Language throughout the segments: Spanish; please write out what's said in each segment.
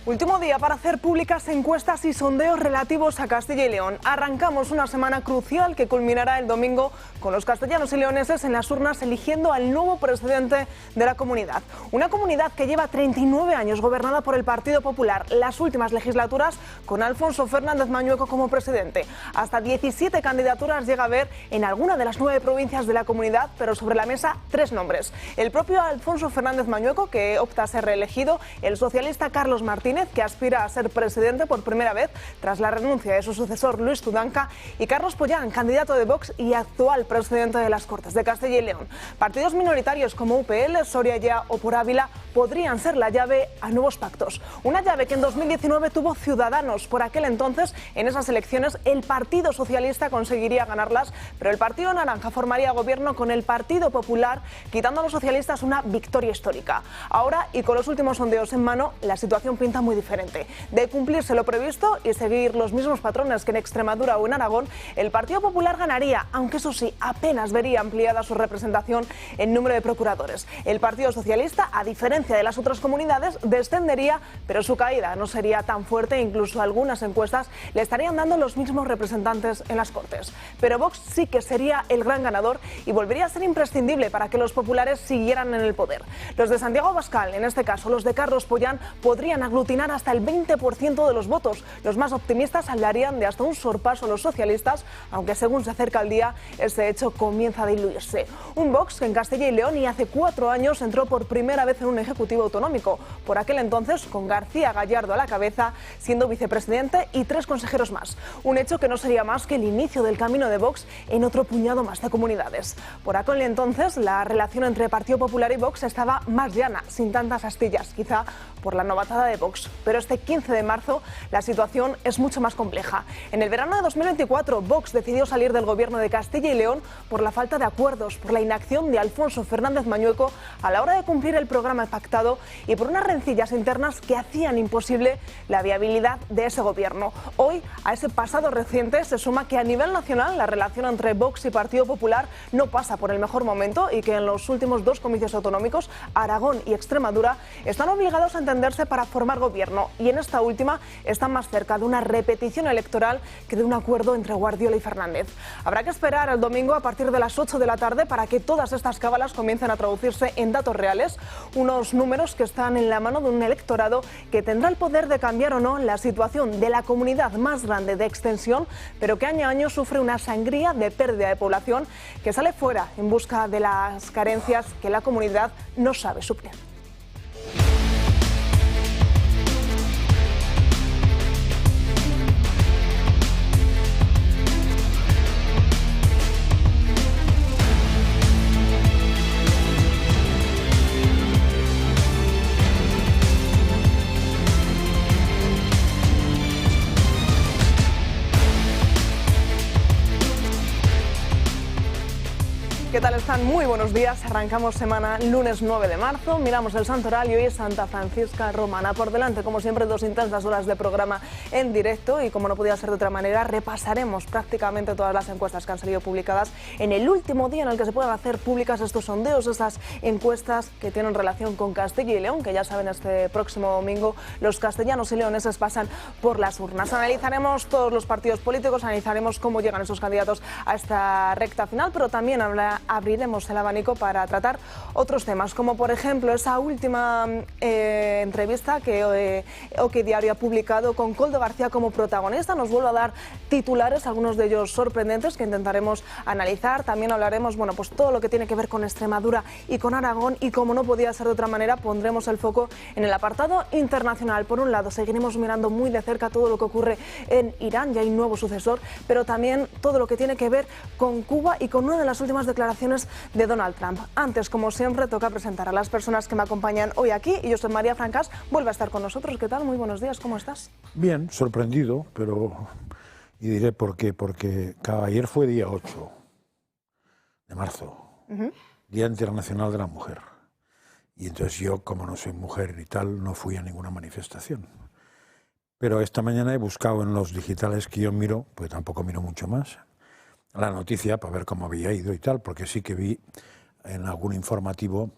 Último día para hacer públicas encuestas y sondeos relativos a Castilla y León. Arrancamos una semana crucial que culminará el domingo con los castellanos y leoneses en las urnas eligiendo al nuevo presidente de la comunidad. Una comunidad que lleva 39 años gobernada por el Partido Popular, las últimas legislaturas con Alfonso Fernández Mañueco como presidente. Hasta 17 candidaturas llega a haber en alguna de las 9 provincias de la comunidad, pero sobre la mesa 3 nombres. El propio Alfonso Fernández Mañueco, que opta a ser reelegido, el socialista Carlos Martínez, que aspira a ser presidente por primera vez tras la renuncia de su sucesor Luis Tudanca, y Carlos Pollán, candidato de Vox y actual presidente de las Cortes de Castilla y León. Partidos minoritarios como UPL, Soria Ya o Por Ávila podrían ser la llave a nuevos pactos. Una llave que en 2019 tuvo Ciudadanos. Por aquel entonces, en esas elecciones, el Partido Socialista conseguiría ganarlas, pero el Partido Naranja formaría gobierno con el Partido Popular, quitando a los socialistas una victoria histórica. Ahora, y con los últimos sondeos en mano, la situación pinta muy diferente. De cumplirse lo previsto y seguir los mismos patrones que en Extremadura o en Aragón, el Partido Popular ganaría, aunque eso sí, apenas vería ampliada su representación en número de procuradores. El Partido Socialista, a diferencia de las otras comunidades, descendería, pero su caída no sería tan fuerte, incluso algunas encuestas le estarían dando los mismos representantes en las Cortes. Pero Vox sí que sería el gran ganador y volvería a ser imprescindible para que los populares siguieran en el poder. Los de Santiago Abascal, en este caso los de Carlos Pollán, podrían aglutinar hasta el 20% de los votos. Los más optimistas hablarían de hasta un sorpaso a los socialistas, aunque según se acerca el día, ese hecho comienza a diluirse. Un Vox que en Castilla y León y hace 4 años entró por primera vez en un ejecutivo autonómico, por aquel entonces con García Gallardo a la cabeza, siendo vicepresidente y 3 consejeros más. Un hecho que no sería más que el inicio del camino de Vox en otro puñado más de comunidades. Por aquel entonces la relación entre Partido Popular y Vox estaba más llana, sin tantas astillas, quizá por la novatada de Vox. Pero este 15 de marzo la situación es mucho más compleja. En el verano de 2024, Vox decidió salir del gobierno de Castilla y León por la falta de acuerdos, por la inacción de Alfonso Fernández Mañueco a la hora de cumplir el programa pactado y por unas rencillas internas que hacían imposible la viabilidad de ese gobierno. Hoy, a ese pasado reciente se suma que a nivel nacional la relación entre Vox y Partido Popular no pasa por el mejor momento y que en los últimos 2 comicios autonómicos, Aragón y Extremadura, están obligados a entenderse para formar gobierno, y en esta última están más cerca de una repetición electoral que de un acuerdo entre Guardiola y Fernández. Habrá que esperar el domingo a partir de las 8 de la tarde para que todas estas cábalas comiencen a traducirse en datos reales, unos números que están en la mano de un electorado que tendrá el poder de cambiar o no la situación de la comunidad más grande de extensión, pero que año a año sufre una sangría de pérdida de población, que sale fuera en busca de las carencias que la comunidad no sabe suplir. ¿Qué tal están? Muy buenos días. Arrancamos semana lunes 9 de marzo. Miramos el santoral y hoy es Santa Francisca Romana. Por delante, como siempre, 2 intensas horas de programa en directo y, como no podía ser de otra manera, repasaremos prácticamente todas las encuestas que han salido publicadas en el último día en el que se pueden hacer públicas estos sondeos, estas encuestas que tienen relación con Castilla y León, que ya saben, este próximo domingo los castellanos y leoneses pasan por las urnas. Analizaremos todos los partidos políticos, analizaremos cómo llegan esos candidatos a esta recta final, pero también abriremos el abanico para tratar otros temas, como por ejemplo esa última entrevista que OK Diario ha publicado con Koldo García como protagonista. Nos vuelve a dar titulares, algunos de ellos sorprendentes, que intentaremos analizar. También hablaremos, bueno, pues todo lo que tiene que ver con Extremadura y con Aragón, y como no podía ser de otra manera, pondremos el foco en el apartado internacional. Por un lado, seguiremos mirando muy de cerca todo lo que ocurre en Irán, ya hay un nuevo sucesor, pero también todo lo que tiene que ver con Cuba y con una de las últimas declaraciones de Donald Trump. Antes, como siempre, toca presentar a las personas que me acompañan hoy aquí, y yo soy María Francas, vuelve a estar con nosotros. ¿Qué tal? Muy buenos días, ¿cómo estás? Bien, sorprendido, pero... y diré por qué, porque ayer fue día 8 de marzo, Día Internacional de la Mujer, y entonces yo, como no soy mujer y tal, no fui a ninguna manifestación. Pero esta mañana he buscado en los digitales que yo miro, pues tampoco miro mucho más, la noticia para ver cómo había ido y tal, porque sí que vi en algún informativo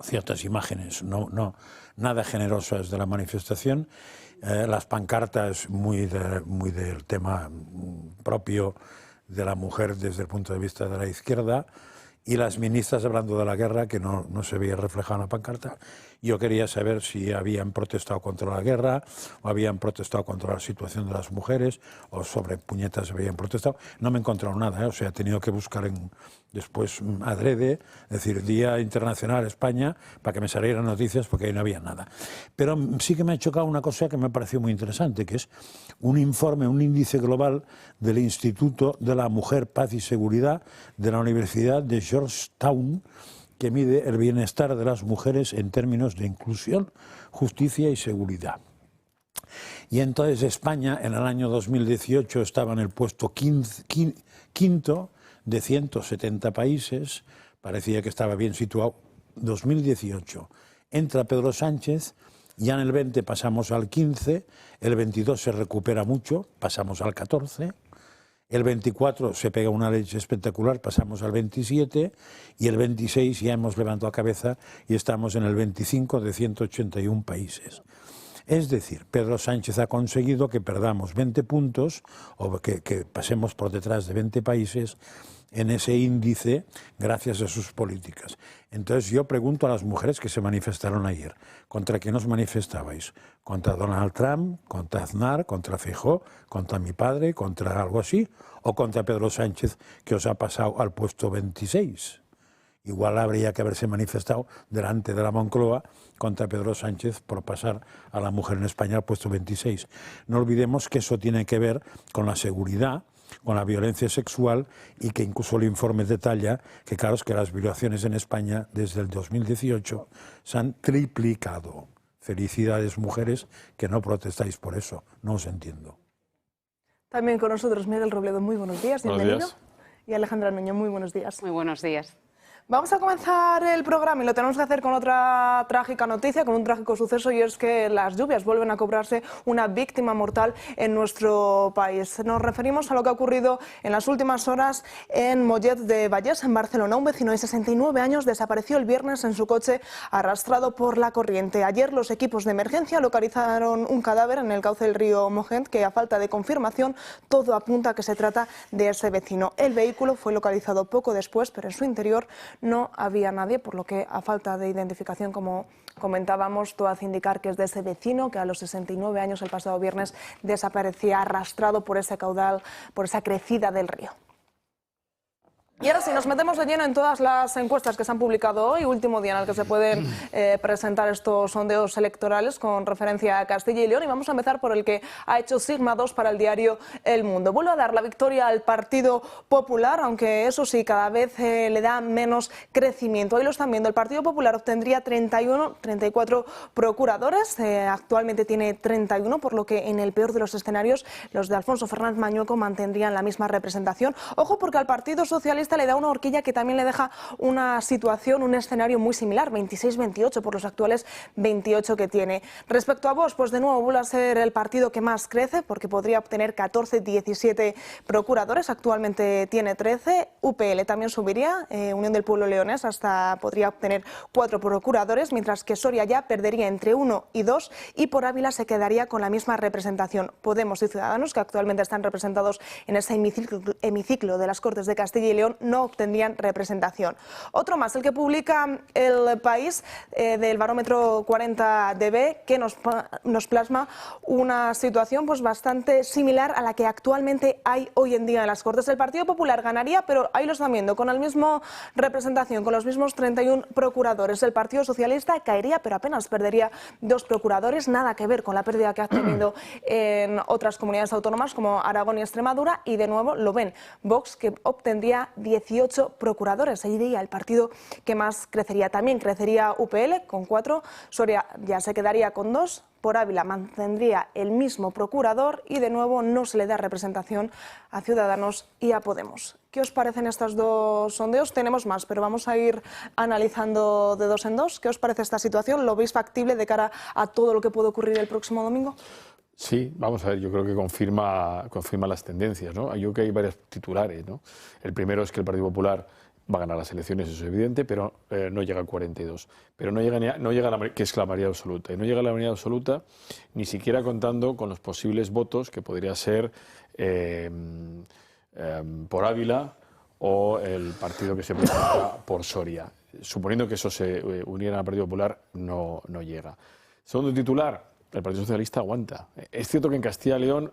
ciertas imágenes nada generosas de la manifestación, las pancartas muy del tema propio de la mujer desde el punto de vista de la izquierda, y las ministras hablando de la guerra, que no se veía reflejada en la pancarta. Yo quería saber si habían protestado contra la guerra, o habían protestado contra la situación de las mujeres, o sobre puñetas habían protestado. No me he encontrado nada, o sea, he tenido que buscar después adrede, es decir, Día Internacional España, para que me salieran noticias, porque ahí no había nada. Pero sí que me ha chocado una cosa que me pareció muy interesante, que es un informe, un índice global del Instituto de la Mujer, Paz y Seguridad de la Universidad de Georgetown, que mide el bienestar de las mujeres en términos de inclusión, justicia y seguridad. Y entonces España en el año 2018 estaba en el puesto quinto de 170 países, parecía que estaba bien situado. 2018 entra Pedro Sánchez, ya en el 20 pasamos al 15, el 22 se recupera mucho, pasamos al 14, el 24 se pega una leche espectacular, pasamos al 27, y el 26 ya hemos levantado cabeza y estamos en el 25 de 181 países. Es decir, Pedro Sánchez ha conseguido que perdamos 20 puntos, o que pasemos por detrás de 20 países en ese índice gracias a sus políticas. Entonces yo pregunto a las mujeres que se manifestaron ayer, ¿contra quién os manifestabais? ¿Contra Donald Trump, contra Aznar, contra Feijóo, contra mi padre, contra algo así? ¿O contra Pedro Sánchez, que os ha pasado al puesto 26? Igual habría que haberse manifestado delante de la Moncloa contra Pedro Sánchez por pasar a la mujer en España al puesto 26. No olvidemos que eso tiene que ver con la seguridad, con la violencia sexual, y que incluso el informe detalla que, claro, es que las violaciones en España desde el 2018 se han triplicado. Felicidades, mujeres, que no protestáis por eso, no os entiendo. También con nosotros Miguel Robledo, muy buenos días, bienvenido. Buenos días. Y Alejandra Nuño, muy buenos días. Muy buenos días. Vamos a comenzar el programa y lo tenemos que hacer con otra trágica noticia, con un trágico suceso, y es que las lluvias vuelven a cobrarse una víctima mortal en nuestro país. Nos referimos a lo que ha ocurrido en las últimas horas en Mollet de Vallès, en Barcelona. Un vecino de 69 años desapareció el viernes en su coche arrastrado por la corriente. Ayer los equipos de emergencia localizaron un cadáver en el cauce del río Mogent, que a falta de confirmación todo apunta a que se trata de ese vecino. El vehículo fue localizado poco después, pero en su interior no había nadie, por lo que a falta de identificación, como comentábamos, todo hace indicar que es de ese vecino que a los 69 años el pasado viernes desaparecía arrastrado por ese caudal, por esa crecida del río. Y ahora sí, nos metemos de lleno en todas las encuestas que se han publicado hoy, último día en el que se pueden presentar estos sondeos electorales con referencia a Castilla y León, y vamos a empezar por el que ha hecho Sigma 2 para el diario El Mundo. Vuelve a dar la victoria al Partido Popular, aunque eso sí, cada vez le da menos crecimiento. Hoy lo están viendo, el Partido Popular obtendría 34 procuradores, actualmente tiene 31, por lo que en el peor de los escenarios los de Alfonso Fernández Mañueco mantendrían la misma representación. Ojo, porque al Partido Socialista le da una horquilla que también le deja una situación, un escenario muy similar, 26-28 por los actuales 28 que tiene. Respecto a Vox, pues de nuevo vuelve a ser el partido que más crece, porque podría obtener 14-17 procuradores, actualmente tiene 13. UPL también subiría, Unión del Pueblo Leonés podría obtener 4 procuradores, mientras que Soria ya perdería entre 1 y 2, y por Ávila se quedaría con la misma representación. Podemos y Ciudadanos, que actualmente están representados en ese hemiciclo de las Cortes de Castilla y León, no obtendrían representación. Otro más, el que publica El País, del barómetro 40DB, que nos plasma una situación pues bastante similar a la que actualmente hay hoy en día en las Cortes. El Partido Popular ganaría, pero ahí lo están viendo, con la misma representación, con los mismos 31 procuradores. El Partido Socialista caería, pero apenas perdería 2 procuradores, nada que ver con la pérdida que ha tenido en otras comunidades autónomas como Aragón y Extremadura, y de nuevo lo ven. Vox, que obtendría 18 procuradores, ahí diría el partido que más crecería. También crecería UPL con 4, Soria ya se quedaría con 2, por Ávila mantendría el mismo procurador, y de nuevo no se le da representación a Ciudadanos y a Podemos. ¿Qué os parecen estos dos sondeos? Tenemos más, pero vamos a ir analizando de dos en dos. ¿Qué os parece esta situación? ¿Lo veis factible de cara a todo lo que puede ocurrir el próximo domingo? Sí, vamos a ver, yo creo que confirma las tendencias, ¿no? Yo creo que hay varios titulares, ¿no? El primero es que el Partido Popular va a ganar las elecciones, eso es evidente, pero no llega a 42. Pero no llega a la, que es la mayoría absoluta. Y no llega a la mayoría absoluta ni siquiera contando con los posibles votos que podría ser por Ávila o el partido que se presenta por Soria. Suponiendo que eso se uniera al Partido Popular, no llega. Segundo titular, el Partido Socialista aguanta. Es cierto que en Castilla y León,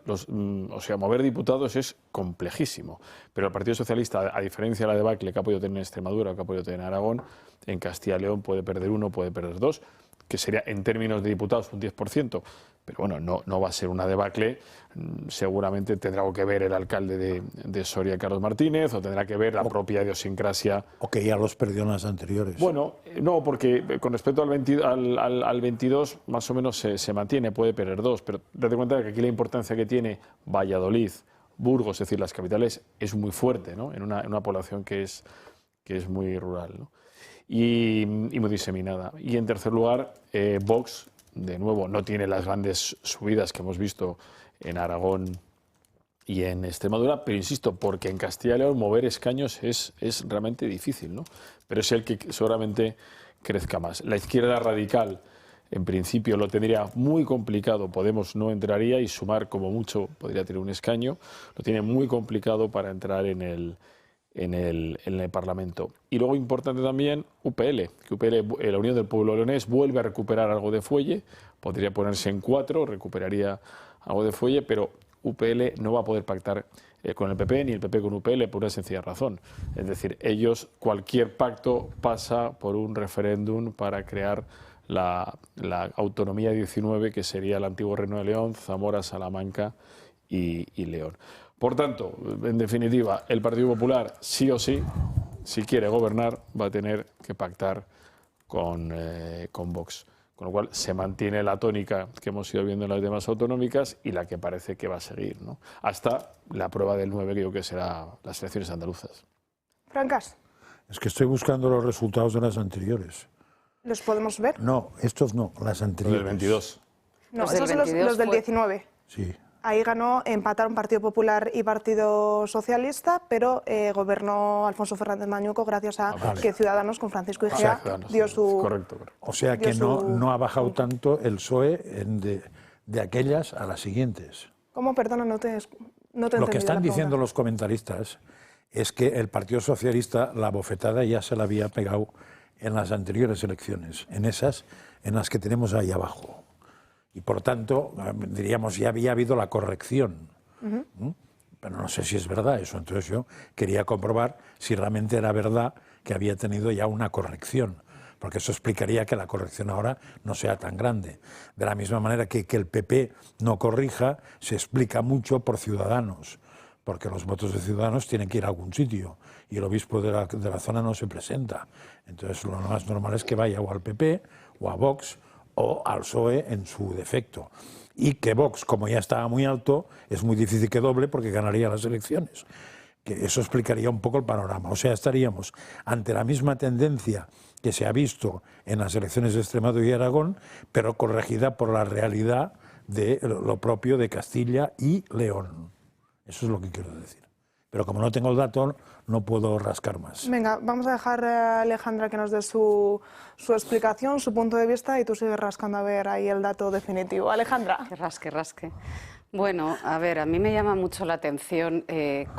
mover diputados es complejísimo, pero el Partido Socialista, a diferencia de la debacle que ha podido tener en Extremadura o que ha podido tener en Aragón, en Castilla y León puede perder 1, puede perder 2, que sería en términos de diputados un 10%, pero bueno, no va a ser una debacle. Seguramente tendrá algo que ver el alcalde de Soria, Carlos Martínez, o tendrá que ver la propia idiosincrasia. O que ya los perdió en las anteriores. Bueno, no, porque con respecto al 22 más o menos se mantiene, puede perder 2, pero date cuenta de que aquí la importancia que tiene Valladolid, Burgos, es decir, las capitales, es muy fuerte, ¿no? En una población que es muy rural, ¿no? Y muy diseminada. Y en tercer lugar, Vox, de nuevo, no tiene las grandes subidas que hemos visto en Aragón y en Extremadura, pero insisto, porque en Castilla y León mover escaños es realmente difícil, ¿no? Pero es el que seguramente crezca más. La izquierda radical, en principio, lo tendría muy complicado. Podemos no entraría y Sumar, como mucho, podría tener un escaño. Lo tiene muy complicado para entrar en el Parlamento. Y luego importante también UPL, que UPL, la Unión del Pueblo Leonés, vuelve a recuperar algo de fuelle, podría ponerse en 4, recuperaría algo de fuelle, pero UPL no va a poder pactar con el PP, ni el PP con UPL, por una sencilla razón. Es decir, cualquier pacto pasa por un referéndum para crear la autonomía 19, que sería el antiguo Reino de León, Zamora, Salamanca y León. Por tanto, en definitiva, el Partido Popular, sí o sí, si quiere gobernar, va a tener que pactar con Vox. Con lo cual se mantiene la tónica que hemos ido viendo en las demás autonómicas y la que parece que va a seguir, ¿no? Hasta la prueba del 9, que creo que será las elecciones andaluzas. Francas. Es que estoy buscando los resultados de las anteriores. ¿Los podemos ver? No, estos no, las anteriores. Los del 22. No, esos son los del 19. Sí. Ahí empataron Partido Popular y Partido Socialista, pero gobernó Alfonso Fernández Mañuco gracias a que Ciudadanos con Francisco Igea dio su... Correcto. O sea que no ha bajado tanto el PSOE de aquellas a las siguientes. ¿Cómo? Perdona, no te Lo que están diciendo los comentaristas es que el Partido Socialista la bofetada ya se la había pegado en las anteriores elecciones, en esas en las que tenemos ahí abajo. Y por tanto, diríamos, ya había habido la corrección. Pero no sé si es verdad eso. Entonces yo quería comprobar si realmente era verdad que había tenido ya una corrección. Porque eso explicaría que la corrección ahora no sea tan grande. De la misma manera que el PP no corrija, se explica mucho por Ciudadanos. Porque los votos de Ciudadanos tienen que ir a algún sitio. Y el obispo de la zona no se presenta. Entonces lo más normal es que vaya o al PP o a Vox o al PSOE en su defecto. Y que Vox, como ya estaba muy alto, es muy difícil que doble porque ganaría las elecciones. Que eso explicaría un poco el panorama. O sea, estaríamos ante la misma tendencia que se ha visto en las elecciones de Extremadura y Aragón, pero corregida por la realidad de lo propio de Castilla y León. Eso es lo que quiero decir. Pero como no tengo el dato, no puedo rascar más. Venga, vamos a dejar a Alejandra que nos dé su explicación, su punto de vista, y tú sigues rascando a ver ahí el dato definitivo. Alejandra. Que rasque. Bueno, a ver, a mí me llama mucho la atención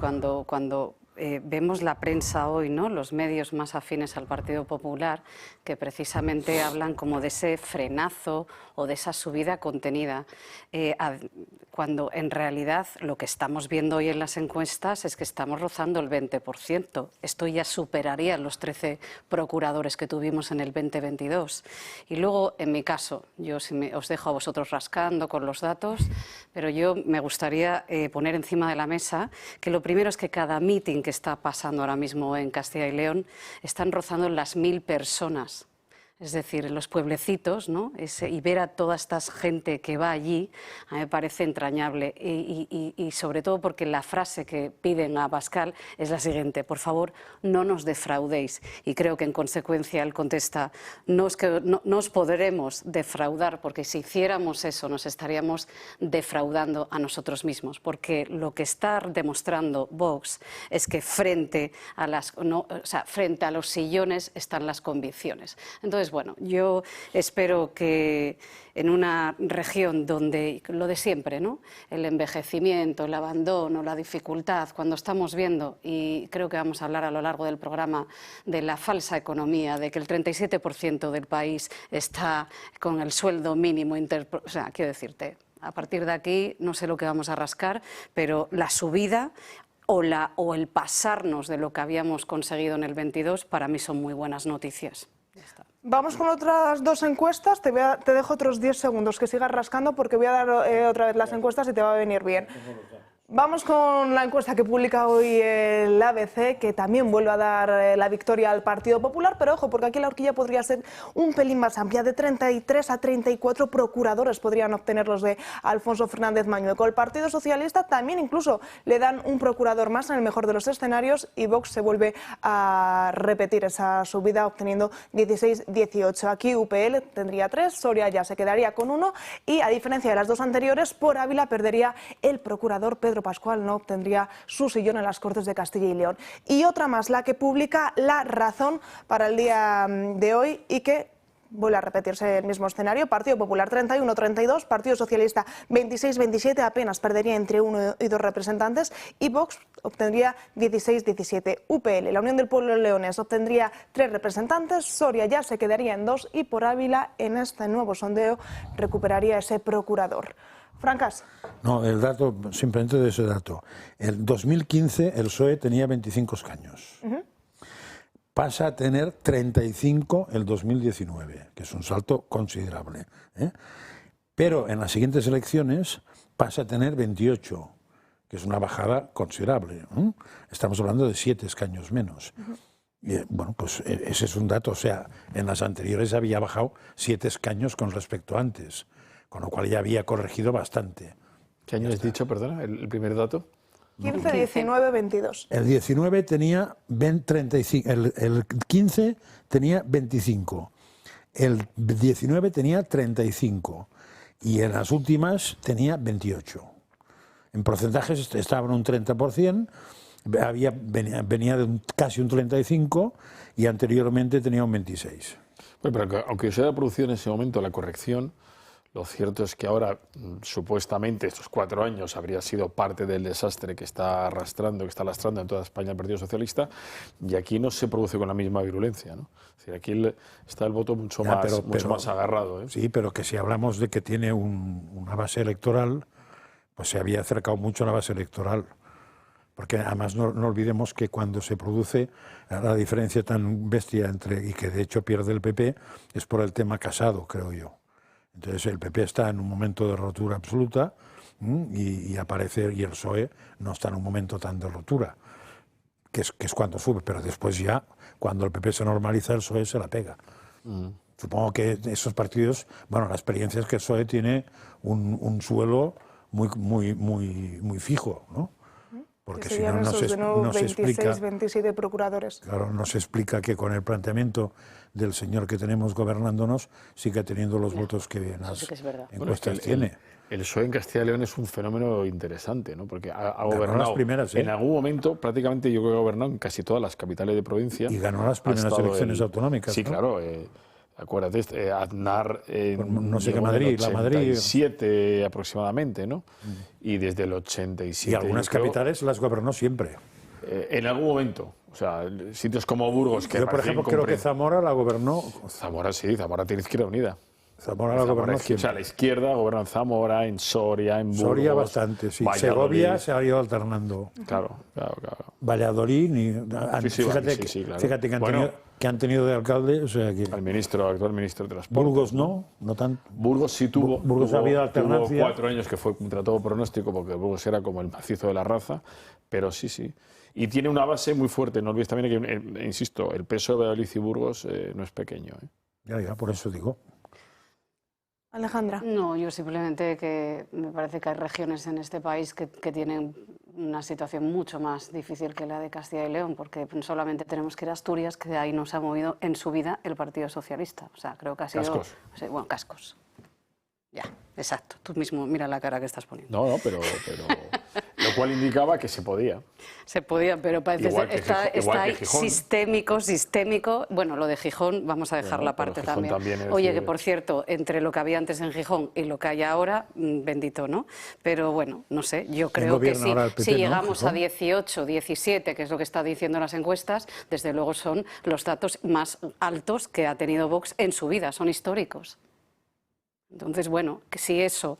cuando vemos la prensa hoy, ¿no? Los medios más afines al Partido Popular, que precisamente hablan como de ese frenazo o de esa subida contenida, cuando en realidad lo que estamos viendo hoy en las encuestas es que estamos rozando el 20%. Esto ya superaría los 13 procuradores que tuvimos en el 2022. Y luego, en mi caso, yo os dejo a vosotros rascando con los datos, pero yo me gustaría poner encima de la mesa que lo primero es que cada meeting que está pasando ahora mismo en Castilla y León están rozando las 1000 personas. Es decir, en los pueblecitos, ¿no? Y ver a toda esta gente que va allí, a mí me parece entrañable. Y sobre todo porque la frase que piden a Abascal es la siguiente: por favor, no nos defraudéis. Y creo que en consecuencia él contesta: no os podremos defraudar, porque si hiciéramos eso nos estaríamos defraudando a nosotros mismos. Porque lo que está demostrando Vox es que frente a los sillones están las convicciones. Entonces, bueno, yo espero que en una región donde lo de siempre, ¿no? El envejecimiento, el abandono, la dificultad, cuando estamos viendo, y creo que vamos a hablar a lo largo del programa, de la falsa economía, de que el 37% del país está con el sueldo mínimo o sea, quiero decirte, a partir de aquí no sé lo que vamos a rascar, pero la subida o el pasarnos de lo que habíamos conseguido en el 22 para mí son muy buenas noticias. Ya está. Vamos con otras dos encuestas. Te dejo otros 10 segundos que sigas rascando porque voy a dar otra vez las encuestas y te va a venir bien. Vamos con la encuesta que publica hoy el ABC, que también vuelve a dar la victoria al Partido Popular, pero ojo, porque aquí la horquilla podría ser un pelín más amplia. De 33 a 34 procuradores podrían obtener los de Alfonso Fernández Mañueco. El Partido Socialista también incluso le dan un procurador más en el mejor de los escenarios, y Vox se vuelve a repetir esa subida obteniendo 16-18. Aquí UPL tendría 3, Soria ya se quedaría con 1 y, a diferencia de las dos anteriores, por Ávila perdería el procurador Pedro Pascual, no obtendría su sillón en las Cortes de Castilla y León. Y otra más, la que publica La Razón para el día de hoy, y que vuelve a repetirse el mismo escenario. Partido Popular 31-32, Partido Socialista 26-27, apenas perdería entre 1 y 2 representantes, y Vox obtendría 16-17. UPL, la Unión del Pueblo Leonés, obtendría 3 representantes, Soria ya se quedaría en 2 y por Ávila, en este nuevo sondeo, recuperaría ese procurador. Francas. No, el dato, simplemente de ese dato. En 2015 el PSOE tenía 25 escaños. Pasa a tener 35 el 2019, que es un salto considerable. Pero en las siguientes elecciones pasa a tener 28, que es una bajada considerable. Estamos hablando de 7 escaños menos. Y, bueno, pues ese es un dato. O sea, en las anteriores había bajado 7 escaños con respecto a antes, con lo cual ya había corregido bastante. ¿Qué año has dicho, perdona, el primer dato? 15, 19, 22. El 19 tenía 35, el 15 tenía 25, el 19 tenía 35 y en las últimas tenía 28. En porcentajes estaba en un 30%, venía de casi un 35% y anteriormente tenía un 26%. Bueno, pero aunque se haya producido en ese momento la corrección, lo cierto es que ahora, supuestamente, estos 4 años habría sido parte del desastre que está lastrando en toda España el Partido Socialista, y aquí no se produce con la misma virulencia, ¿no? Es decir, aquí está el voto mucho más agarrado, ¿eh? Sí, pero que si hablamos de que tiene una base electoral, pues se había acercado mucho a la base electoral. Porque además no olvidemos que cuando se produce la diferencia tan bestia y que de hecho pierde el PP, es por el tema Casado, creo yo. Entonces el PP está en un momento de rotura absoluta y aparece, y el PSOE no está en un momento tan de rotura, que es cuando sube, pero después ya, cuando el PP se normaliza, el PSOE se la pega. Supongo que esos partidos, bueno, la experiencia es que el PSOE tiene un suelo muy fijo, ¿no? Porque si no, no se explica, 27 procuradores. Claro, no se explica que con el planteamiento del señor que tenemos gobernándonos siga teniendo los votos que en las encuestas tiene. El PSOE en Castilla y León es un fenómeno interesante, ¿no? Porque ha gobernado las primeras, en algún momento, prácticamente yo creo que ha gobernado en casi todas las capitales de provincia. Y ganó las primeras elecciones autonómicas. Sí, ¿no? Claro. Acuérdate, Aznar no sé qué Madrid, la Madrid 87 aproximadamente, ¿no? Y desde el 87. Y algunas capitales las gobernó siempre. En algún momento, o sea, sitios como Burgos que yo, por ejemplo, creo que Zamora la gobernó. Zamora sí, Zamora tiene Izquierda Unida. Zamora la gobernó siempre. O sea, la izquierda gobernó en Zamora, en Soria, en Burgos. Soria bastante, sí. Valladolid. Segovia se ha ido alternando. Claro. Valladolid, claro. Fíjate que han tenido de alcalde, o sea que... Actual ministro de Transporte. Burgos no tanto. Burgos sí tuvo. Burgos ha habido alternancia. Tuvo 4 años que fue contra todo pronóstico, porque Burgos era como el macizo de la raza, pero sí. Y tiene una base muy fuerte. No olvides también que, insisto, el peso de Valladolid y Burgos no es pequeño, ¿eh? Ya, por eso digo. Alejandra. No, yo simplemente que me parece que hay regiones en este país que tienen una situación mucho más difícil que la de Castilla y León, porque solamente tenemos que ir a Asturias, que de ahí no se ha movido en su vida el Partido Socialista. O sea, creo que ha sido... Cascos. Sí, bueno, cascos. Ya, exacto. Tú mismo mira la cara que estás poniendo. No, pero lo cual indicaba que se podía. Se podía, pero parece Igual que está igual que ahí Gijón. sistémico. Bueno, lo de Gijón vamos a dejar Bueno, la pero parte Gijón también. también es Oye, de- que por cierto, entre lo que había antes en Gijón y lo que hay ahora, bendito, ¿no? Pero bueno, no sé, yo creo que gobierna ahora el PP, si ¿no, llegamos a Gijón? 18, 17, que es lo que está diciendo las encuestas, desde luego son los datos más altos que ha tenido Vox en su vida, son históricos. Entonces, bueno, que si eso,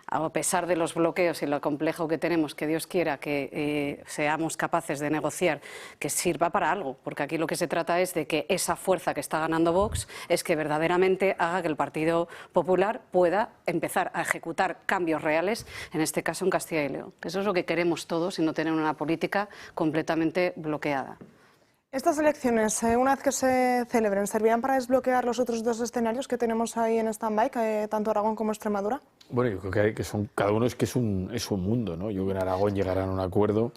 a pesar de los bloqueos y lo complejo que tenemos, que Dios quiera que seamos capaces de negociar, que sirva para algo, porque aquí lo que se trata es de que esa fuerza que está ganando Vox es que verdaderamente haga que el Partido Popular pueda empezar a ejecutar cambios reales, en este caso en Castilla y León. Eso es lo que queremos todos y no tener una política completamente bloqueada. Estas elecciones, una vez que se celebren, ¿servirán para desbloquear los otros dos escenarios que tenemos ahí en stand-by, tanto Aragón como Extremadura? Bueno, yo creo que son, cada uno es un mundo, ¿no? Yo creo que en Aragón llegarán a un acuerdo,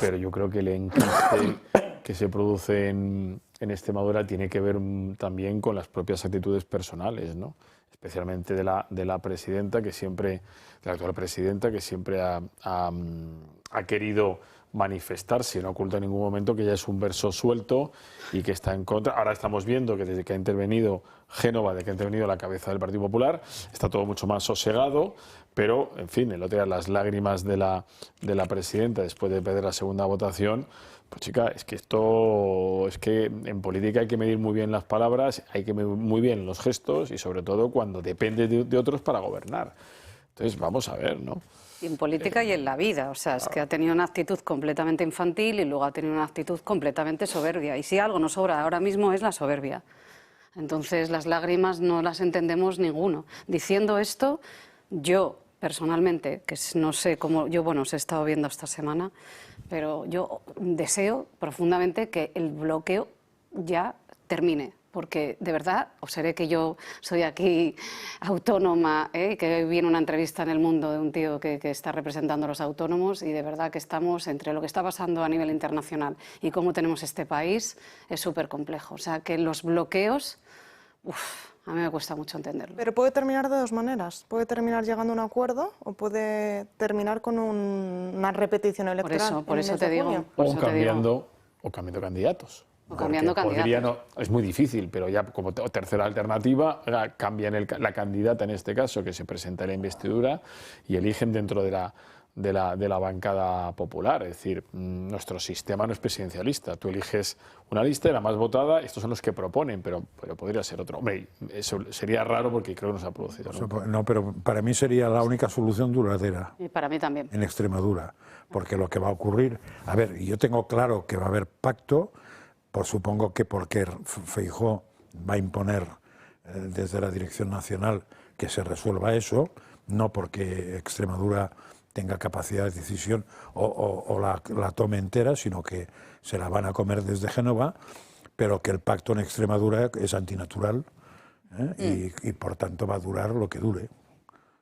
pero yo creo que el enquiste que se produce en Extremadura tiene que ver también con las propias actitudes personales, ¿no? Especialmente de la presidenta, de la actual presidenta, que siempre ha querido manifestarse, no oculta en ningún momento que ella es un verso suelto y que está en contra. Ahora estamos viendo que desde que ha intervenido Génova, desde que ha intervenido la cabeza del Partido Popular, está todo mucho más sosegado, pero, en fin, el otro día las lágrimas de la presidenta después de perder la segunda votación, pues chica, es que en política hay que medir muy bien las palabras, hay que medir muy bien los gestos y sobre todo cuando depende de otros para gobernar. Entonces, vamos a ver, ¿no? Y en política y en la vida, o sea, es que ha tenido una actitud completamente infantil y luego ha tenido una actitud completamente soberbia. Y si algo nos sobra ahora mismo es la soberbia. Entonces las lágrimas no las entendemos ninguno. Diciendo esto, yo personalmente, que no sé cómo, yo bueno, os he estado viendo esta semana, pero yo deseo profundamente que el bloqueo ya termine. Porque de verdad, os seré que yo soy aquí autónoma, que vi en una entrevista en El Mundo de un tío que está representando a los autónomos y de verdad que estamos entre lo que está pasando a nivel internacional y cómo tenemos este país, es súper complejo. O sea, que los bloqueos, a mí me cuesta mucho entenderlo. Pero puede terminar de dos maneras. Puede terminar llegando a un acuerdo o puede terminar con una repetición electoral. Por eso te digo. O cambiando candidatos. O cambiando candidatos. Es muy difícil, pero ya como tercera alternativa cambian la candidata en este caso que se presenta en la investidura y eligen dentro de la bancada popular. Es decir, nuestro sistema no es presidencialista. Tú eliges una lista y la más votada, estos son los que proponen, pero podría ser otro. Hombre, eso sería raro porque creo que no se ha producido. No, pero para mí sería la única solución duradera. Y para mí también. En Extremadura, porque lo que va a ocurrir... A ver, yo tengo claro que va a haber pacto, pues supongo que porque Feijóo va a imponer desde la Dirección Nacional que se resuelva eso, no porque Extremadura tenga capacidad de decisión o la tome entera, sino que se la van a comer desde Génova, pero que el pacto en Extremadura es antinatural y por tanto va a durar lo que dure.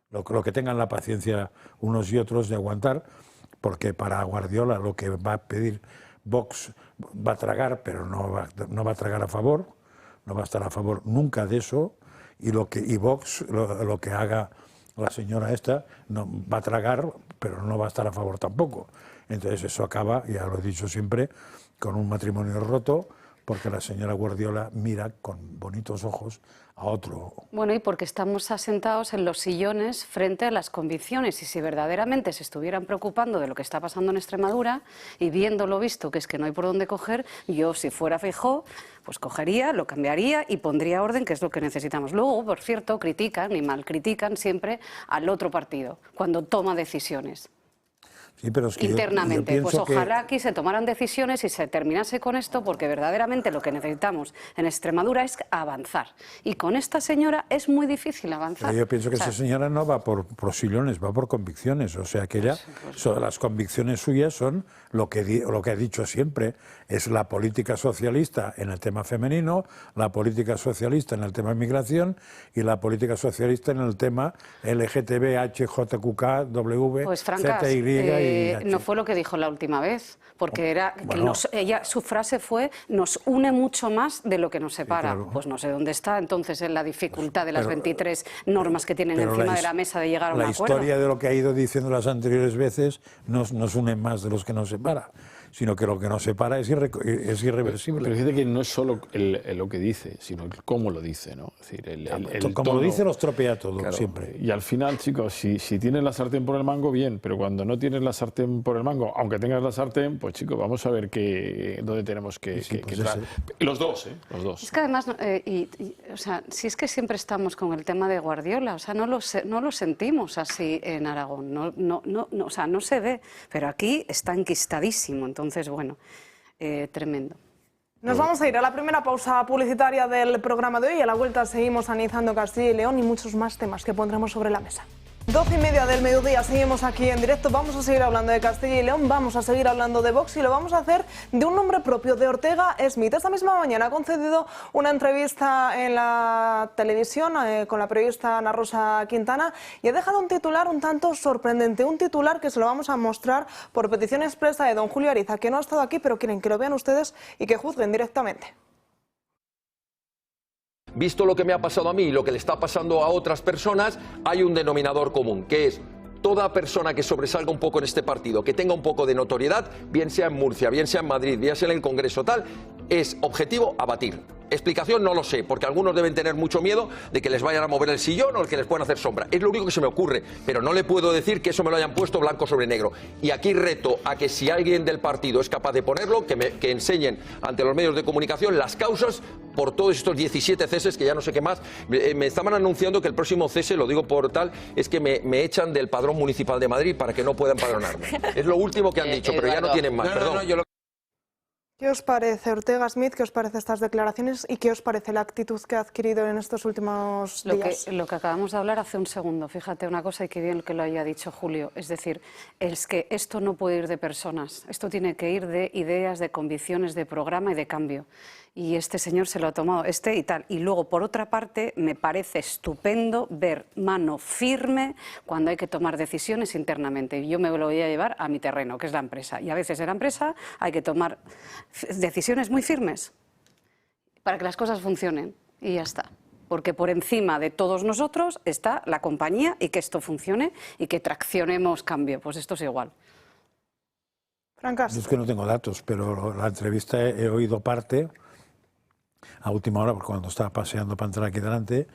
Lo que tengan la paciencia unos y otros de aguantar, porque para Guardiola lo que va a pedir Vox va a tragar, pero no va a tragar a favor, no va a estar a favor nunca de eso, y Vox lo que haga la señora esta no va a tragar, pero no va a estar a favor tampoco. Entonces eso acaba, ya lo he dicho siempre, con un matrimonio roto, porque la señora Guardiola mira con bonitos ojos a otro. Bueno, y porque estamos asentados en los sillones frente a las convicciones, y si verdaderamente se estuvieran preocupando de lo que está pasando en Extremadura y viendo lo visto, que es que no hay por dónde coger, yo si fuera Feijóo, pues cogería, lo cambiaría y pondría orden, que es lo que necesitamos. Luego, por cierto, critican y mal critican siempre al otro partido cuando toma decisiones. Sí, pero es que internamente. yo Pues pienso ojalá aquí se tomaran decisiones y se terminase con esto, porque verdaderamente lo que necesitamos en Extremadura es avanzar. Y con esta señora es muy difícil avanzar. Pero yo pienso que esa señora no va por sillones, va por convicciones. O sea, que ella, las convicciones suyas son lo que ha dicho siempre, es la política socialista en el tema femenino, la política socialista en el tema inmigración y la política socialista en el tema LGTB, HJQK, W, pues, Francas, ZY no fue lo que dijo la última vez, porque era que su frase fue: nos une mucho más de lo que nos separa. Sí, claro. Pues no sé dónde está entonces en la dificultad de las 23 normas que tienen encima de la mesa de llegar a un acuerdo. La historia de lo que ha ido diciendo las anteriores veces nos une más de los que nos separa, sino que lo que nos separa es irreversible. Pero fíjate que no es solo lo que dice, sino el cómo lo dice, ¿no? Es decir, como tono, lo dice, lo estropea todo, claro, siempre. Y al final, chicos, si tienes la sartén por el mango, bien, pero cuando no tienes la sartén por el mango, aunque tengas la sartén, pues chicos, vamos a ver dónde tenemos que los dos, ¿eh? Los dos. Es que además, o sea, si es que siempre estamos con el tema de Guardiola, o sea, no lo sentimos así en Aragón, o sea, no se ve, pero aquí está enquistadísimo. Entonces, bueno, tremendo. Nos vamos a ir a la primera pausa publicitaria del programa de hoy y a la vuelta seguimos analizando Castilla y León y muchos más temas que pondremos sobre la mesa. 12:30 del mediodía, seguimos aquí en directo, vamos a seguir hablando de Castilla y León, vamos a seguir hablando de Vox y lo vamos a hacer de un nombre propio, de Ortega Smith. Esta misma mañana ha concedido una entrevista en la televisión con la periodista Ana Rosa Quintana y ha dejado un titular un tanto sorprendente, un titular que se lo vamos a mostrar por petición expresa de don Julio Ariza, que no ha estado aquí, pero quieren que lo vean ustedes y que juzguen directamente. Visto lo que me ha pasado a mí y lo que le está pasando a otras personas, hay un denominador común, que es toda persona que sobresalga un poco en este partido, que tenga un poco de notoriedad, bien sea en Murcia, bien sea en Madrid, bien sea en el Congreso, tal, es objetivo a batir. Explicación no lo sé, porque algunos deben tener mucho miedo de que les vayan a mover el sillón o que les puedan hacer sombra. Es lo único que se me ocurre, pero no le puedo decir que eso me lo hayan puesto blanco sobre negro. Y aquí reto a que si alguien del partido es capaz de ponerlo, que enseñen ante los medios de comunicación las causas por todos estos 17 ceses, que ya no sé qué más. Me estaban anunciando que el próximo cese, lo digo por tal, es que me echan del padrón municipal de Madrid para que no puedan padronarme. Es lo último que han dicho, pero ya no tienen más. Perdón. ¿Qué os parece Ortega Smith? ¿Qué os parece estas declaraciones? ¿Y qué os parece la actitud que ha adquirido en estos últimos días? Lo que acabamos de hablar hace un segundo. Fíjate una cosa, y qué bien que lo haya dicho Julio. Es decir, es que esto no puede ir de personas. Esto tiene que ir de ideas, de convicciones, de programa y de cambio. Y este señor se lo ha tomado, y tal. Y luego, por otra parte, me parece estupendo ver mano firme cuando hay que tomar decisiones internamente. Y yo me lo voy a llevar a mi terreno, que es la empresa. Y a veces en la empresa hay que tomar decisiones muy firmes para que las cosas funcionen. Y ya está. Porque por encima de todos nosotros está la compañía y que esto funcione y que traccionemos cambio. Pues esto es igual. Francas. Yo es que no tengo datos, pero la entrevista he oído parte a última hora, porque cuando estaba paseando para entrar aquí delante,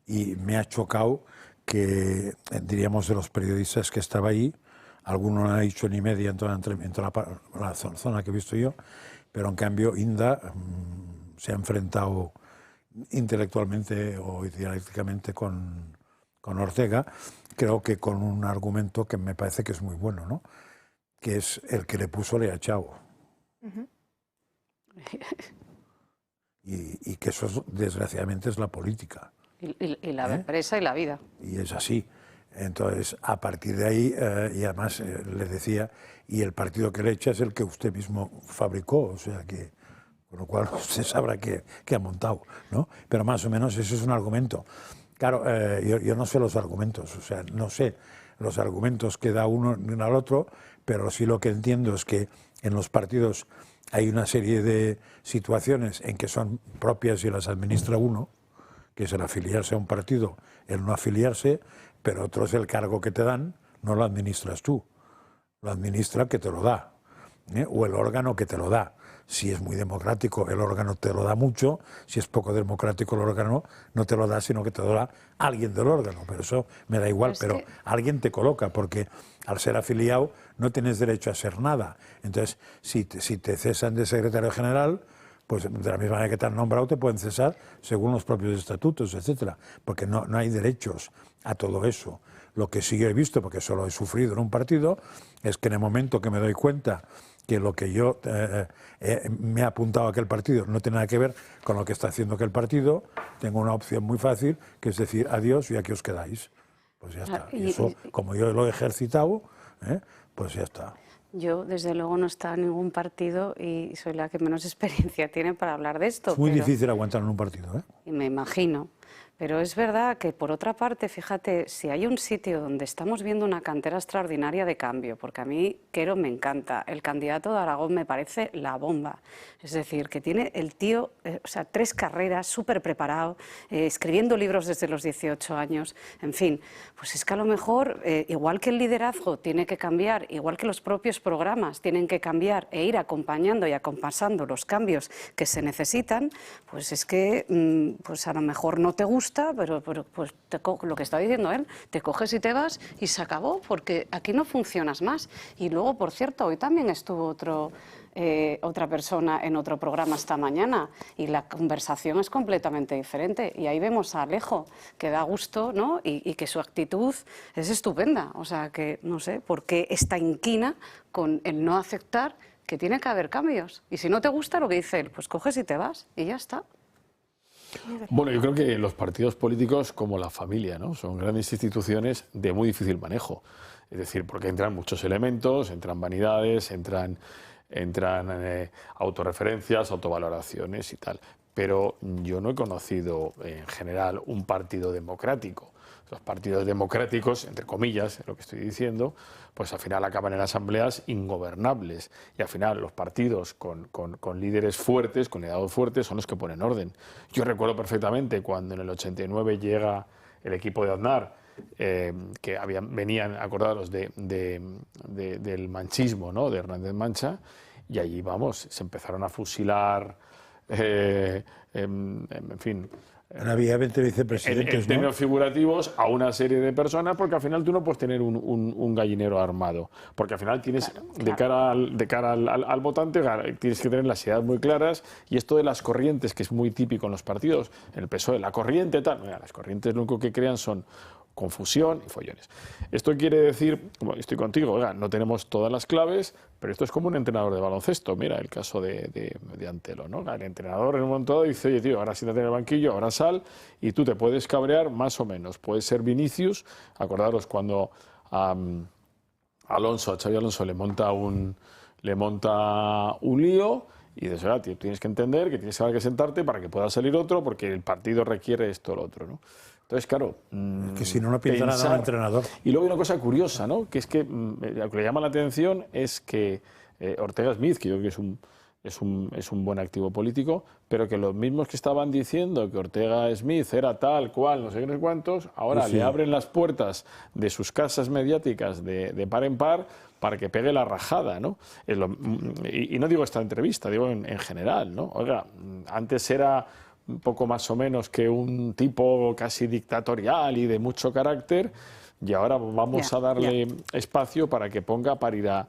y me ha chocado que, diríamos, de los periodistas que estaba ahí, alguno no ha dicho ni media en toda la zona que he visto yo, pero en cambio Inda se ha enfrentado intelectualmente o dialécticamente con Ortega, creo que con un argumento que me parece que es muy bueno, ¿no? Que es el que le puso le ha echado. Y que eso, desgraciadamente, es la política. Y la empresa y la vida. Y es así. Entonces, a partir de ahí, y además le decía, y el partido que le echa es el que usted mismo fabricó, o sea que, con lo cual usted sabrá qué ha montado, ¿no? Pero más o menos ese es un argumento. Claro, yo no sé los argumentos, o sea, no sé los argumentos que da uno al otro, pero sí lo que entiendo es que en los partidos hay una serie de situaciones en que son propias y las administra uno, que es el afiliarse a un partido, el no afiliarse, pero otro es el cargo que te dan, no lo administras tú, lo administra el que te lo da, o el órgano que te lo da. Si es muy democrático, el órgano te lo da mucho, si es poco democrático, el órgano no te lo da, sino que te lo da alguien del órgano, pero eso me da igual, pero alguien te coloca, porque al ser afiliado no tienes derecho a hacer nada. Entonces, si te cesan de secretario general, pues de la misma manera que te han nombrado te pueden cesar según los propios estatutos, etcétera, porque no hay derechos a todo eso. Lo que sí he visto, porque solo he sufrido en un partido, es que en el momento que me doy cuenta que lo que yo me he apuntado a aquel partido no tiene nada que ver con lo que está haciendo aquel partido, tengo una opción muy fácil, que es decir adiós y aquí os quedáis. Pues ya está. Y eso, como yo lo he ejercitado, pues ya está. Yo, desde luego, no he estado en ningún partido y soy la que menos experiencia tiene para hablar de esto. Es muy difícil aguantar en un partido, ¿eh? Y me imagino. Pero es verdad que, por otra parte, fíjate, si hay un sitio donde estamos viendo una cantera extraordinaria de cambio, porque a mí Quero me encanta, el candidato de Aragón me parece la bomba. Es decir, que tiene el tío, 3 carreras, súper preparado, escribiendo libros desde los 18 años, en fin, pues es que a lo mejor, igual que el liderazgo tiene que cambiar, igual que los propios programas tienen que cambiar e ir acompañando y acompasando los cambios que se necesitan, pues es que pues a lo mejor no te gusta, pero pues lo que está diciendo él, te coges y te vas y se acabó, porque aquí no funcionas más. Y luego, por cierto, hoy también estuvo otra persona en otro programa esta mañana y la conversación es completamente diferente. Y ahí vemos a Alejo, que da gusto, ¿no? Y que su actitud es estupenda. O sea, que no sé por qué esta inquina con el no aceptar que tiene que haber cambios. Y si no te gusta lo que dice él, pues coges y te vas y ya está. Bueno, yo creo que los partidos políticos, como la familia, ¿no? Son grandes instituciones de muy difícil manejo. Es decir, porque entran muchos elementos, entran vanidades, entran autorreferencias, autovaloraciones y tal. Pero yo no he conocido en general un partido democrático. Los partidos democráticos, entre comillas, lo que estoy diciendo, pues al final acaban en asambleas ingobernables. Y al final los partidos con líderes fuertes, con liderazgos fuertes, son los que ponen orden. Yo recuerdo perfectamente cuando en el 89 llega el equipo de Aznar, que venían, acordados, del manchismo, ¿no? De Hernández Mancha, y allí, vamos, se empezaron a fusilar, en fin... Había 20 vicepresidentes, en términos figurativos, a una serie de personas, porque al final tú no puedes tener un gallinero armado, porque al final tienes, de cara al votante, tienes que tener las ideas muy claras, y esto de las corrientes, que es muy típico en los partidos, en el PSOE, la corriente tal, mira, las corrientes lo único que crean son confusión y follones. Esto quiere decir, como estoy contigo, oiga, no tenemos todas las claves, pero esto es como un entrenador de baloncesto. Mira el caso de Antelo, ¿no? El entrenador en un momento dado dice, oye, tío, ahora siéntate en el banquillo, ahora sal, y tú te puedes cabrear más o menos. Puede ser Vinicius, acordaros cuando a Xabi Alonso le monta un lío, y dices, oiga, tío, tienes que entender que tienes que sentarte para que pueda salir otro, porque el partido requiere esto o lo otro, ¿no? Entonces, claro... que si no pinta nada al entrenador. Y luego hay una cosa curiosa, ¿no? Que es que lo que le llama la atención es que Ortega Smith, que yo creo que es un buen activo político, pero que los mismos que estaban diciendo que Ortega Smith era tal cual, no sé qué, no sé cuántos, ahora le abren las puertas de sus casas mediáticas de par en par para que pegue la rajada, ¿no? Y no digo esta entrevista, digo en general, ¿no? Oiga, antes era un poco más o menos que un tipo casi dictatorial y de mucho carácter, y ahora vamos a darle espacio para que ponga a parir a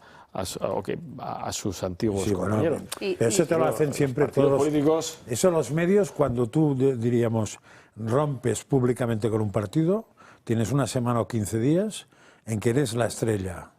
sus antiguos compañeros. Bueno, eso te lo hacen siempre todos los políticos. Eso los medios, cuando tú, diríamos, rompes públicamente con un partido, tienes una semana o 15 días en que eres la estrella,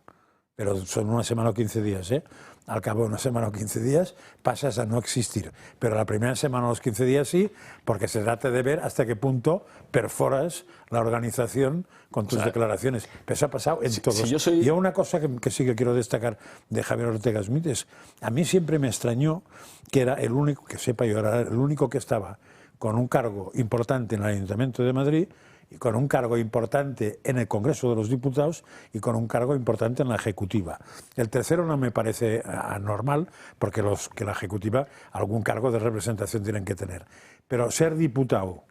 pero son una semana o 15 días, ¿eh? Al cabo de una semana o 15 días pasas a no existir. Pero la primera semana o los 15 días sí, porque se trata de ver hasta qué punto perforas la organización con tus declaraciones. Pero eso ha pasado en todos. Yo una cosa que sí que quiero destacar de Javier Ortega Smith es, a mí siempre me extrañó que era el único, que sepa yo, era el único que estaba con un cargo importante en el Ayuntamiento de Madrid, y con un cargo importante en el Congreso de los Diputados y con un cargo importante en la Ejecutiva. El tercero no me parece anormal, porque la Ejecutiva algún cargo de representación tienen que tener. Pero ser diputado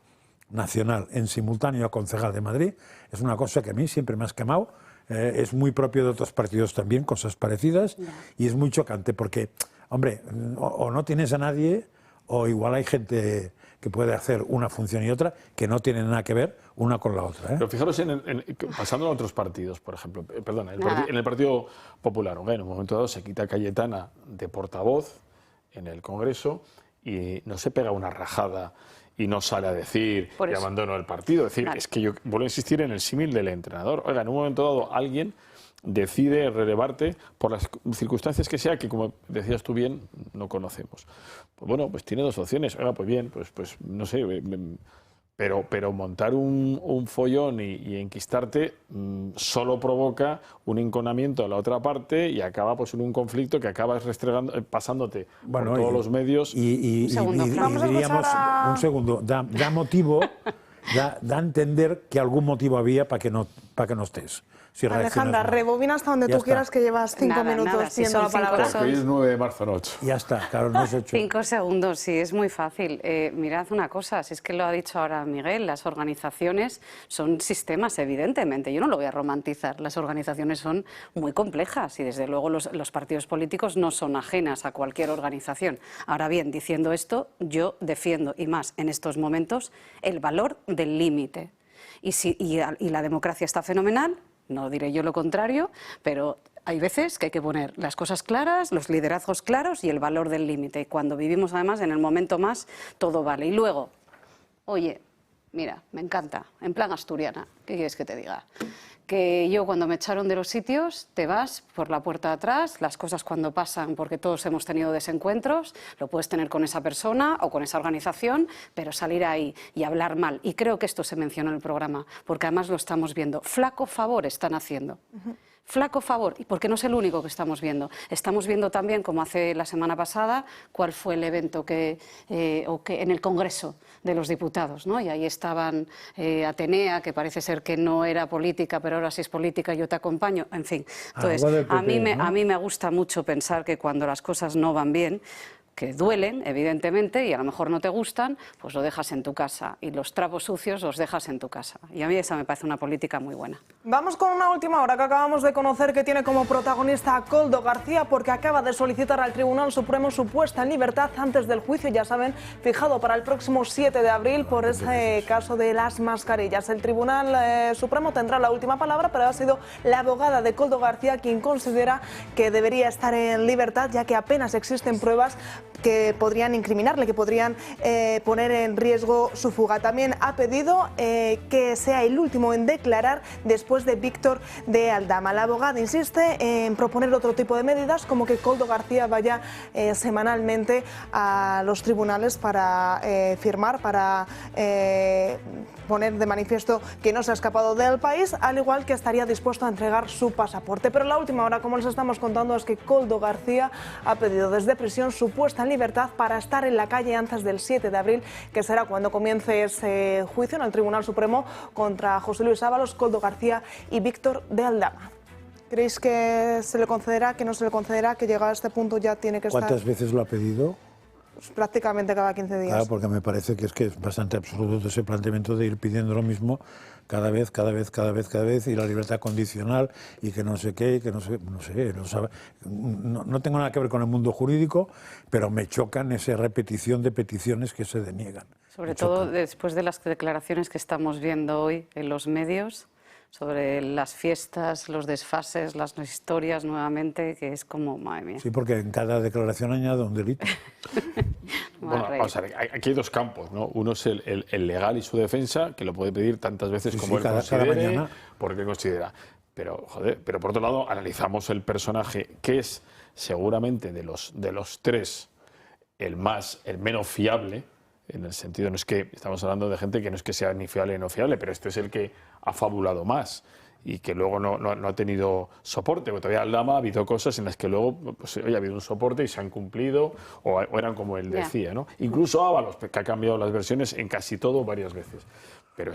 nacional en simultáneo a concejal de Madrid es una cosa que a mí siempre me ha escamado. Es muy propio de otros partidos también, cosas parecidas, y es muy chocante porque, hombre, o no tienes a nadie, o igual hay gente que puede hacer una función y otra que no tienen nada que ver una con la otra, ¿eh? Pero fijaros, pasando a otros partidos, por ejemplo, en el Partido Popular, en un momento dado se quita a Cayetana de portavoz en el Congreso y no se pega una rajada y no sale a decir que abandonó el partido. Es decir, es que yo vuelvo a insistir en el símil del entrenador. Oiga, en un momento dado alguien decide relevarte por las circunstancias que sea, que como decías tú bien, no conocemos. Pues bueno, pues tiene dos opciones. Oiga, pues bien, pues no sé, pero montar un follón y enquistarte solo provoca un enconamiento a la otra parte y acaba pues en un conflicto que acabas pasándote por todos los medios. Y diríamos, un segundo, da motivo, da a entender que algún motivo había para que no estés. Si Alejandra, rebobina hasta donde tú quieras, que llevas 5 minutos viendo la palabra. Porque hoy es 9 de marzo, no 8. Ya está, claro, no es 8. 5 segundos, sí, es muy fácil. Mirad una cosa, si es que lo ha dicho ahora Miguel, las organizaciones son sistemas, evidentemente. Yo no lo voy a romantizar, las organizaciones son muy complejas y desde luego los partidos políticos no son ajenas a cualquier organización. Ahora bien, diciendo esto, yo defiendo, y más en estos momentos, el valor del límite. Y la democracia está fenomenal. No diré yo lo contrario, pero hay veces que hay que poner las cosas claras, los liderazgos claros y el valor del límite. Y cuando vivimos además en el momento más, todo vale. Y luego, oye, mira, me encanta, en plan asturiana, ¿qué quieres que te diga? Que yo cuando me echaron de los sitios, te vas por la puerta de atrás, las cosas cuando pasan, porque todos hemos tenido desencuentros, lo puedes tener con esa persona o con esa organización, pero salir ahí y hablar mal. Y creo que esto se mencionó en el programa, porque además lo estamos viendo. Flaco favor están haciendo. Flaco favor, y porque no es el único que estamos viendo. Estamos viendo también, como hace la semana pasada, cuál fue el evento en el Congreso de los Diputados, ¿no? Y ahí estaban Atenea, que parece ser que no era política, pero ahora sí es política, yo te acompaño, en fin. Entonces, a mí me gusta mucho pensar que cuando las cosas no van bien, que duelen, evidentemente, y a lo mejor no te gustan, pues lo dejas en tu casa. Y los trapos sucios los dejas en tu casa. Y a mí esa me parece una política muy buena. Vamos con una última hora que acabamos de conocer, que tiene como protagonista a Koldo García, porque acaba de solicitar al Tribunal Supremo su puesta en libertad antes del juicio, ya saben, fijado para el próximo 7 de abril por ese caso de las mascarillas. El Tribunal Supremo tendrá la última palabra, pero ha sido la abogada de Koldo García quien considera que debería estar en libertad, ya que apenas existen pruebas que podrían incriminarle, que podrían poner en riesgo su fuga. También ha pedido que sea el último en declarar después de Víctor de Aldama. La abogada insiste en proponer otro tipo de medidas, como que Koldo García vaya semanalmente a los tribunales para firmar, para poner de manifiesto que no se ha escapado del país, al igual que estaría dispuesto a entregar su pasaporte. Pero la última hora, como les estamos contando, es que Koldo García ha pedido desde prisión su puesta en libertad para estar en la calle antes del 7 de abril, que será cuando comience ese juicio en el Tribunal Supremo contra José Luis Ábalos, Koldo García y Víctor de Aldama. ¿Creéis que se le concederá, que no se le concederá, que llegado a este punto ya tiene que estar? ¿Cuántas veces lo ha pedido? Pues prácticamente cada 15 días. Claro, porque me parece que es bastante absurdo ese planteamiento de ir pidiendo lo mismo cada vez, y la libertad condicional, y que no sé qué, y que no tengo nada que ver con el mundo jurídico, pero me chocan esa repetición de peticiones que se deniegan. Sobre todo después de las declaraciones que estamos viendo hoy en los medios sobre las fiestas, los desfases, las historias nuevamente, que es como, madre mía. Sí, porque en cada declaración añade un delito. Bueno, vamos a ver, aquí hay dos campos, ¿no? Uno es el legal y su defensa, que lo puede pedir tantas veces como él considere, porque considera. Pero, joder, pero por otro lado, analizamos el personaje, que es seguramente de los tres el menos fiable, en el sentido, no es que estamos hablando de gente que no es que sea ni fiable ni no fiable, pero este es el que ha fabulado más y que luego no ha tenido soporte, porque todavía Aldama ha habido cosas en las que luego pues, ha habido un soporte y se han cumplido o eran como él decía, ¿no? Incluso Ábalos, que ha cambiado las versiones en casi todo varias veces. Pero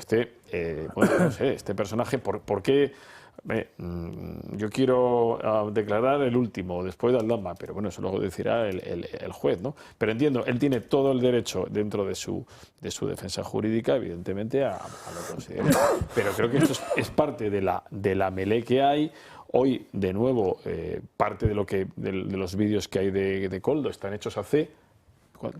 bueno, no sé, este personaje, ¿por qué? Yo quiero declarar el último, después de Aldama, pero bueno, eso luego decirá el juez, ¿no? Pero entiendo, él tiene todo el derecho dentro de su defensa jurídica, evidentemente, a lo considere. Pero creo que esto es parte de la melee que hay. Hoy, de nuevo, parte de los vídeos que hay de Koldo están hechos hace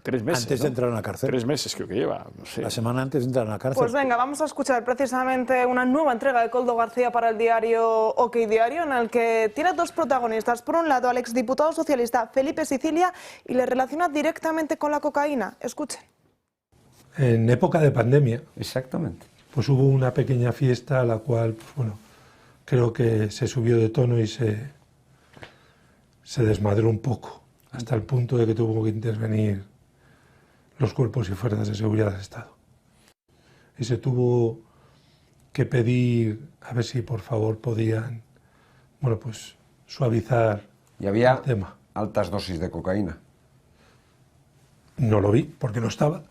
3 meses. Antes de entrar en la cárcel. 3 meses creo que lleva, no sé. La semana antes de entrar en la cárcel. Pues venga, vamos a escuchar precisamente una nueva entrega de Koldo García para el diario OK Diario, en el que tiene dos protagonistas. Por un lado, al exdiputado socialista Felipe Sicilia, y le relaciona directamente con la cocaína. Escuchen. En época de pandemia, Exactamente. pues hubo una pequeña fiesta a la cual, pues bueno, creo que se subió de tono y se desmadró un poco, hasta el punto de que tuvo que intervenir los cuerpos y fuerzas de seguridad del Estado. Y se tuvo que pedir a ver si por favor podían, bueno, pues suavizar Y había el tema. altas dosis de cocaína. No lo vi porque no estaba,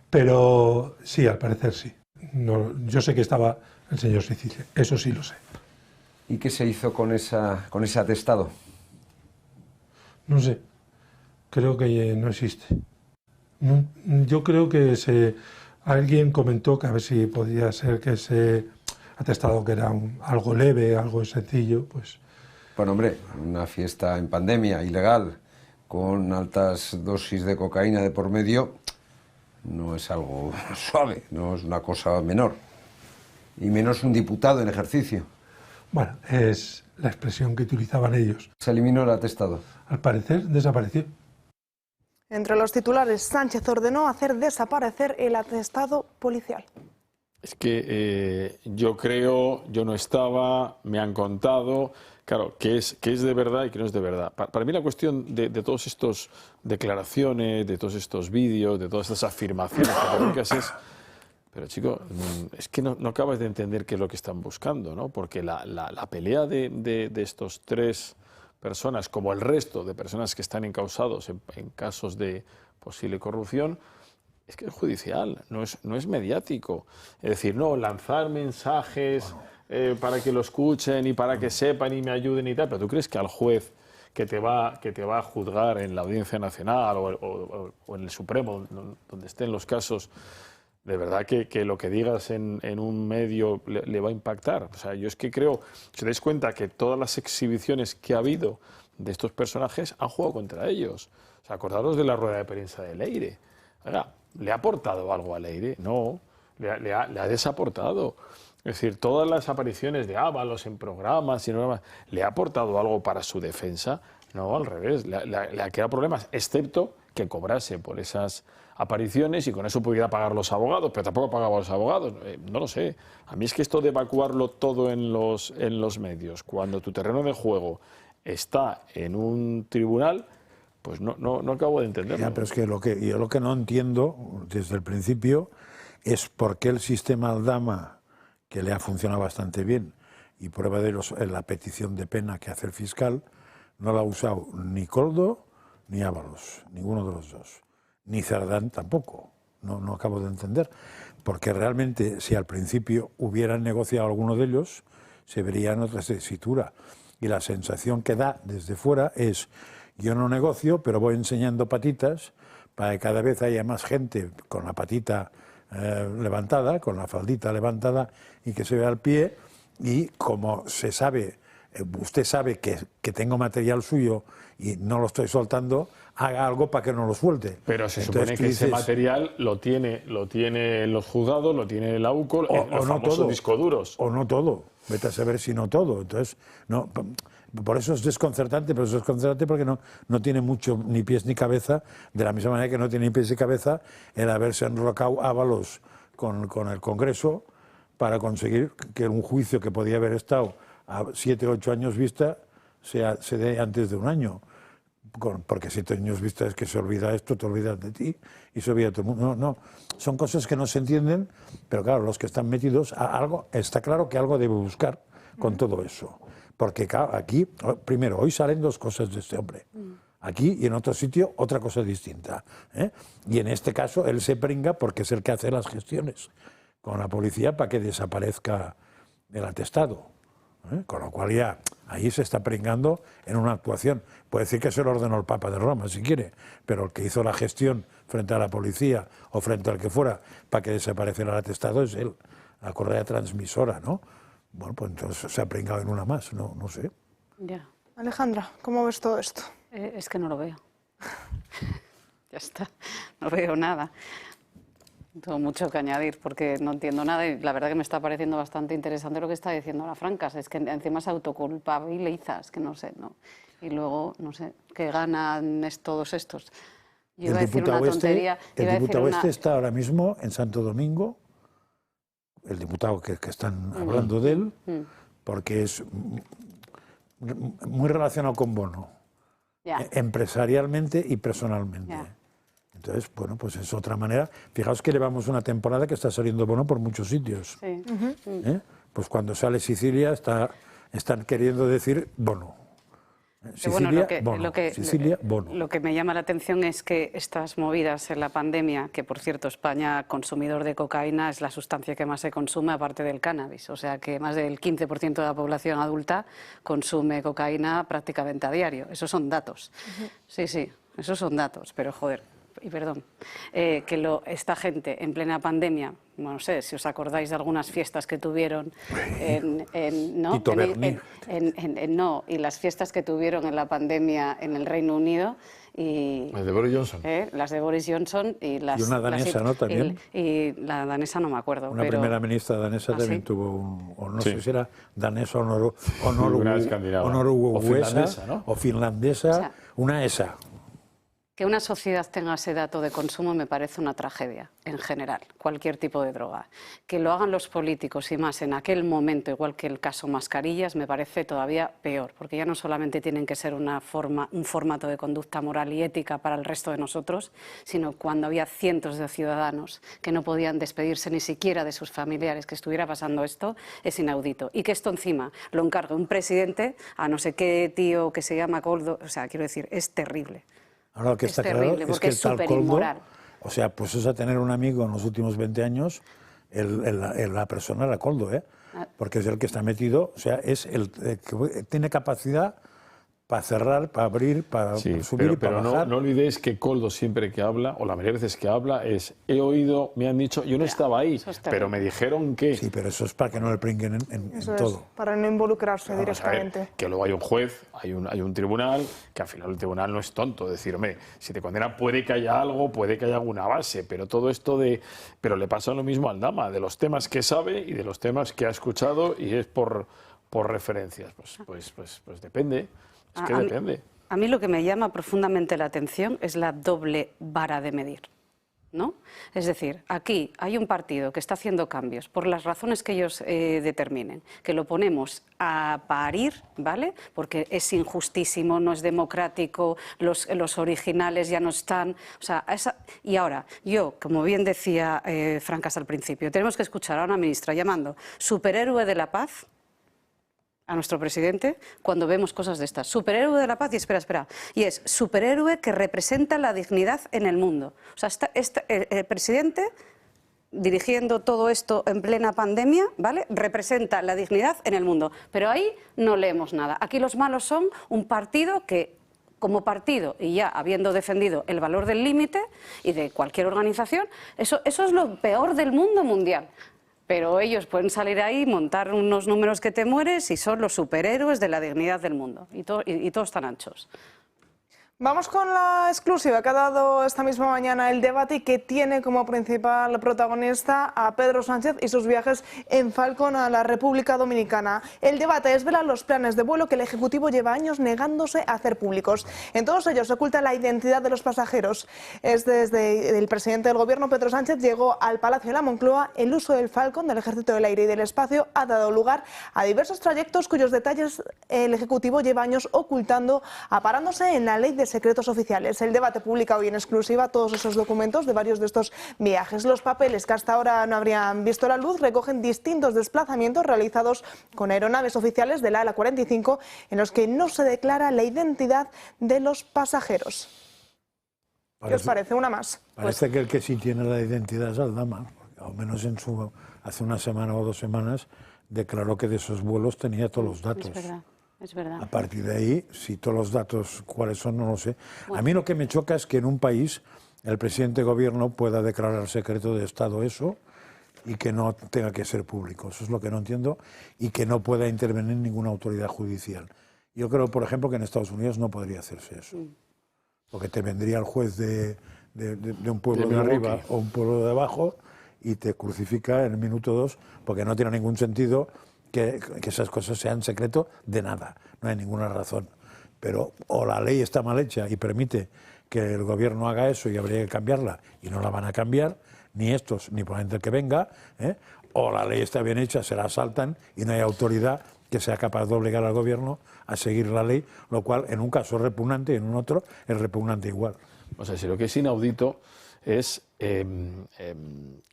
pero sí, al parecer sí. No, yo sé que estaba el señor Sicilia, eso sí lo sé. ¿Y qué se hizo con ese atestado? No sé, creo que no existe. Yo creo que alguien comentó que a ver si podía ser que ese atestado, que era algo leve, algo sencillo, pues... Bueno, hombre, una fiesta en pandemia, ilegal, con altas dosis de cocaína de por medio, no es algo suave, no es una cosa menor. Y menos un diputado en ejercicio. Bueno, es la expresión que utilizaban ellos. Se eliminó el atestado. Al parecer desapareció. Entre los titulares, Sánchez ordenó hacer desaparecer el atestado policial. Es que yo creo, yo no estaba, me han contado, claro, qué es de verdad y qué no es de verdad. Para mí la cuestión de todas estas declaraciones, de todos estos vídeos, de todas estas afirmaciones académicas es, pero chico, es que no acabas de entender qué es lo que están buscando, ¿no? Porque la pelea de estos 3 personas, como el resto de personas que están encausados en casos de posible corrupción, es que es judicial, no es mediático. Es decir, no, lanzar mensajes para que lo escuchen y para que sepan y me ayuden y tal, pero ¿tú crees que al juez que te va a juzgar en la Audiencia Nacional o en el Supremo, donde estén los casos, de verdad que lo que digas en un medio le va a impactar? O sea, yo es que creo, si os dais cuenta que todas las exhibiciones que ha habido de estos personajes han jugado contra ellos. O sea, acordaros de la rueda de prensa de Leire. Oiga, ¿le ha aportado algo a Leire? No, le ha desaportado. Es decir, todas las apariciones de Ábalos en programas y no, ¿le ha aportado algo para su defensa? No, al revés, le ha quedado problemas, excepto que cobrase por esas apariciones y con eso pudiera pagar los abogados, pero tampoco pagaba a los abogados, no lo sé. A mí es que esto de evacuarlo todo en los medios, cuando tu terreno de juego está en un tribunal, pues no acabo de entenderlo. Ya, pero es que yo lo que no entiendo desde el principio es por qué el sistema Aldama, que le ha funcionado bastante bien, y prueba de ello en la petición de pena que hace el fiscal, no la ha usado ni Koldo ni Ábalos, ninguno de los dos, ni Cerdán tampoco. No acabo de entender, porque realmente si al principio hubieran negociado alguno de ellos, se vería en otra tesitura. Y la sensación que da desde fuera es: yo no negocio, pero voy enseñando patitas para que cada vez haya más gente con la patita levantada, con la faldita levantada y que se vea el pie. Y como se sabe, usted sabe que tengo material suyo y no lo estoy soltando, haga algo para que no lo suelte. Pero se Entonces, supone que ese material lo tiene los juzgados, lo tiene la UCO, los no famosos todo, discos duros. O no todo. Vete a saber si no todo. Entonces, no, por eso es desconcertante, pero es desconcertante porque no tiene mucho ni pies ni cabeza, de la misma manera que no tiene ni pies ni cabeza el haberse enrocado Ábalos con el Congreso para conseguir que un juicio que podía haber estado a 7 o 8 años vista se dé antes de un año. Porque 7 años vista es que se olvida esto, te olvidas de ti y se olvida todo el mundo. No, son cosas que no se entienden, pero claro, los que están metidos, está claro que algo debe buscar con todo eso. Porque claro, aquí, primero, hoy salen 2 cosas de este hombre. Aquí y en otro sitio otra cosa distinta. Y en este caso él se pringa porque es el que hace las gestiones con la policía para que desaparezca el atestado. Con lo cual ya ahí se está pringando en una actuación. Puede decir que se lo ordenó el Papa de Roma, si quiere, pero el que hizo la gestión frente a la policía o frente al que fuera para que desapareciera el atestado es él, la correa transmisora, ¿no? Bueno, pues entonces se ha pringado en una más, no sé. Ya. Alejandra, ¿cómo ves todo esto? Es que no lo veo. Ya está, no veo nada. Tengo mucho que añadir porque no entiendo nada y la verdad que me está pareciendo bastante interesante lo que está diciendo la Francas. Es que encima se autoculpabilizas, que no sé, ¿no? Y luego, no sé, ¿qué ganan todos estos? Yo iba a decir una tontería. El diputado este está ahora mismo en Santo Domingo, el diputado que están hablando de él, porque es muy relacionado con Bono, empresarialmente y personalmente. Entonces, bueno, pues es otra manera. Fijaos que llevamos una temporada que está saliendo Bono por muchos sitios. Sí. Pues cuando sale Sicilia están queriendo decir Bono. Sicilia, bueno, Sicilia, Bono. Lo que me llama la atención es que estas movidas en la pandemia, que por cierto España, consumidor de cocaína, es la sustancia que más se consume aparte del cannabis. O sea que más del 15% de la población adulta consume cocaína prácticamente a diario. Esos son datos. Sí, esos son datos, pero joder. Y perdón, esta gente en plena pandemia, no sé si os acordáis de algunas fiestas que tuvieron y las fiestas que tuvieron en la pandemia en el Reino Unido y las de Boris Johnson, las de Boris Johnson y una danesa, ¿no? También. Y la danesa no me acuerdo. Una primera ministra danesa también tuvo o no sé si era danesa o noruega o finlandesa, una ESA. Que una sociedad tenga ese dato de consumo me parece una tragedia, en general, cualquier tipo de droga. Que lo hagan los políticos y más en aquel momento, igual que el caso mascarillas, me parece todavía peor, porque ya no solamente tienen que ser un formato de conducta moral y ética para el resto de nosotros, sino cuando había cientos de ciudadanos que no podían despedirse ni siquiera de sus familiares, que estuviera pasando esto, es inaudito. Y que esto encima lo encargue un presidente a no sé qué tío que se llama Coldo, o sea, quiero decir, es terrible. Ahora lo que está claro es que el tal Coldo, o sea, pues es a tener un amigo en los últimos 20 años, la persona era Coldo, porque es el que está metido, o sea, es el que tiene capacidad para cerrar, para abrir, para subir y para bajar. No olvidéis que Coldo siempre que habla, o la mayoría de veces que habla, he oído, me han dicho, yo no estaba ahí, pero me dijeron que... Sí, pero eso es para que no le pringuen en todo. Para no involucrarse directamente. A ver, que luego hay un juez, hay un tribunal, que al final el tribunal no es tonto. Decir, hombre, si te condenan puede que haya algo, puede que haya alguna base, pero todo esto Pero le pasa lo mismo al Dama, de los temas que sabe y de los temas que ha escuchado y es por referencias. Pues depende. Es que depende. A mí lo que me llama profundamente la atención es la doble vara de medir, ¿no? Es decir, aquí hay un partido que está haciendo cambios por las razones que ellos determinen, que lo ponemos a parir, ¿vale? Porque es injustísimo, no es democrático, los originales ya no están... O sea, y ahora, yo, como bien decía Francas al principio, tenemos que escuchar a una ministra llamando superhéroe de la paz a nuestro presidente cuando vemos cosas de estas. Superhéroe de la paz, y espera, y es superhéroe que representa la dignidad en el mundo. O sea, el presidente, dirigiendo todo esto en plena pandemia, ¿vale?, representa la dignidad en el mundo. Pero ahí no leemos nada. Aquí los malos son un partido que, como partido, y ya habiendo defendido el valor del límite y de cualquier organización, eso es lo peor del mundo mundial. Pero ellos pueden salir ahí, montar unos números que te mueres y son los superhéroes de la dignidad del mundo. Y todos están anchos. Vamos con la exclusiva que ha dado esta misma mañana el debate y que tiene como principal protagonista a Pedro Sánchez y sus viajes en Falcon a la República Dominicana. El debate desvela los planes de vuelo que el Ejecutivo lleva años negándose a hacer públicos. En todos ellos se oculta la identidad de los pasajeros. Desde el presidente del Gobierno, Pedro Sánchez, llegó al Palacio de la Moncloa. El uso del Falcon, del Ejército del Aire y del Espacio, ha dado lugar a diversos trayectos cuyos detalles el Ejecutivo lleva años ocultando, aparándose en la Ley de Secretos Oficiales. El debate publica hoy en exclusiva todos esos documentos de varios de estos viajes. Los papeles que hasta ahora no habrían visto la luz recogen distintos desplazamientos realizados con aeronaves oficiales de la ALA 45 en los que no se declara la identidad de los pasajeros. ¿Qué os parece? Una más. Parece que el que sí tiene la identidad es Aldama, al menos hace una semana o 2 semanas declaró que de esos vuelos tenía todos los datos. Es verdad. Es verdad. A partir de ahí, si todos los datos cuáles son, no lo sé. Bueno. A mí lo que me choca es que en un país el presidente de gobierno pueda declarar secreto de Estado eso y que no tenga que ser público. Eso es lo que no entiendo, y que no pueda intervenir ninguna autoridad judicial. Yo creo, por ejemplo, que en Estados Unidos no podría hacerse eso. Porque te vendría el juez de de un pueblo de arriba o un pueblo de abajo y te crucifica en el minuto 2, porque no tiene ningún sentido que esas cosas sean secreto de nada, no hay ninguna razón. Pero o la ley está mal hecha y permite que el gobierno haga eso y habría que cambiarla y no la van a cambiar, ni estos ni probablemente el que venga, o la ley está bien hecha, se la saltan y no hay autoridad que sea capaz de obligar al gobierno a seguir la ley, lo cual en un caso es repugnante y en un otro es repugnante igual. O sea, si lo que es inaudito es que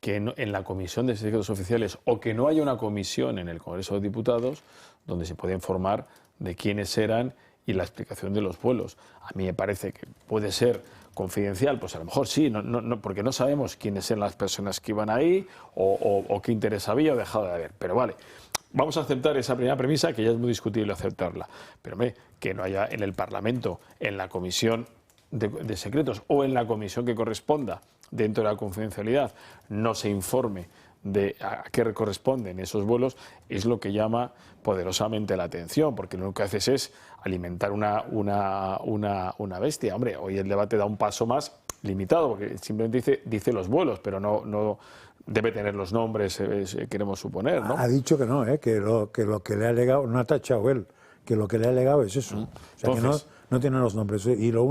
en la Comisión de Secretos Oficiales, o que no haya una comisión en el Congreso de Diputados donde se pueda informar de quiénes eran y la explicación de los vuelos. A mí me parece que puede ser confidencial, pues a lo mejor sí, porque no sabemos quiénes eran las personas que iban ahí o qué interés había o dejado de haber. Pero vale, vamos a aceptar esa primera premisa, que ya es muy discutible aceptarla. Pero que no haya en el Parlamento, en la Comisión de Secretos o en la comisión que corresponda dentro de la confidencialidad, no se informe de a qué corresponden esos vuelos, es lo que llama poderosamente la atención, porque lo único que haces es alimentar una bestia. Hombre, hoy el debate da un paso más limitado, porque simplemente dice los vuelos, pero no debe tener los nombres, queremos suponer, ¿no? Ha dicho que no, que lo que le ha alegado, no ha tachado él, que lo que le ha alegado es eso. O sea, entonces, que no tiene los nombres. Y lo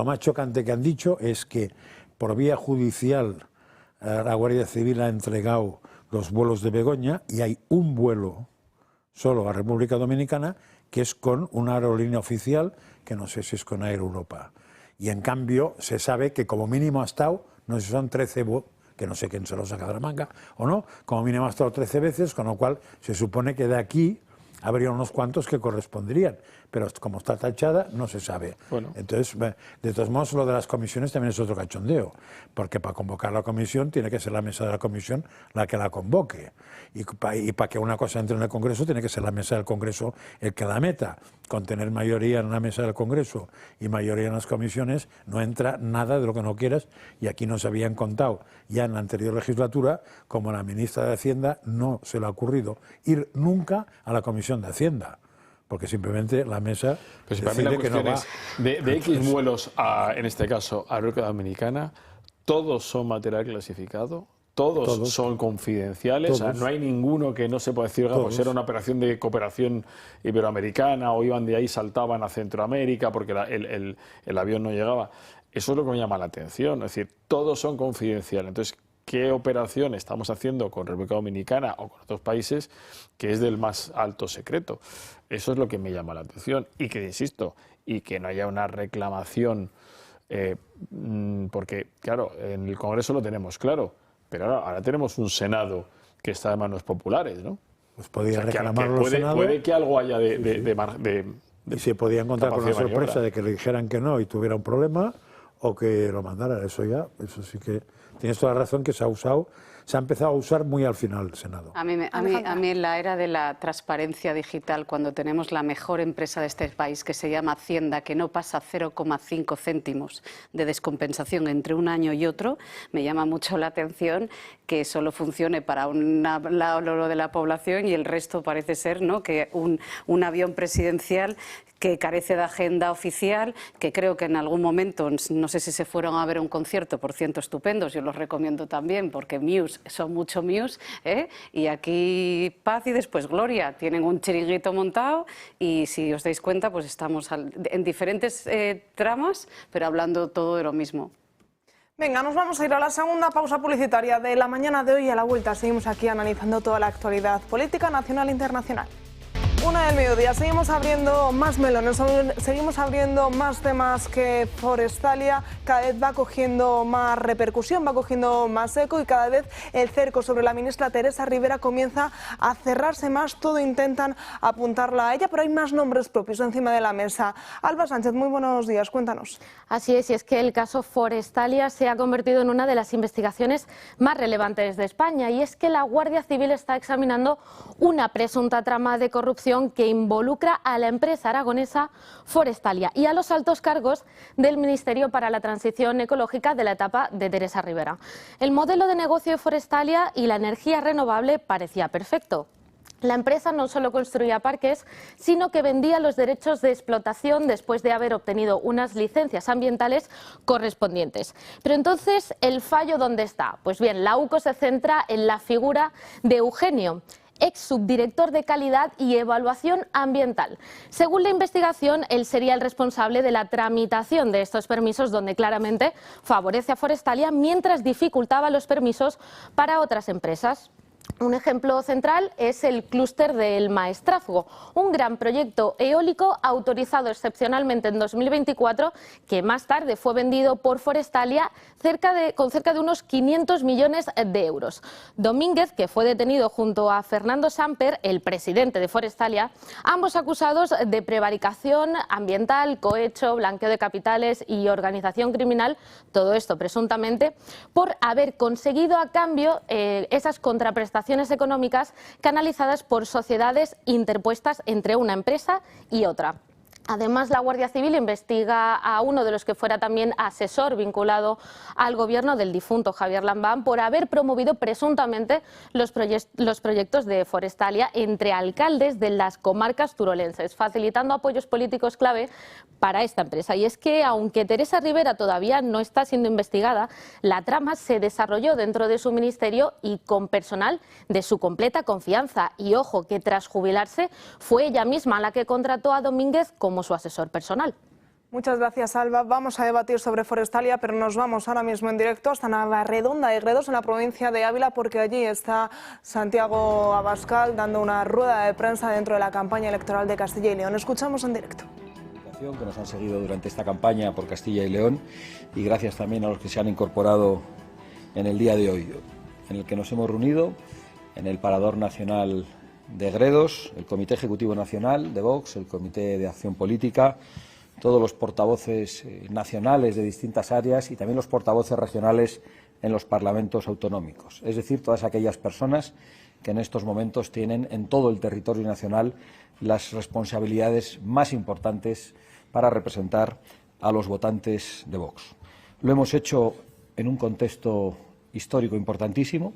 más chocante que han dicho es que por vía judicial la Guardia Civil ha entregado los vuelos de Begoña y hay un vuelo solo a República Dominicana que es con una aerolínea oficial, que no sé si es con Air Europa. Y en cambio se sabe que como mínimo ha estado, no sé si son 13 vuelos, que no sé quién se lo saca de la manga o no, como mínimo ha estado 13 veces, con lo cual se supone que de aquí habría unos cuantos que corresponderían, pero como está tachada no se sabe. Bueno. Entonces, de todos modos, lo de las comisiones también es otro cachondeo, porque para convocar la comisión tiene que ser la mesa de la comisión la que la convoque, y para que una cosa entre en el Congreso tiene que ser la mesa del Congreso el que la meta. Con tener mayoría en la mesa del Congreso y mayoría en las comisiones no entra nada de lo que no quieras, y aquí nos habían contado ya en la anterior legislatura como a la ministra de Hacienda no se le ha ocurrido ir nunca a la Comisión de Hacienda, porque simplemente la mesa decide que no va. De X vuelos, en este caso a República Dominicana, todos son material clasificado, todos son confidenciales, o sea, no hay ninguno que no se pueda decir, pues era una operación de cooperación iberoamericana o iban de ahí, saltaban a Centroamérica porque el avión no llegaba. Eso es lo que me llama la atención, es decir, todos son confidenciales. Entonces, ¿qué operación estamos haciendo con República Dominicana o con otros países que es del más alto secreto? Eso es lo que me llama la atención. Y que, insisto, y que no haya una reclamación, porque, claro, en el Congreso lo tenemos claro, pero ahora tenemos un Senado que está de manos populares, ¿no? Pues podía reclamar los Senados. Puede que algo haya y se podía encontrar con la sorpresa de que le dijeran que no y tuviera un problema, o que lo mandaran. Eso sí que tienes toda la razón, que se ha empezado a usar muy al final el Senado. A mí en la era de la transparencia digital, cuando tenemos la mejor empresa de este país, que se llama Hacienda, que no pasa 0,5 céntimos de descompensación entre un año y otro, me llama mucho la atención que solo funcione para un lado de la población y el resto parece ser, ¿no?, que un avión presidencial que carece de agenda oficial, que creo que en algún momento, no sé si se fueron a ver un concierto, por cierto, estupendos, yo los recomiendo también, porque Muse son mucho Muse, y aquí paz y después gloria, tienen un chiringuito montado y si os dais cuenta, pues estamos en diferentes tramas, pero hablando todo de lo mismo. Venga, nos vamos a ir a la segunda pausa publicitaria de la mañana de hoy y a la vuelta seguimos aquí analizando toda la actualidad política nacional e internacional. 1:00 PM, seguimos abriendo más melones, seguimos abriendo más temas que Forestalia, cada vez va cogiendo más repercusión, va cogiendo más eco y cada vez el cerco sobre la ministra Teresa Rivera comienza a cerrarse más, todo intentan apuntarla a ella, pero hay más nombres propios encima de la mesa. Alba Sánchez, muy buenos días, cuéntanos. Así es, y es que el caso Forestalia se ha convertido en una de las investigaciones más relevantes de España, y es que la Guardia Civil está examinando una presunta trama de corrupción que involucra a la empresa aragonesa Forestalia y a los altos cargos del Ministerio para la Transición Ecológica de la etapa de Teresa Rivera. El modelo de negocio de Forestalia y la energía renovable parecía perfecto. La empresa no solo construía parques, sino que vendía los derechos de explotación después de haber obtenido unas licencias ambientales correspondientes. Pero entonces, ¿el fallo dónde está? Pues bien, la UCO se centra en la figura de Eugenio, ex subdirector de calidad y evaluación ambiental. Según la investigación, él sería el responsable de la tramitación de estos permisos, donde claramente favorece a Forestalia mientras dificultaba los permisos para otras empresas. Un ejemplo central es el clúster del Maestrazgo, un gran proyecto eólico autorizado excepcionalmente en 2024 que más tarde fue vendido por Forestalia con cerca de unos 500 millones de euros. Domínguez, que fue detenido junto a Fernando Samper, el presidente de Forestalia, ambos acusados de prevaricación ambiental, cohecho, blanqueo de capitales y organización criminal, todo esto presuntamente por haber conseguido a cambio esas contraprestaciones económicas canalizadas por sociedades interpuestas entre una empresa y otra. Además, la Guardia Civil investiga a uno de los que fuera también asesor vinculado al gobierno del difunto Javier Lambán por haber promovido presuntamente los proyectos de Forestalia entre alcaldes de las comarcas turolenses, facilitando apoyos políticos clave para esta empresa. Y es que, aunque Teresa Rivera todavía no está siendo investigada, la trama se desarrolló dentro de su ministerio y con personal de su completa confianza. Y ojo, que tras jubilarse fue ella misma la que contrató a Domínguez como su asesor personal. Muchas gracias, Alba. Vamos a debatir sobre Forestalia, pero nos vamos ahora mismo en directo hasta Navarredonda de Gredos, en la provincia de Ávila, porque allí está Santiago Abascal dando una rueda de prensa dentro de la campaña electoral de Castilla y León. Escuchamos en directo. Que nos han seguido durante esta campaña por Castilla y León, y gracias también a los que se han incorporado en el día de hoy, en el que nos hemos reunido en el Parador Nacional de Gredos, el Comité Ejecutivo Nacional de Vox, el Comité de Acción Política, todos los portavoces nacionales de distintas áreas y también los portavoces regionales en los parlamentos autonómicos, es decir, todas aquellas personas que en estos momentos tienen en todo el territorio nacional las responsabilidades más importantes para representar a los votantes de Vox. Lo hemos hecho en un contexto histórico importantísimo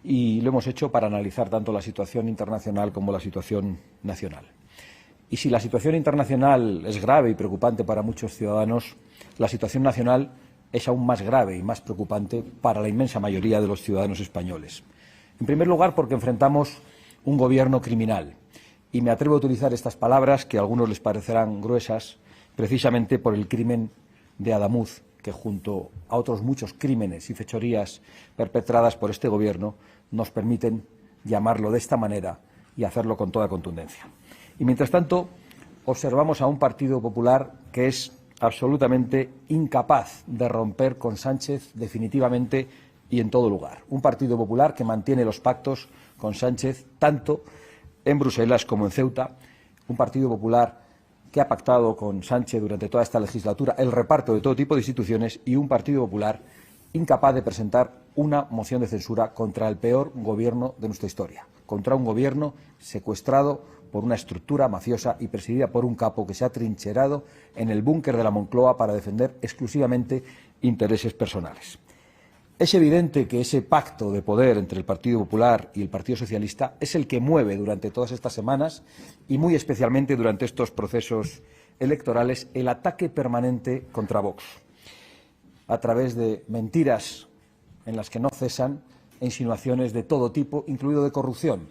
y lo hemos hecho para analizar tanto la situación internacional como la situación nacional. Y si la situación internacional es grave y preocupante para muchos ciudadanos, la situación nacional es aún más grave y más preocupante para la inmensa mayoría de los ciudadanos españoles. En primer lugar, porque enfrentamos un gobierno criminal. Y me atrevo a utilizar estas palabras, que a algunos les parecerán gruesas, precisamente por el crimen de Adamuz, que junto a otros muchos crímenes y fechorías perpetradas por este gobierno nos permiten llamarlo de esta manera y hacerlo con toda contundencia. Y mientras tanto, observamos a un Partido Popular que es absolutamente incapaz de romper con Sánchez definitivamente y en todo lugar. Un Partido Popular que mantiene los pactos con Sánchez tanto en Bruselas como en Ceuta. Un Partido Popular que ha pactado con Sánchez durante toda esta legislatura el reparto de todo tipo de instituciones, y un Partido Popular incapaz de presentar una moción de censura contra el peor gobierno de nuestra historia, contra un gobierno secuestrado por una estructura mafiosa y presidida por un capo que se ha trincherado en el búnker de la Moncloa para defender exclusivamente intereses personales. Es evidente que ese pacto de poder entre el Partido Popular y el Partido Socialista es el que mueve durante todas estas semanas y muy especialmente durante estos procesos electorales el ataque permanente contra Vox, a través de mentiras en las que no cesan e insinuaciones de todo tipo, incluido de corrupción.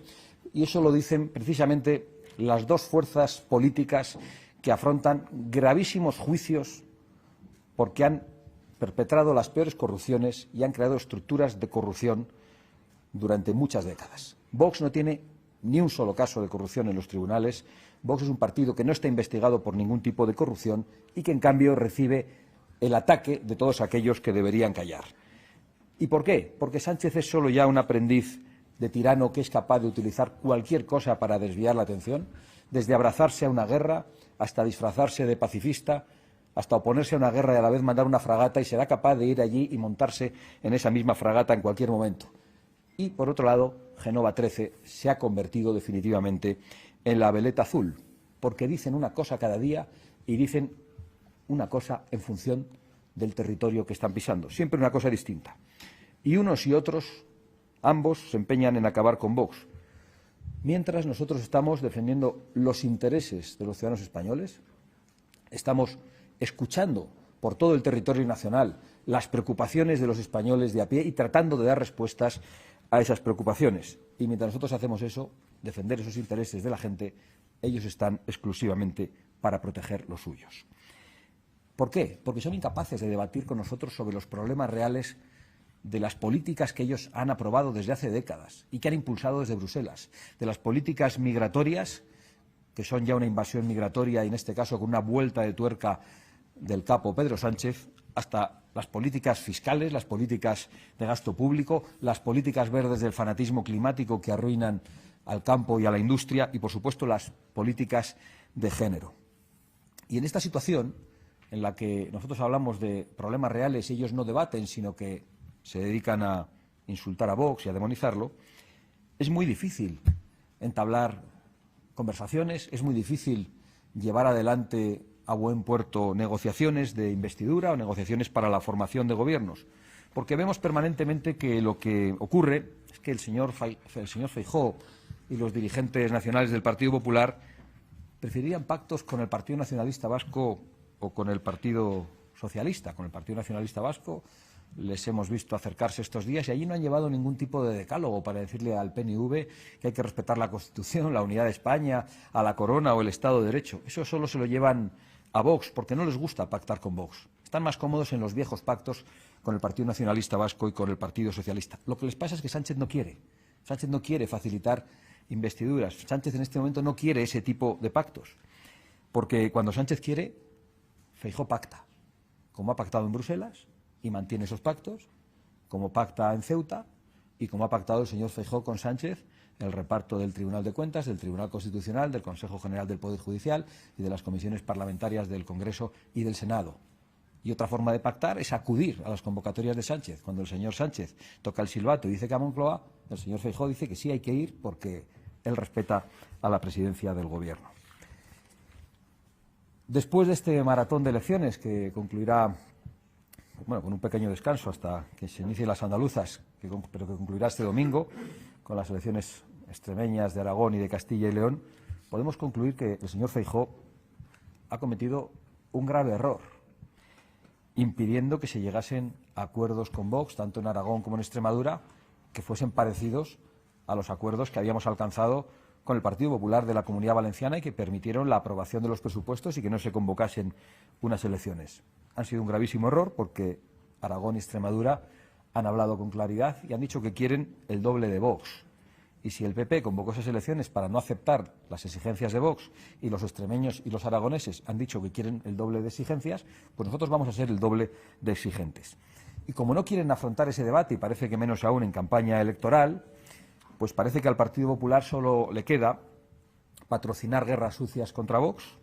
Y eso lo dicen precisamente las dos fuerzas políticas que afrontan gravísimos juicios porque han perpetrado las peores corrupciones y han creado estructuras de corrupción durante muchas décadas. Vox no tiene ni un solo caso de corrupción en los tribunales. Vox es un partido que no está investigado por ningún tipo de corrupción y que, en cambio, recibe el ataque de todos aquellos que deberían callar. ¿Y por qué? Porque Sánchez es solo ya un aprendiz de tirano que es capaz de utilizar cualquier cosa para desviar la atención, desde abrazarse a una guerra hasta disfrazarse de pacifista, hasta oponerse a una guerra y a la vez mandar una fragata, y será capaz de ir allí y montarse en esa misma fragata en cualquier momento. Y, por otro lado, Génova 13 se ha convertido definitivamente en la veleta azul, porque dicen una cosa cada día y dicen una cosa en función del territorio que están pisando, siempre una cosa distinta. Y unos y otros, ambos, se empeñan en acabar con Vox. mientras nosotros estamos defendiendo los intereses de los ciudadanos españoles, estamos escuchando por todo el territorio nacional las preocupaciones de los españoles de a pie y tratando de dar respuestas a esas preocupaciones. Y mientras nosotros hacemos eso, defender esos intereses de la gente, ellos están exclusivamente para proteger los suyos. ¿Por qué? Porque son incapaces de debatir con nosotros sobre los problemas reales de las políticas que ellos han aprobado desde hace décadas y que han impulsado desde Bruselas, de las políticas migratorias, que son ya una invasión migratoria y en este caso con una vuelta de tuerca del capo Pedro Sánchez, hasta las políticas fiscales, las políticas de gasto público, las políticas verdes del fanatismo climático que arruinan al campo y a la industria y, por supuesto, las políticas de género. Y en esta situación, en la que nosotros hablamos de problemas reales y ellos no debaten, sino que se dedican a insultar a Vox y a demonizarlo, es muy difícil entablar conversaciones, es muy difícil llevar adelante a buen puerto negociaciones de investidura o negociaciones para la formación de gobiernos, porque vemos permanentemente que lo que ocurre es que el señor Feijóo y los dirigentes nacionales del Partido Popular preferirían pactos con el Partido Nacionalista Vasco o con el Partido Socialista. Con el Partido Nacionalista Vasco les hemos visto acercarse estos días y allí no han llevado ningún tipo de decálogo para decirle al PNV que hay que respetar la Constitución, la unidad de España, a la corona o el Estado de Derecho. Eso solo se lo llevan a Vox porque no les gusta pactar con Vox. Están más cómodos en los viejos pactos con el Partido Nacionalista Vasco y con el Partido Socialista. Lo que les pasa es que Sánchez no quiere. Sánchez no quiere facilitar investiduras. Sánchez en este momento no quiere ese tipo de pactos. Porque cuando Sánchez quiere, Feijóo pacta, como ha pactado en Bruselas y mantiene esos pactos, como pacta en Ceuta y como ha pactado el señor Feijóo con Sánchez el reparto del Tribunal de Cuentas, del Tribunal Constitucional, del Consejo General del Poder Judicial y de las comisiones parlamentarias del Congreso y del Senado. Y otra forma de pactar es acudir a las convocatorias de Sánchez. Cuando el señor Sánchez toca el silbato y dice que a Moncloa, el señor Feijóo dice que sí hay que ir porque él respeta a la presidencia del Gobierno. Después de este maratón de elecciones, que concluirá con un pequeño descanso hasta que se inicien las andaluzas, pero que concluirá este domingo con las elecciones extremeñas de Aragón y de Castilla y León, podemos concluir que el señor Feijóo ha cometido un grave error, impidiendo que se llegasen a acuerdos con Vox, tanto en Aragón como en Extremadura, que fuesen parecidos a los acuerdos que habíamos alcanzado con el Partido Popular de la Comunidad Valenciana y que permitieron la aprobación de los presupuestos y que no se convocasen unas elecciones. Han sido un gravísimo error porque Aragón y Extremadura han hablado con claridad y han dicho que quieren el doble de Vox. Y si el PP convocó esas elecciones para no aceptar las exigencias de Vox y los extremeños y los aragoneses han dicho que quieren el doble de exigencias, pues nosotros vamos a ser el doble de exigentes. Y como no quieren afrontar ese debate, y parece que menos aún en campaña electoral, pues parece que al Partido Popular solo le queda patrocinar guerras sucias contra Vox,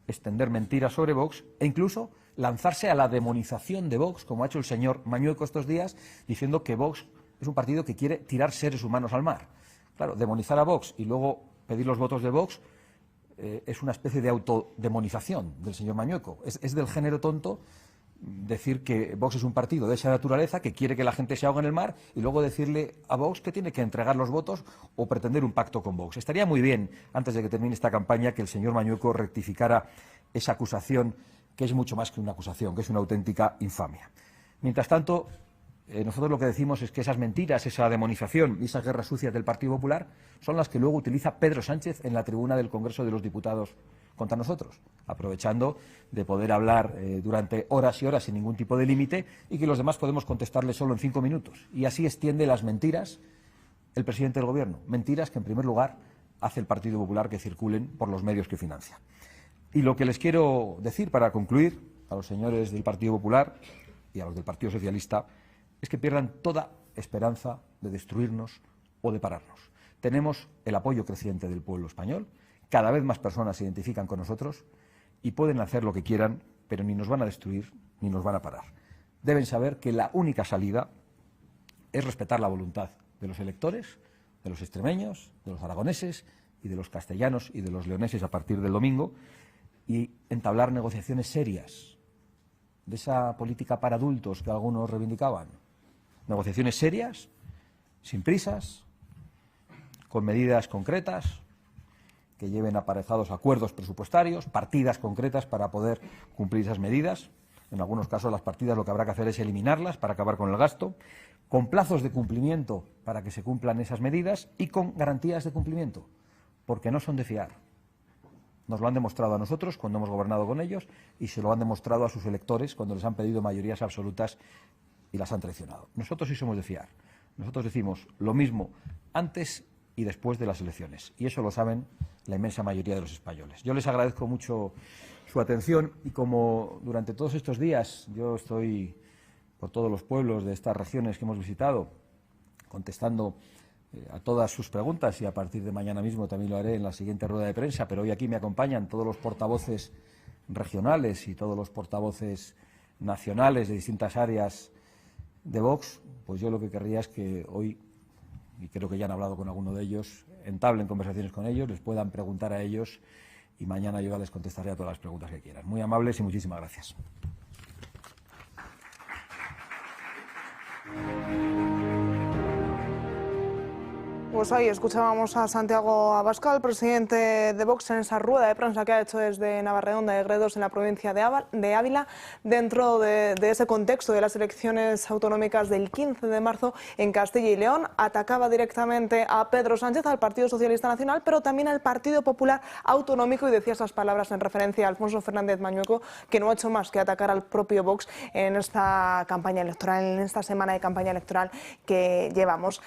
extender mentiras sobre Vox e incluso lanzarse a la demonización de Vox, como ha hecho el señor Mañueco estos días, diciendo que Vox es un partido que quiere tirar seres humanos al mar. Claro, demonizar a Vox y luego pedir los votos de Vox es una especie de autodemonización del señor Mañueco. Es del género tonto decir que Vox es un partido de esa naturaleza que quiere que la gente se ahogue en el mar y luego decirle a Vox que tiene que entregar los votos o pretender un pacto con Vox. Estaría muy bien, antes de que termine esta campaña, que el señor Mañueco rectificara esa acusación, que es mucho más que una acusación, que es una auténtica infamia. Mientras tanto, nosotros lo que decimos es que esas mentiras, esa demonización y esas guerras sucias del Partido Popular son las que luego utiliza Pedro Sánchez en la tribuna del Congreso de los Diputados contra nosotros, aprovechando de poder hablar durante horas y horas sin ningún tipo de límite y que los demás podemos contestarle solo en 5 minutos. Y así extiende las mentiras el presidente del Gobierno. Mentiras que, en primer lugar, hace el Partido Popular que circulen por los medios que financia. Y lo que les quiero decir para concluir a los señores del Partido Popular y a los del Partido Socialista es que pierdan toda esperanza de destruirnos o de pararnos. Tenemos el apoyo creciente del pueblo español. Cada vez más personas se identifican con nosotros y pueden hacer lo que quieran, pero ni nos van a destruir ni nos van a parar. Deben saber que la única salida es respetar la voluntad de los electores, de los extremeños, de los aragoneses y de los castellanos y de los leoneses a partir del domingo y entablar negociaciones serias de esa política para adultos que algunos reivindicaban. Negociaciones serias, sin prisas, con medidas concretas que lleven aparejados acuerdos presupuestarios, partidas concretas para poder cumplir esas medidas. En algunos casos las partidas lo que habrá que hacer es eliminarlas para acabar con el gasto, con plazos de cumplimiento para que se cumplan esas medidas y con garantías de cumplimiento, porque no son de fiar. Nos lo han demostrado a nosotros cuando hemos gobernado con ellos y se lo han demostrado a sus electores cuando les han pedido mayorías absolutas y las han traicionado. Nosotros sí somos de fiar. Nosotros decimos lo mismo antes y después de las elecciones. Y eso lo saben la inmensa mayoría de los españoles. Yo les agradezco mucho su atención y como durante todos estos días yo estoy por todos los pueblos de estas regiones que hemos visitado contestando a todas sus preguntas y a partir de mañana mismo también lo haré en la siguiente rueda de prensa, pero hoy aquí me acompañan todos los portavoces regionales y todos los portavoces nacionales de distintas áreas de Vox, pues yo lo que querría es que hoy, y creo que ya han hablado con alguno de ellos, entablen conversaciones con ellos, les puedan preguntar a ellos y mañana yo les contestaré a todas las preguntas que quieran. Muy amables y muchísimas gracias. Pues ahí escuchábamos a Santiago Abascal, presidente de Vox, en esa rueda de prensa que ha hecho desde Navarredonda de Gredos, en la provincia de Ávila, dentro de ese contexto de las elecciones autonómicas del 15 de marzo en Castilla y León. Atacaba directamente a Pedro Sánchez, al Partido Socialista Nacional, pero también al Partido Popular Autonómico, y decía esas palabras en referencia a Alfonso Fernández Mañueco, que no ha hecho más que atacar al propio Vox en esta campaña electoral, en esta semana de campaña electoral que llevamos.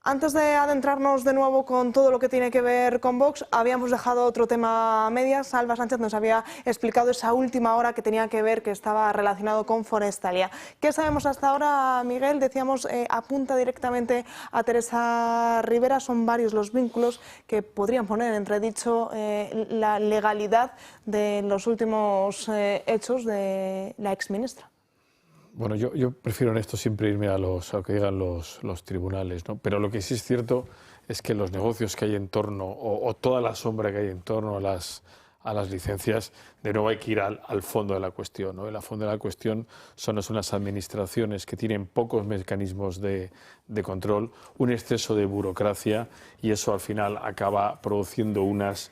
Antes de adentrarnos de nuevo con todo lo que tiene que ver con Vox, habíamos dejado otro tema a medias. Alba Sánchez nos había explicado esa última hora que tenía que ver, que estaba relacionado con Forestalia. ¿Qué sabemos hasta ahora, Miguel? Decíamos, apunta directamente a Teresa Rivera. Son varios los vínculos que podrían poner en entredicho la legalidad de los últimos hechos de la exministra. Bueno, yo prefiero en esto siempre irme a lo que digan los tribunales, ¿no? Pero lo que sí es cierto es que los negocios que hay en torno, o toda la sombra que hay en torno a las licencias, de nuevo hay que ir al fondo de la cuestión, ¿no? El fondo de la cuestión son unas administraciones que tienen pocos mecanismos de control, un exceso de burocracia, y eso al final acaba produciendo unos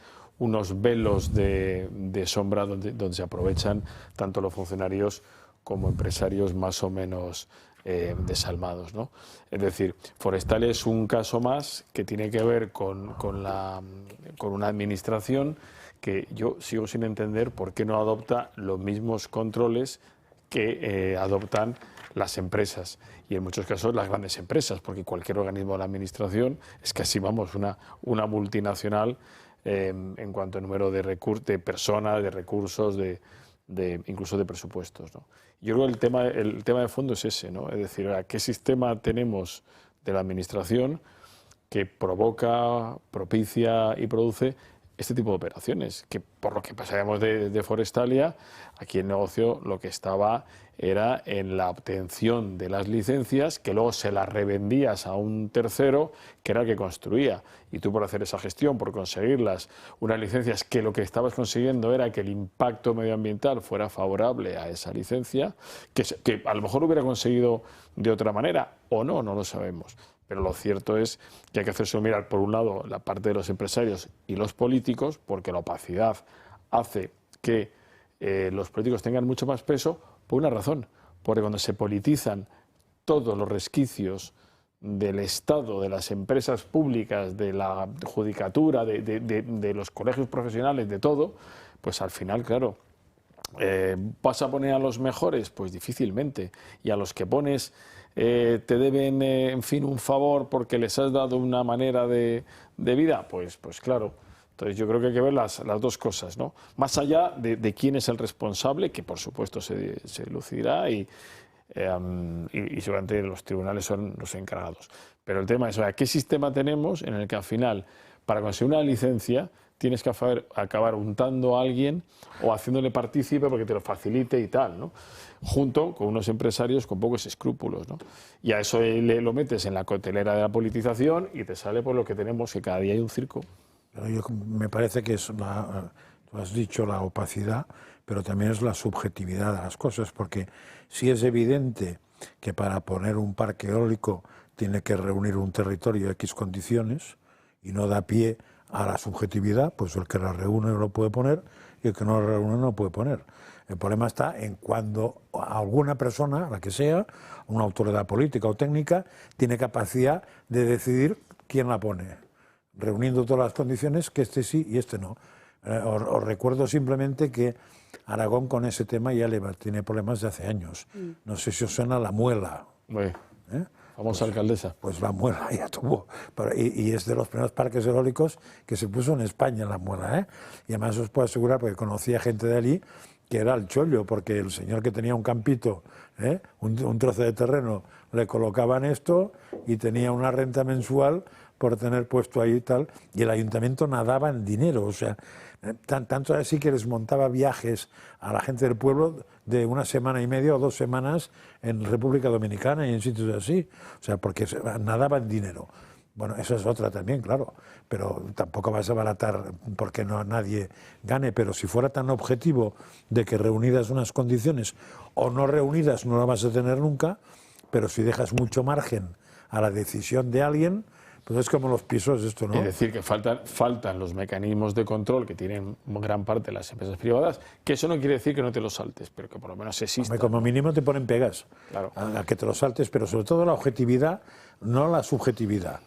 velos de sombra donde se aprovechan tanto los funcionarios como empresarios más o menos desalmados, ¿no? Es decir, Forestalia es un caso más que tiene que ver con una administración que yo sigo sin entender por qué no adopta los mismos controles que adoptan las empresas, y en muchos casos las grandes empresas, porque cualquier organismo de la administración es casi, vamos, una multinacional en cuanto a número de personas, de recursos, incluso de presupuestos, ¿no? Yo creo que el tema de fondo es ese, ¿no? Es decir, ¿qué sistema tenemos de la administración que provoca, propicia y produce este tipo de operaciones? Que por lo que pasamos de Forestalia, aquí el negocio lo que estaba era en la obtención de las licencias, que luego se las revendías a un tercero que era el que construía. Y tú, por hacer esa gestión, por conseguirlas, unas licencias que lo que estabas consiguiendo era que el impacto medioambiental fuera favorable a esa licencia, que a lo mejor hubiera conseguido de otra manera, o no lo sabemos. Pero lo cierto es que hay que hacerse mirar, por un lado, la parte de los empresarios y los políticos, porque la opacidad hace que los políticos tengan mucho más peso, por una razón, porque cuando se politizan todos los resquicios del Estado, de las empresas públicas, de la judicatura, de los colegios profesionales, de todo, pues al final, claro, ¿vas a poner a los mejores? Pues difícilmente. Y a los que pones te deben, en fin, un favor porque les has dado una manera de vida, pues claro. Entonces yo creo que hay que ver las dos cosas, ¿no? Más allá de quién es el responsable, que por supuesto se lucirá y seguramente los tribunales son los encargados. Pero el tema es, ¿qué sistema tenemos en el que al final, para conseguir una licencia, tienes que acabar untando a alguien o haciéndole partícipe porque te lo facilite y tal, ¿no? Junto con unos empresarios con pocos escrúpulos, ¿no? Y a eso lo metes en la coctelera de la politización y te sale por lo que tenemos, que cada día hay un circo. Me parece que es tú has dicho la opacidad, pero también es la subjetividad de las cosas, porque sí es evidente que para poner un parque eólico tiene que reunir un territorio de X condiciones, y no da pie a la subjetividad, pues el que la reúne lo puede poner y el que no la reúne no lo puede poner. El problema está en cuando alguna persona, la que sea, una autoridad política o técnica, tiene capacidad de decidir quién la pone, reuniendo todas las condiciones, que este sí y este no. Os recuerdo simplemente que Aragón con ese tema ya tiene problemas de hace años. No sé si os suena La Muela. Famosa alcaldesa. Pues La Muela ya tuvo. Y es de los primeros parques eólicos que se puso en España, La Muela. Y además os puedo asegurar, porque conocía gente de allí, que era el chollo, porque el señor que tenía un campito, un trozo de terreno, le colocaban esto y tenía una renta mensual por tener puesto ahí y tal, y el ayuntamiento nadaba en dinero, o sea, tanto así que les montaba viajes a la gente del pueblo de 1 semana y media o 2 semanas en República Dominicana y en sitios así, o sea, porque nadaba en dinero. Bueno, esa es otra también, claro, pero tampoco vas a abaratar porque no nadie gane, pero si fuera tan objetivo de que reunidas unas condiciones o no reunidas no la vas a tener nunca, pero si dejas mucho margen a la decisión de alguien, pues es como los pisos, esto, ¿no? Es decir, que faltan los mecanismos de control que tienen gran parte de las empresas privadas, que eso no quiere decir que no te los saltes, pero que por lo menos exista. Como mínimo te ponen pegas, claro, a que te los saltes, pero sobre todo la objetividad, no la subjetividad.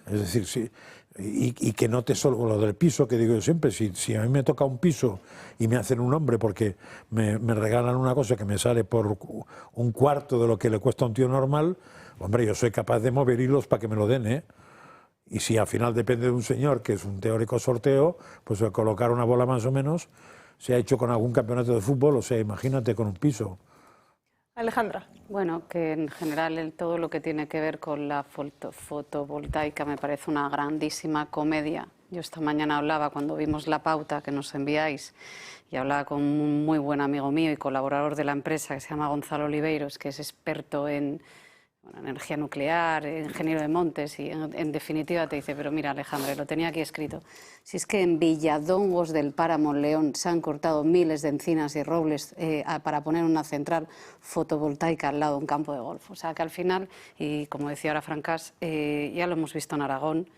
Es decir, sí, y que no te solo lo del piso, que digo yo siempre, si a mí me toca un piso y me hacen un hombre porque me regalan una cosa que me sale por 1/4 de lo que le cuesta a un tío normal, hombre, yo soy capaz de mover hilos para que me lo den, Y si al final depende de un señor que es un teórico sorteo, pues el colocar una bola más o menos se ha hecho con algún campeonato de fútbol, o sea, imagínate con un piso. Alejandra. Bueno, que en general todo lo que tiene que ver con la fotovoltaica me parece una grandísima comedia. Yo esta mañana hablaba, cuando vimos la pauta que nos enviáis, y hablaba con un muy buen amigo mío y colaborador de la empresa que se llama Gonzalo Oliveiros, que es experto en energía nuclear, ingeniero de montes, y en definitiva te dice, pero mira, Alejandra, lo tenía aquí escrito, si es que en Villadongos del Páramo, León, se han cortado miles de encinas y robles para poner una central fotovoltaica al lado de un campo de golf. O sea que al final, y como decía ahora Francás, ya lo hemos visto en Aragón,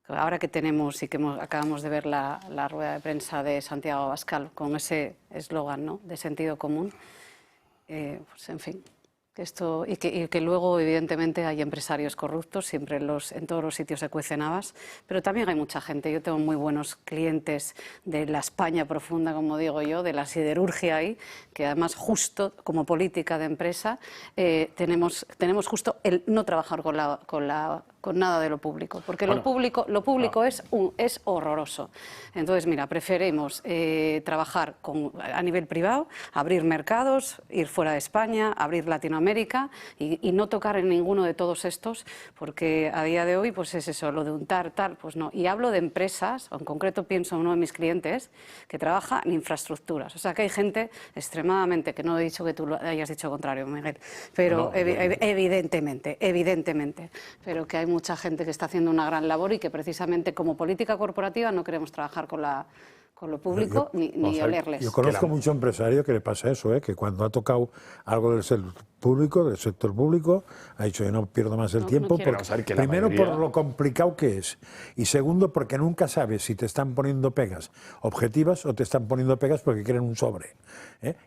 ahora que tenemos y que acabamos de ver la rueda de prensa de Santiago Abascal con ese eslogan, ¿no?, de sentido común, pues en fin. Esto, y que luego, evidentemente, hay empresarios corruptos, siempre en todos los sitios se cuecen habas, pero también hay mucha gente. Yo tengo muy buenos clientes de la España profunda, como digo yo, de la siderurgia ahí, que además justo como política de empresa tenemos justo el no trabajar con nada de lo público, porque lo público es horroroso. Entonces, mira, preferimos trabajar a nivel privado, abrir mercados, ir fuera de España, abrir Latinoamérica y no tocar en ninguno de todos estos, porque a día de hoy pues es eso, lo de untar tal, pues no. Y hablo de empresas, en concreto pienso en uno de mis clientes que trabaja en infraestructuras, o sea que hay gente extremadamente, que no he dicho que tú lo hayas dicho lo contrario, Miguel, pero evidentemente, pero que hay mucha gente que está haciendo una gran labor y que precisamente como política corporativa no queremos trabajar con lo público ni olerles. Yo conozco mucho empresario que le pasa eso, que cuando ha tocado algo del sector público, ha dicho yo no pierdo más el tiempo, porque, primero por lo complicado que es, y segundo porque nunca sabes si te están poniendo pegas objetivas o te están poniendo pegas porque quieren un sobre.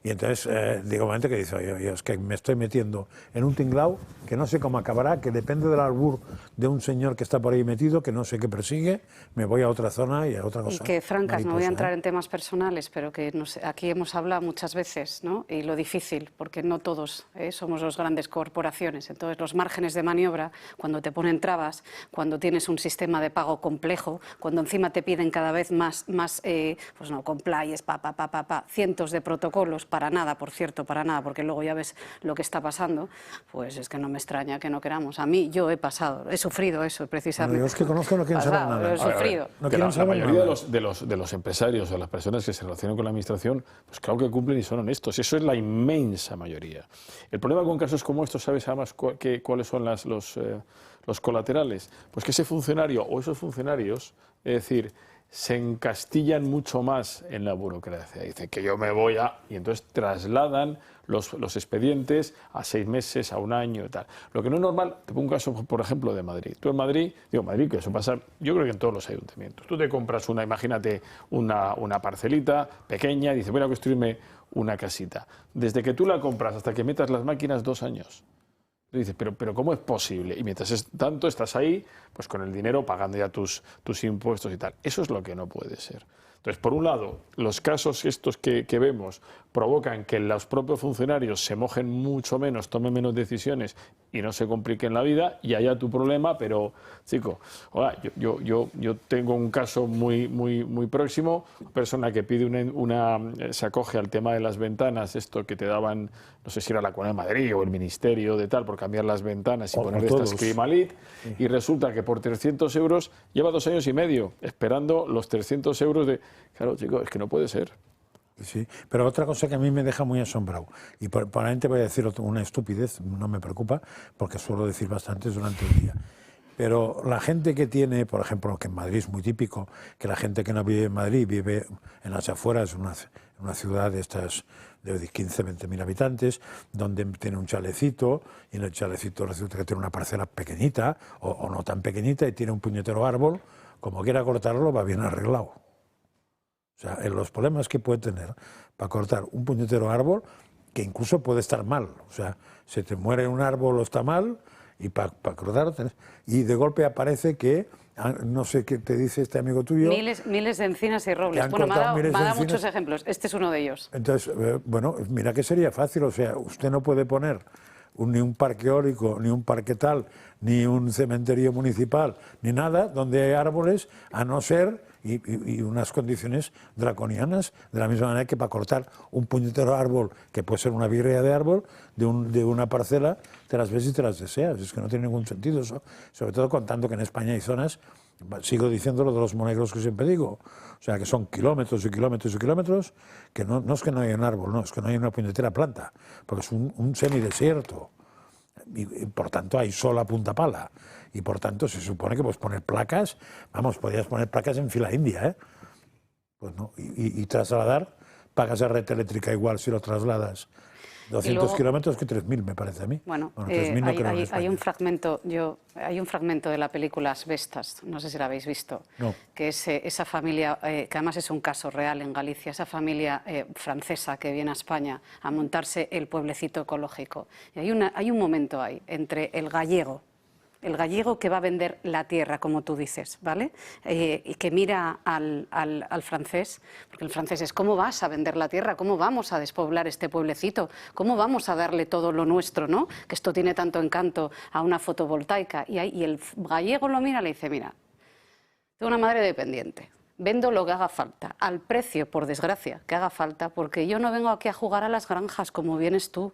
Y entonces digo un momento que dice, oye, es que me estoy metiendo en un tinglao que no sé cómo acabará, que depende del albur de un señor que está por ahí metido, que no sé qué persigue, me voy a otra zona y a otra cosa. Y que, Francas, no voy a entrar en temas personales, pero que aquí hemos hablado muchas veces, ¿no? Y lo difícil, porque no todos somos las grandes corporaciones, entonces los márgenes de maniobra, cuando te ponen trabas, cuando tienes un sistema de pago complejo, cuando encima te piden cada vez más pues no, compliance, cientos de protocolos, para nada, por cierto, para nada, porque luego ya ves lo que está pasando, pues es que no me extraña que no queramos. A mí, yo he sufrido eso, precisamente. Los que conozco no quieren saber nada. Lo he sufrido. La mayoría de los empresarios o las personas que se relacionan con la administración, pues claro que cumplen y son honestos. Eso es la inmensa mayoría. El problema con casos como estos, ¿sabes además cuáles son los colaterales? Pues que ese funcionario o esos funcionarios, es decir, se encastillan mucho más en la burocracia. Dicen que yo me voy a... Y entonces trasladan los expedientes a 6 meses, a 1 año y tal. Lo que no es normal, te pongo un caso, por ejemplo, de Madrid. Tú en Madrid, Madrid, que eso pasa, yo creo que en todos los ayuntamientos. Tú te compras imagínate, una parcelita pequeña y dices, voy a construirme una casita. Desde que tú la compras hasta que metas las máquinas, 2 años. Y dices, pero ¿cómo es posible? Y mientras tanto estás ahí, pues con el dinero pagando ya tus impuestos y tal. Eso es lo que no puede ser. Entonces, por un lado, los casos estos que vemos provocan que los propios funcionarios se mojen mucho menos, tomen menos decisiones y no se compliquen la vida, y allá tu problema, pero, chico, hola, yo tengo un caso muy próximo, una persona que pide se acoge al tema de las ventanas, esto que te daban, no sé si era la Comunidad de Madrid o el Ministerio de tal, por cambiar las ventanas y poner estas Climalit, y resulta que por 300 euros lleva 2 años y medio esperando los 300 euros de... Claro, chicos, es que no puede ser. Sí, pero otra cosa que a mí me deja muy asombrado, y probablemente voy a decir una estupidez, no me preocupa, porque suelo decir bastantes durante el día, pero la gente que tiene, por ejemplo, que en Madrid es muy típico, que la gente que no vive en Madrid vive en las afueras, en una ciudad de estas de 15, 20.000 habitantes, donde tiene un chalecito, y en el chalecito resulta que tiene una parcela pequeñita, o no tan pequeñita, y tiene un puñetero árbol, como quiera cortarlo, va bien arreglado. O sea, en los problemas que puede tener para cortar un puñetero árbol, que incluso puede estar mal. O sea, se te muere un árbol o está mal, y para cortar, y de golpe aparece que, no sé qué te dice este amigo tuyo... Miles de encinas y robles. Bueno, me ha dado muchos ejemplos. Este es uno de ellos. Entonces, bueno, mira que sería fácil. O sea, usted no puede poner ni un parque eólico, ni un parque tal, ni un cementerio municipal, ni nada, donde hay árboles, a no ser... Y unas condiciones draconianas, de la misma manera que para cortar un puñetero árbol, que puede ser una virrea de árbol, de una parcela, te las ves y te las deseas. Es que no tiene ningún sentido eso, sobre todo contando que en España hay zonas, sigo diciendo lo de los monegros que siempre digo, o sea, que son kilómetros y kilómetros y kilómetros, que no es que no haya un árbol, no, es que no hay una puñetera planta, porque es un semidesierto. Y por tanto hay sol a punta pala, y por tanto se supone que puedes poner placas, vamos, podrías poner placas en fila india, ¿eh? Pues no, y trasladar, pagas la red eléctrica igual si lo trasladas 200 kilómetros que 3.000, me parece a mí. Bueno, 3.000 no creo en hay un fragmento de la película Asbestas, no sé si la habéis visto, no. Que es esa familia, que además es un caso real en Galicia, esa familia francesa que viene a España a montarse el pueblecito ecológico. Y hay un momento ahí entre el gallego que va a vender la tierra, como tú dices, ¿vale? Y que mira al francés, porque el francés es, ¿cómo vas a vender la tierra? ¿Cómo vamos a despoblar este pueblecito? ¿Cómo vamos a darle todo lo nuestro, ¿no? Que esto tiene tanto encanto a una fotovoltaica. Y el gallego lo mira y le dice, mira, tengo una madre dependiente. Vendo lo que haga falta, al precio, por desgracia, que haga falta, porque yo no vengo aquí a jugar a las granjas como vienes tú.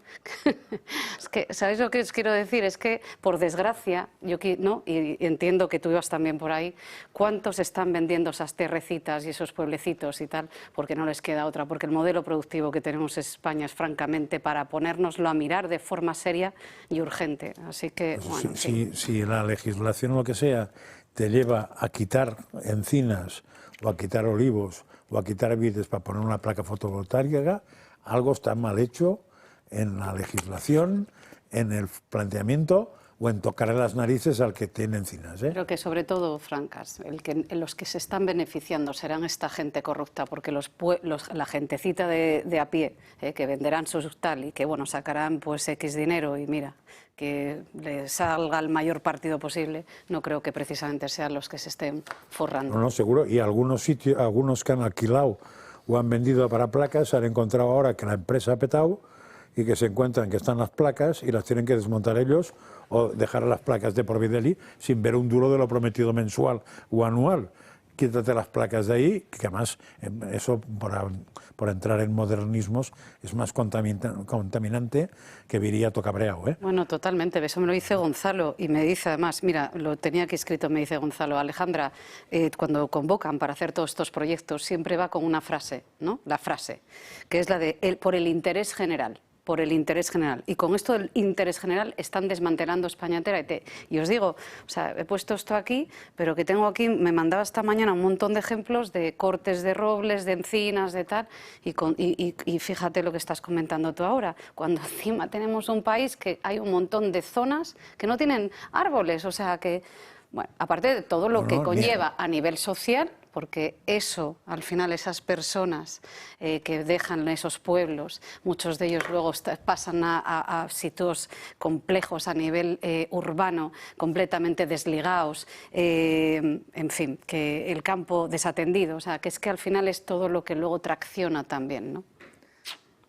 Es que, ¿sabéis lo que os quiero decir? Es que, por desgracia, ¿no? Y entiendo que tú ibas también por ahí, ¿cuántos están vendiendo esas terrecitas y esos pueblecitos y tal? Porque no les queda otra, porque el modelo productivo que tenemos en España es francamente para ponérnoslo a mirar de forma seria y urgente. Así que, bueno, si la legislación o lo que sea te lleva a quitar encinas o a quitar olivos, o a quitar vides para poner una placa fotovoltaica, algo está mal hecho en la legislación, en el planteamiento, o en tocarle las narices al que tiene encinas, ¿eh? Creo que sobre todo, Francas, los que se están beneficiando serán esta gente corrupta, porque la gentecita de a pie, que venderán sus tal y que bueno, sacarán pues X dinero y mira, que les salga el mayor partido posible, no creo que precisamente sean los que se estén forrando. No, seguro, y algunos sitios, algunos que han alquilado o han vendido para placas, se han encontrado ahora que la empresa ha petado y que se encuentran que están las placas y las tienen que desmontar ellos o dejar las placas de por vida allí sin ver un duro de lo prometido mensual o anual. Quítate las placas de ahí, que además eso, por entrar en modernismos, es más contaminante que Viriato cabreado, ¿eh? Bueno, totalmente. Eso me lo dice Gonzalo y me dice además, mira, lo tenía aquí escrito, me dice Gonzalo, Alejandra, cuando convocan para hacer todos estos proyectos siempre va con una frase, ¿no? La frase, que es la de por el interés general. por el interés general. Y con esto del interés general están desmantelando España entera. Y os digo, o sea, he puesto esto aquí, pero que tengo aquí, me mandaba esta mañana un montón de ejemplos de cortes de robles, de encinas, de tal, y fíjate lo que estás comentando tú ahora, cuando encima tenemos un país que hay un montón de zonas que no tienen árboles, o sea que, bueno, aparte de todo lo que conlleva a nivel social, porque eso, al final, esas personas que dejan esos pueblos, muchos de ellos luego pasan a sitios complejos a nivel urbano, completamente desligados, en fin, que el campo desatendido, o sea, que es que al final es todo lo que luego tracciona también, ¿no?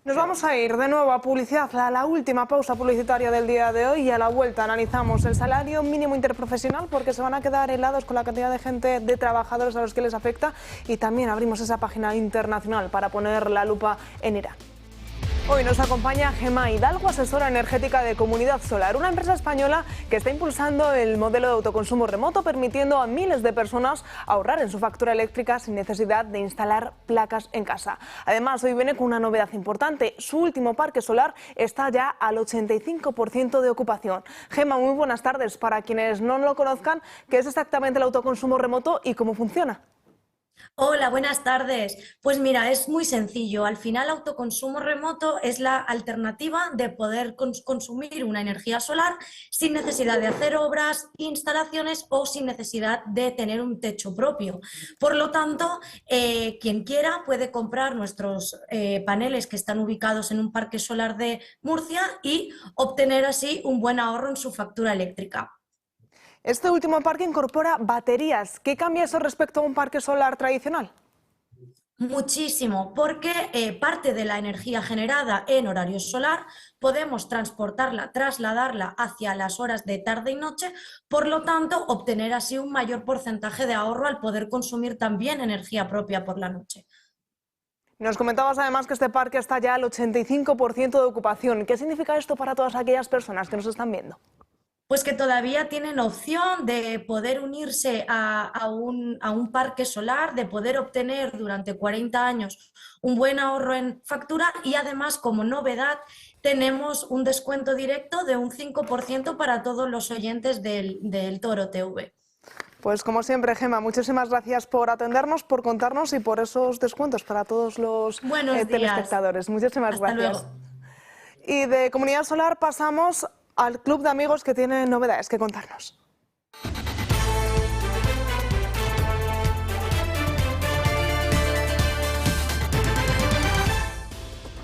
Nos vamos a ir de nuevo a publicidad, a la última pausa publicitaria del día de hoy, y a la vuelta analizamos el salario mínimo interprofesional, porque se van a quedar helados con la cantidad de gente, de trabajadores a los que les afecta, y también abrimos esa página internacional para poner la lupa en Irán. Hoy nos acompaña Gemma Hidalgo, asesora energética de Comunidad Solar, una empresa española que está impulsando el modelo de autoconsumo remoto, permitiendo a miles de personas ahorrar en su factura eléctrica sin necesidad de instalar placas en casa. Además, hoy viene con una novedad importante: su último parque solar está ya al 85% de ocupación. Gemma, muy buenas tardes. Para quienes no lo conozcan, ¿qué es exactamente el autoconsumo remoto y cómo funciona? Hola, buenas tardes. Pues mira, es muy sencillo. Al final, autoconsumo remoto es la alternativa de poder consumir una energía solar sin necesidad de hacer obras, instalaciones o sin necesidad de tener un techo propio. Por lo tanto, quien quiera puede comprar nuestros paneles que están ubicados en un parque solar de Murcia y obtener así un buen ahorro en su factura eléctrica. Este último parque incorpora baterías. ¿Qué cambia eso respecto a un parque solar tradicional? Muchísimo, porque parte de la energía generada en horario solar podemos transportarla, trasladarla hacia las horas de tarde y noche, por lo tanto, obtener así un mayor porcentaje de ahorro al poder consumir también energía propia por la noche. Nos comentabas además que este parque está ya al 85% de ocupación. ¿Qué significa esto para todas aquellas personas que nos están viendo? Pues que todavía tienen opción de poder unirse a un parque solar, de poder obtener durante 40 años un buen ahorro en factura, y además, como novedad, tenemos un descuento directo de un 5% para todos los oyentes del Toro TV. Pues como siempre, Gemma, muchísimas gracias por atendernos, por contarnos y por esos descuentos para todos los telespectadores. Muchísimas gracias. Hasta luego. Y de Comunidad Solar pasamos al club de amigos, que tiene novedades que contarnos.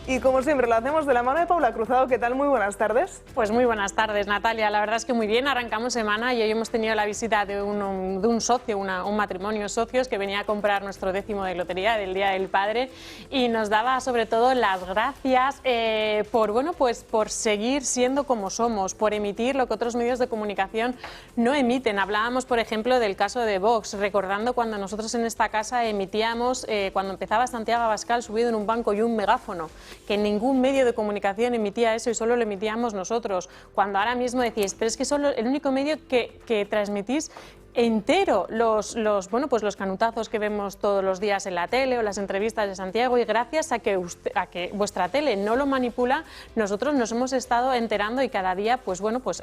Y como siempre lo hacemos de la mano de Paula Cruzado. ¿Qué tal? Muy buenas tardes. Pues muy buenas tardes, Natalia. La verdad es que muy bien, arrancamos semana y hoy hemos tenido la visita de un socio, un matrimonio de socios que venía a comprar nuestro 10º de lotería del Día del Padre, y nos daba sobre todo las gracias por seguir siendo como somos, por emitir lo que otros medios de comunicación no emiten. Hablábamos, por ejemplo, del caso de Vox, recordando cuando nosotros en esta casa emitíamos, cuando empezaba Santiago Abascal subido en un banco y un megáfono, que ningún medio de comunicación emitía eso y solo lo emitíamos nosotros, cuando ahora mismo decís, pero es que solo el único medio que transmitís entero los canutazos que vemos todos los días en la tele o las entrevistas de Santiago, y gracias a que vuestra tele no lo manipula, nosotros nos hemos estado enterando, y cada día,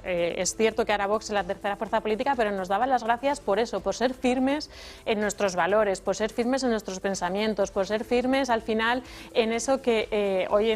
es cierto que ahora Vox es la tercera fuerza política, pero nos daba las gracias por eso, por ser firmes en nuestros valores, por ser firmes en nuestros pensamientos, por ser firmes al final en eso que hoy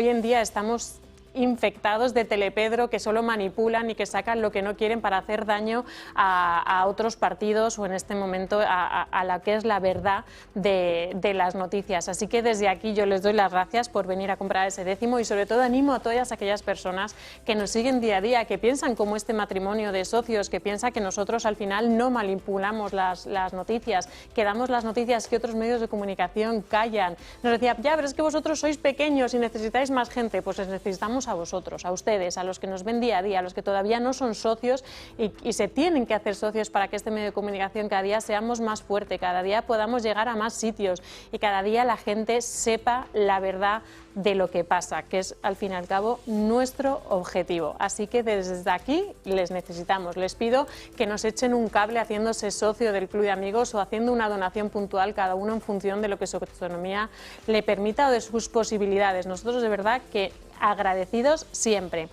en día estamos infectados de telepedro, que solo manipulan y que sacan lo que no quieren para hacer daño a otros partidos, o en este momento a la que es la verdad de las noticias. Así que desde aquí yo les doy las gracias por venir a comprar ese 10º, y sobre todo animo a todas aquellas personas que nos siguen día a día, que piensan como este matrimonio de socios, que piensa que nosotros al final no manipulamos las noticias, que damos las noticias que otros medios de comunicación callan. Nos decía, ya, pero es que vosotros sois pequeños y necesitáis más gente. Pues necesitamos a vosotros, a ustedes, a los que nos ven día a día, a los que todavía no son socios y se tienen que hacer socios para que este medio de comunicación cada día seamos más fuerte, cada día podamos llegar a más sitios y cada día la gente sepa la verdad de lo que pasa, que es al fin y al cabo nuestro objetivo. Así que desde aquí les necesitamos. Les pido que nos echen un cable haciéndose socio del Club de Amigos o haciendo una donación puntual, cada uno en función de lo que su autonomía le permita o de sus posibilidades. Nosotros de verdad que agradecidos siempre.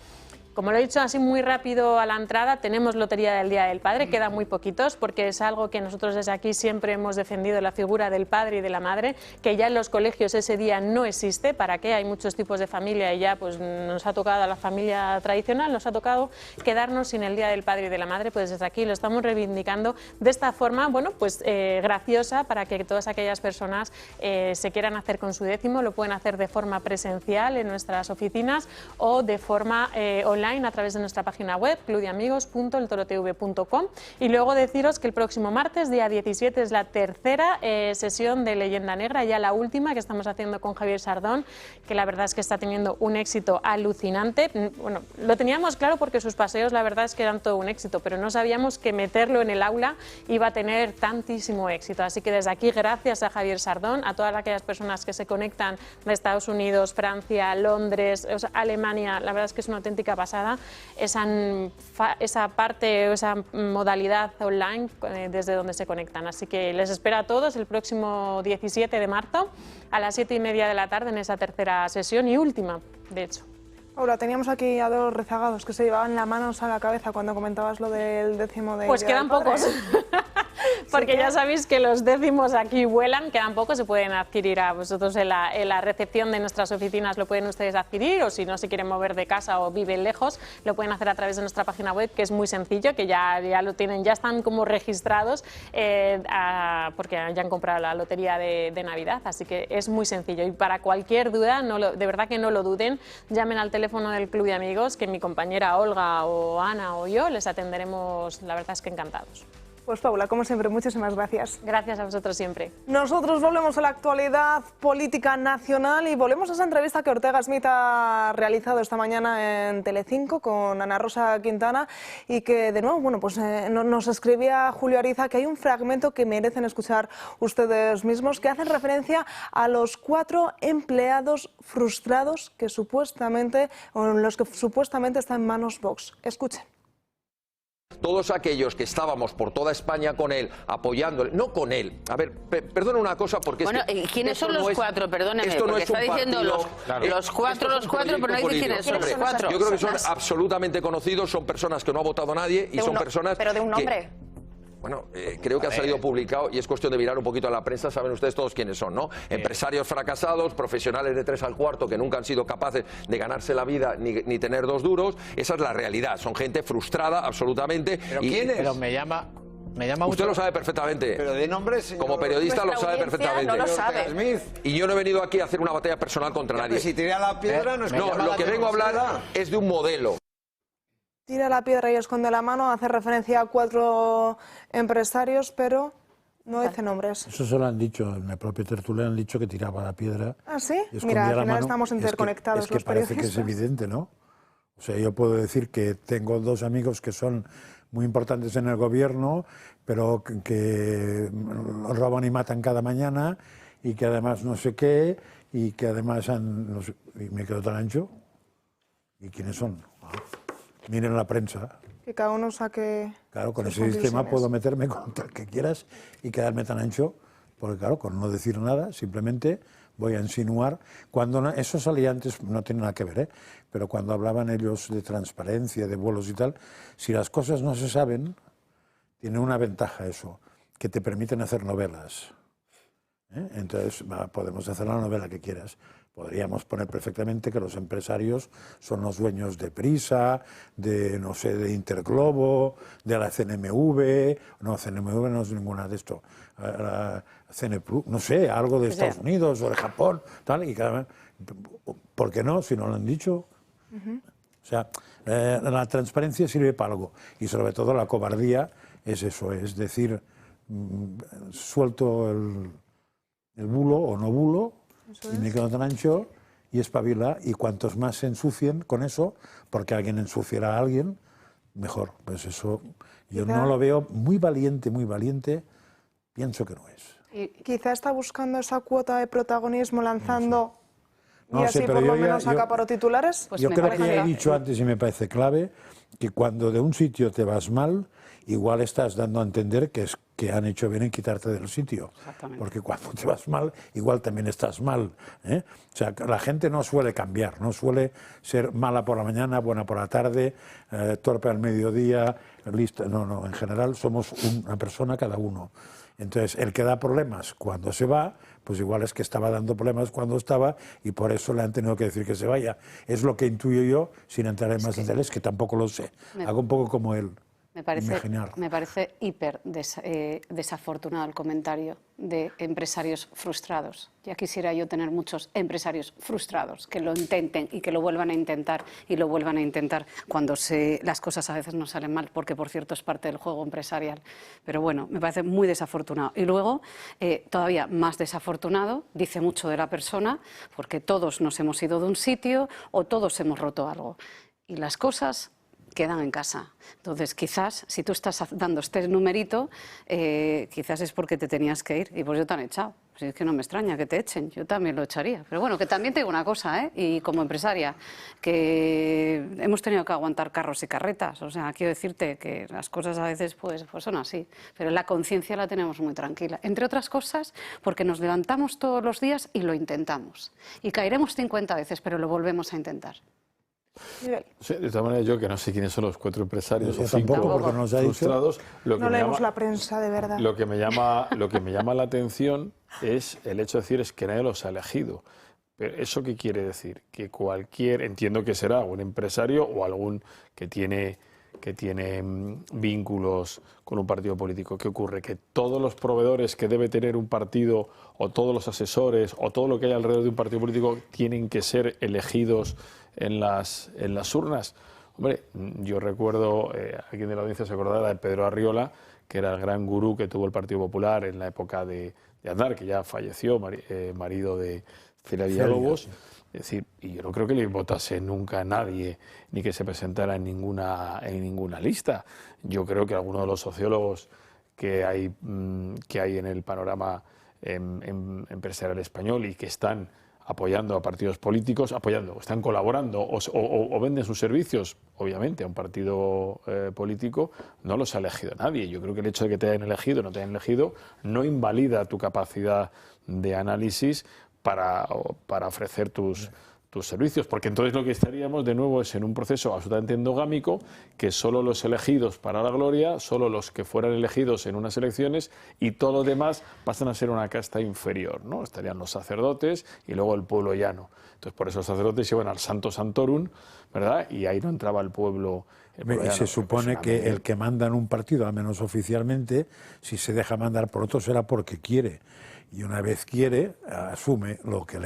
Como lo he dicho así muy rápido a la entrada, tenemos Lotería del Día del Padre, quedan muy poquitos porque es algo que nosotros desde aquí siempre hemos defendido, la figura del padre y de la madre, que ya en los colegios ese día no existe. ¿Para qué? Hay muchos tipos de familia y ya pues nos ha tocado a la familia tradicional, nos ha tocado quedarnos sin el Día del Padre y de la Madre, pues desde aquí lo estamos reivindicando de esta forma, bueno, pues graciosa, para que todas aquellas personas se quieran hacer con su décimo, lo pueden hacer de forma presencial en nuestras oficinas o de forma online a través de nuestra página web clubdeamigos.eltorotv.com. y luego deciros que el próximo martes, día 17, es la tercera sesión de Leyenda Negra, ya la última que estamos haciendo con Javier Sardón, que la verdad es que está teniendo un éxito alucinante. Bueno, lo teníamos claro porque sus paseos la verdad es que eran todo un éxito, pero no sabíamos que meterlo en el aula iba a tener tantísimo éxito. Así que desde aquí, gracias a Javier Sardón, a todas aquellas personas que se conectan de Estados Unidos, Francia, Londres, Alemania, la verdad es que es una auténtica pasada esa parte, esa modalidad online desde donde se conectan. Así que les espero a todos el próximo 17 de marzo a las 7:30 de la tarde en esa tercera sesión y última, de hecho. Paula, teníamos aquí a dos rezagados que se llevaban las manos a la cabeza cuando comentabas lo del décimo de... Pues quedan pocos. Porque ya sabéis que los décimos aquí vuelan, quedan pocos, se pueden adquirir a vosotros en la recepción de nuestras oficinas, lo pueden ustedes adquirir, o si no se quieren mover de casa o viven lejos, lo pueden hacer a través de nuestra página web, que es muy sencillo, que ya lo tienen, ya están como registrados porque ya han comprado la lotería de Navidad, así que es muy sencillo. Y para cualquier duda, de verdad que no lo duden, llamen al teléfono del Club de Amigos, que mi compañera Olga o Ana o yo les atenderemos, la verdad es que encantados. Pues Paula, como siempre, muchísimas gracias. Gracias a vosotros siempre. Nosotros volvemos a la actualidad política nacional y volvemos a esa entrevista que Ortega Smith ha realizado esta mañana en Telecinco con Ana Rosa Quintana y que de nuevo, bueno, pues nos escribía Julio Ariza que hay un fragmento que merecen escuchar ustedes mismos, que hace referencia a los 4 empleados frustrados que supuestamente, o en los que supuestamente están en manos Vox. Escuchen. Todos aquellos que estábamos por toda España con él, apoyándole, no con él. A ver, perdona una cosa porque bueno, es que ¿quiénes son los 4? Perdóneme, esto no porque es un está diciendo partido, los cuatro, pero no dice quiénes son los 4. Yo creo que son absolutamente conocidos, son personas que no ha votado nadie y son personas... Pero de un nombre. Bueno, creo que ha salido publicado y es cuestión de mirar un poquito a la prensa, saben ustedes todos quiénes son, ¿no? Empresarios fracasados, profesionales de 3 al cuarto que nunca han sido capaces de ganarse la vida ni tener 2 duros, esa es la realidad, son gente frustrada absolutamente. ¿Pero quién es? Pero me llama usted mucho... lo sabe perfectamente. Pero de nombre, señor... Como periodista lo sabe perfectamente. No lo sabe. Y yo no he venido aquí a hacer una batalla personal contra nadie. Si tiré a la piedra no es que... No, lo que vengo a hablar es de un modelo. Tira la piedra y esconde la mano, hace referencia a 4 empresarios, pero no dice nombres. Eso se lo han dicho, en la propia tertulia han dicho que tiraba la piedra. ¿Ah, sí? Y mira, al la final mano. estamos interconectados es que los parece periodistas. que es evidente, ¿no? O sea, yo puedo decir que tengo 2 amigos que son muy importantes en el gobierno, pero que roban y matan cada mañana y que además no sé qué, y que además no sé, y me quedo tan ancho. ¿Y quiénes son? Miren la prensa. Que cada uno saque... Claro, con ese sistema puedo meterme con el que quieras y quedarme tan ancho, porque claro, con no decir nada, simplemente voy a insinuar. Cuando no, esos aliantes no tienen nada que ver, ¿eh? Pero cuando hablaban ellos de transparencia, de vuelos y tal, si las cosas no se saben, tiene una ventaja eso, que te permiten hacer novelas. Entonces, podemos hacer la novela que quieras. Podríamos poner perfectamente que los empresarios son los dueños de Prisa, de, no sé, de Interglobo, de la CNMV. No, CNMV no es ninguna de esto. La CNPLU, no sé, algo de Estados Unidos o de Japón, tal. Y ¿por qué no? Si no lo han dicho. O sea, la transparencia sirve para algo. Y sobre todo la cobardía es eso, es decir, suelto el bulo o no bulo, y me quedo tan ancho y espabila, y cuantos más se ensucien con eso, porque alguien ensuciará a alguien, mejor. Pues eso yo no lo veo muy valiente, pienso que no es. Y quizá está buscando esa cuota de protagonismo lanzando no sé. y así por lo menos acaparó titulares. Pues yo creo que ya he dicho antes y me parece clave que cuando de un sitio te vas mal, igual estás dando a entender que han hecho bien en quitarte del sitio. Porque cuando te vas mal, igual también estás mal, ¿eh? O sea, la gente no suele cambiar, no suele ser mala por la mañana, buena por la tarde, torpe al mediodía, lista. No, en general somos una persona cada uno. Entonces, el que da problemas cuando se va, pues igual es que estaba dando problemas cuando estaba y por eso le han tenido que decir que se vaya. Es lo que intuyo yo, sin entrar en más detalles, que tampoco lo sé. Hago un poco como él. Me parece hiper desafortunado el comentario de empresarios frustrados. Ya quisiera yo tener muchos empresarios frustrados que lo intenten y que lo vuelvan a intentar y lo vuelvan a intentar cuando las cosas a veces no salen mal, porque por cierto es parte del juego empresarial. Pero bueno, me parece muy desafortunado. Y luego, todavía más desafortunado, dice mucho de la persona, porque todos nos hemos ido de un sitio o todos hemos roto algo. Y las cosas quedan en casa. Entonces, quizás, si tú estás dando este numerito, quizás es porque te tenías que ir y pues yo te han echado. Si es que no me extraña que te echen, yo también lo echaría. Pero bueno, que también te digo una cosa, ¿eh? Y como empresaria, que hemos tenido que aguantar carros y carretas. O sea, quiero decirte que las cosas a veces pues son así. Pero la conciencia la tenemos muy tranquila. Entre otras cosas, porque nos levantamos todos los días y lo intentamos. Y caeremos 50 veces, pero lo volvemos a intentar. Sí, de todas maneras, yo que no sé quiénes son los 4 empresarios o 5 tampoco, porque nos ha frustrados. No leemos la prensa, de verdad. Lo que me llama la atención es el hecho de decir es que nadie los ha elegido. Pero ¿eso qué quiere decir? Que cualquier, entiendo que será un empresario o algún que tiene vínculos con un partido político. ¿Qué ocurre? Que todos los proveedores que debe tener un partido o todos los asesores o todo lo que hay alrededor de un partido político tienen que ser elegidos en las urnas. Hombre, yo recuerdo, aquí de la audiencia se acordará de Pedro Arriola, que era el gran gurú que tuvo el Partido Popular en la época de Aznar, que ya falleció, marido de Celia Villalobos. Es decir, y yo no creo que le votase nunca a nadie, ni que se presentara en ninguna lista. Yo creo que algunos de los sociólogos que hay en el panorama empresarial español y que están apoyando a partidos políticos, están colaborando o venden sus servicios, obviamente, a un partido político, no los ha elegido nadie. Yo creo que el hecho de que te hayan elegido o no te hayan elegido no invalida tu capacidad de análisis para ofrecer tus servicios, porque entonces lo que estaríamos de nuevo es en un proceso absolutamente endogámico, que solo los elegidos para la gloria, solo los que fueran elegidos en unas elecciones y todos los demás pasan a ser una casta inferior, ¿no? Estarían los sacerdotes y luego el pueblo llano. Entonces por eso los sacerdotes iban al Santo Santorum, ¿verdad? Y ahí no entraba el pueblo. Y se supone que el que manda en un partido, al menos oficialmente, si se deja mandar por otro será porque quiere. Y una vez quiere, asume lo que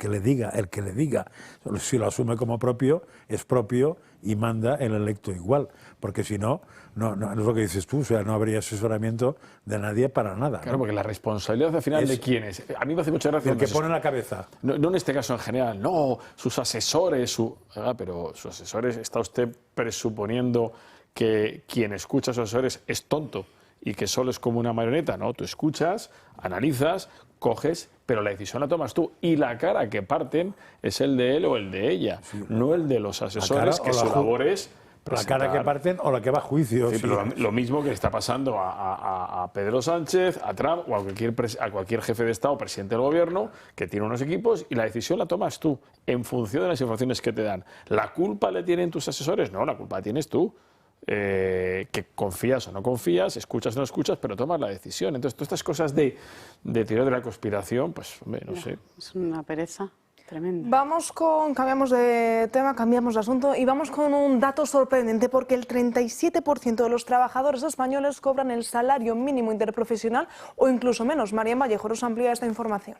le diga, el que le diga. Si lo asume como propio, es propio y manda el electo igual. Porque si no, no es lo que dices tú, o sea, no habría asesoramiento de nadie para nada. Claro, ¿no? Porque la responsabilidad al final ¿de quién es? A mí me hace mucha gracia. El que pone la cabeza. No en este caso en general, no, sus asesores, pero sus asesores, está usted presuponiendo que quien escucha a sus asesores es tonto y que solo es como una marioneta, ¿no? Tú escuchas, analizas, coges, pero la decisión la tomas tú y la cara que parten es el de él o el de ella, no el de los asesores, que su labor es presentar. La cara que parten o la que va a juicio. Sí, pero lo mismo que le está pasando a Pedro Sánchez, a Trump o a cualquier jefe de Estado o presidente del gobierno que tiene unos equipos y la decisión la tomas tú en función de las informaciones que te dan. ¿La culpa le tienen tus asesores? No, la culpa la tienes tú. Que confías o no confías, escuchas o no escuchas, pero tomas la decisión. Entonces, todas estas cosas de teoría de la conspiración, pues, hombre, no sé. Es una pereza tremenda. Cambiamos de tema, cambiamos de asunto y vamos con un dato sorprendente, porque el 37% de los trabajadores españoles cobran el salario mínimo interprofesional o incluso menos. Marian Vallejo nos amplía esta información.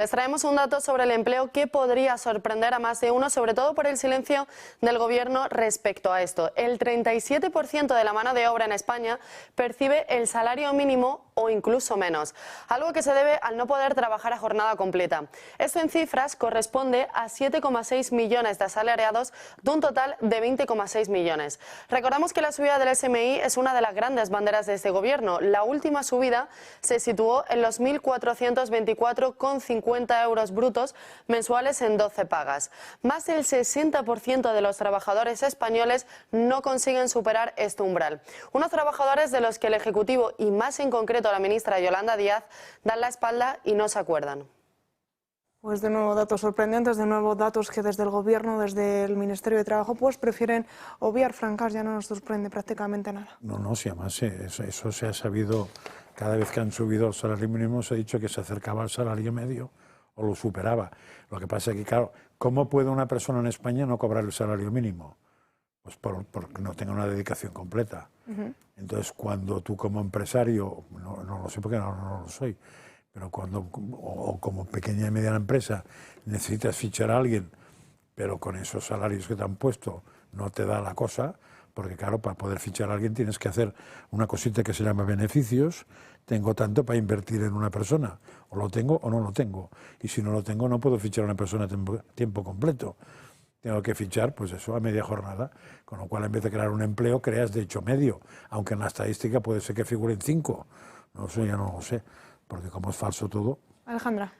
Les traemos un dato sobre el empleo que podría sorprender a más de uno, sobre todo por el silencio del Gobierno respecto a esto. El 37% de la mano de obra en España percibe el salario mínimo o incluso menos, algo que se debe al no poder trabajar a jornada completa. Esto en cifras corresponde a 7,6 millones de asalariados de un total de 20,6 millones. Recordamos que la subida del SMI es una de las grandes banderas de este gobierno. La última subida se situó en los 1.424,50 euros brutos mensuales en 12 pagas. Más del 60% de los trabajadores españoles no consiguen superar este umbral. Unos trabajadores de los que el Ejecutivo y más en concreto la ministra Yolanda Díaz dan la espalda y no se acuerdan. Pues de nuevo datos sorprendentes, de nuevo datos que desde el Gobierno, desde el Ministerio de Trabajo, pues prefieren obviar. Francas, ya no nos sorprende prácticamente nada. No, si además eso se ha sabido, cada vez que han subido el salario mínimo se ha dicho que se acercaba al salario medio o lo superaba. Lo que pasa es que, claro, ¿cómo puede una persona en España no cobrar el salario mínimo? Pues porque no tenga una dedicación completa. Entonces, cuando tú como empresario, no lo sé porque no lo soy, pero o como pequeña y mediana empresa necesitas fichar a alguien, pero con esos salarios que te han puesto no te da la cosa, porque claro, para poder fichar a alguien tienes que hacer una cosita que se llama beneficios. Tengo tanto para invertir en una persona, o lo tengo o no lo tengo, y si no lo tengo no puedo fichar a una persona a tiempo completo. Tengo que fichar, pues eso, a media jornada, con lo cual en vez de crear un empleo, creas de hecho medio, aunque en la estadística puede ser que figuren 5. No sé, ya no lo sé, porque como es falso todo. Alejandra.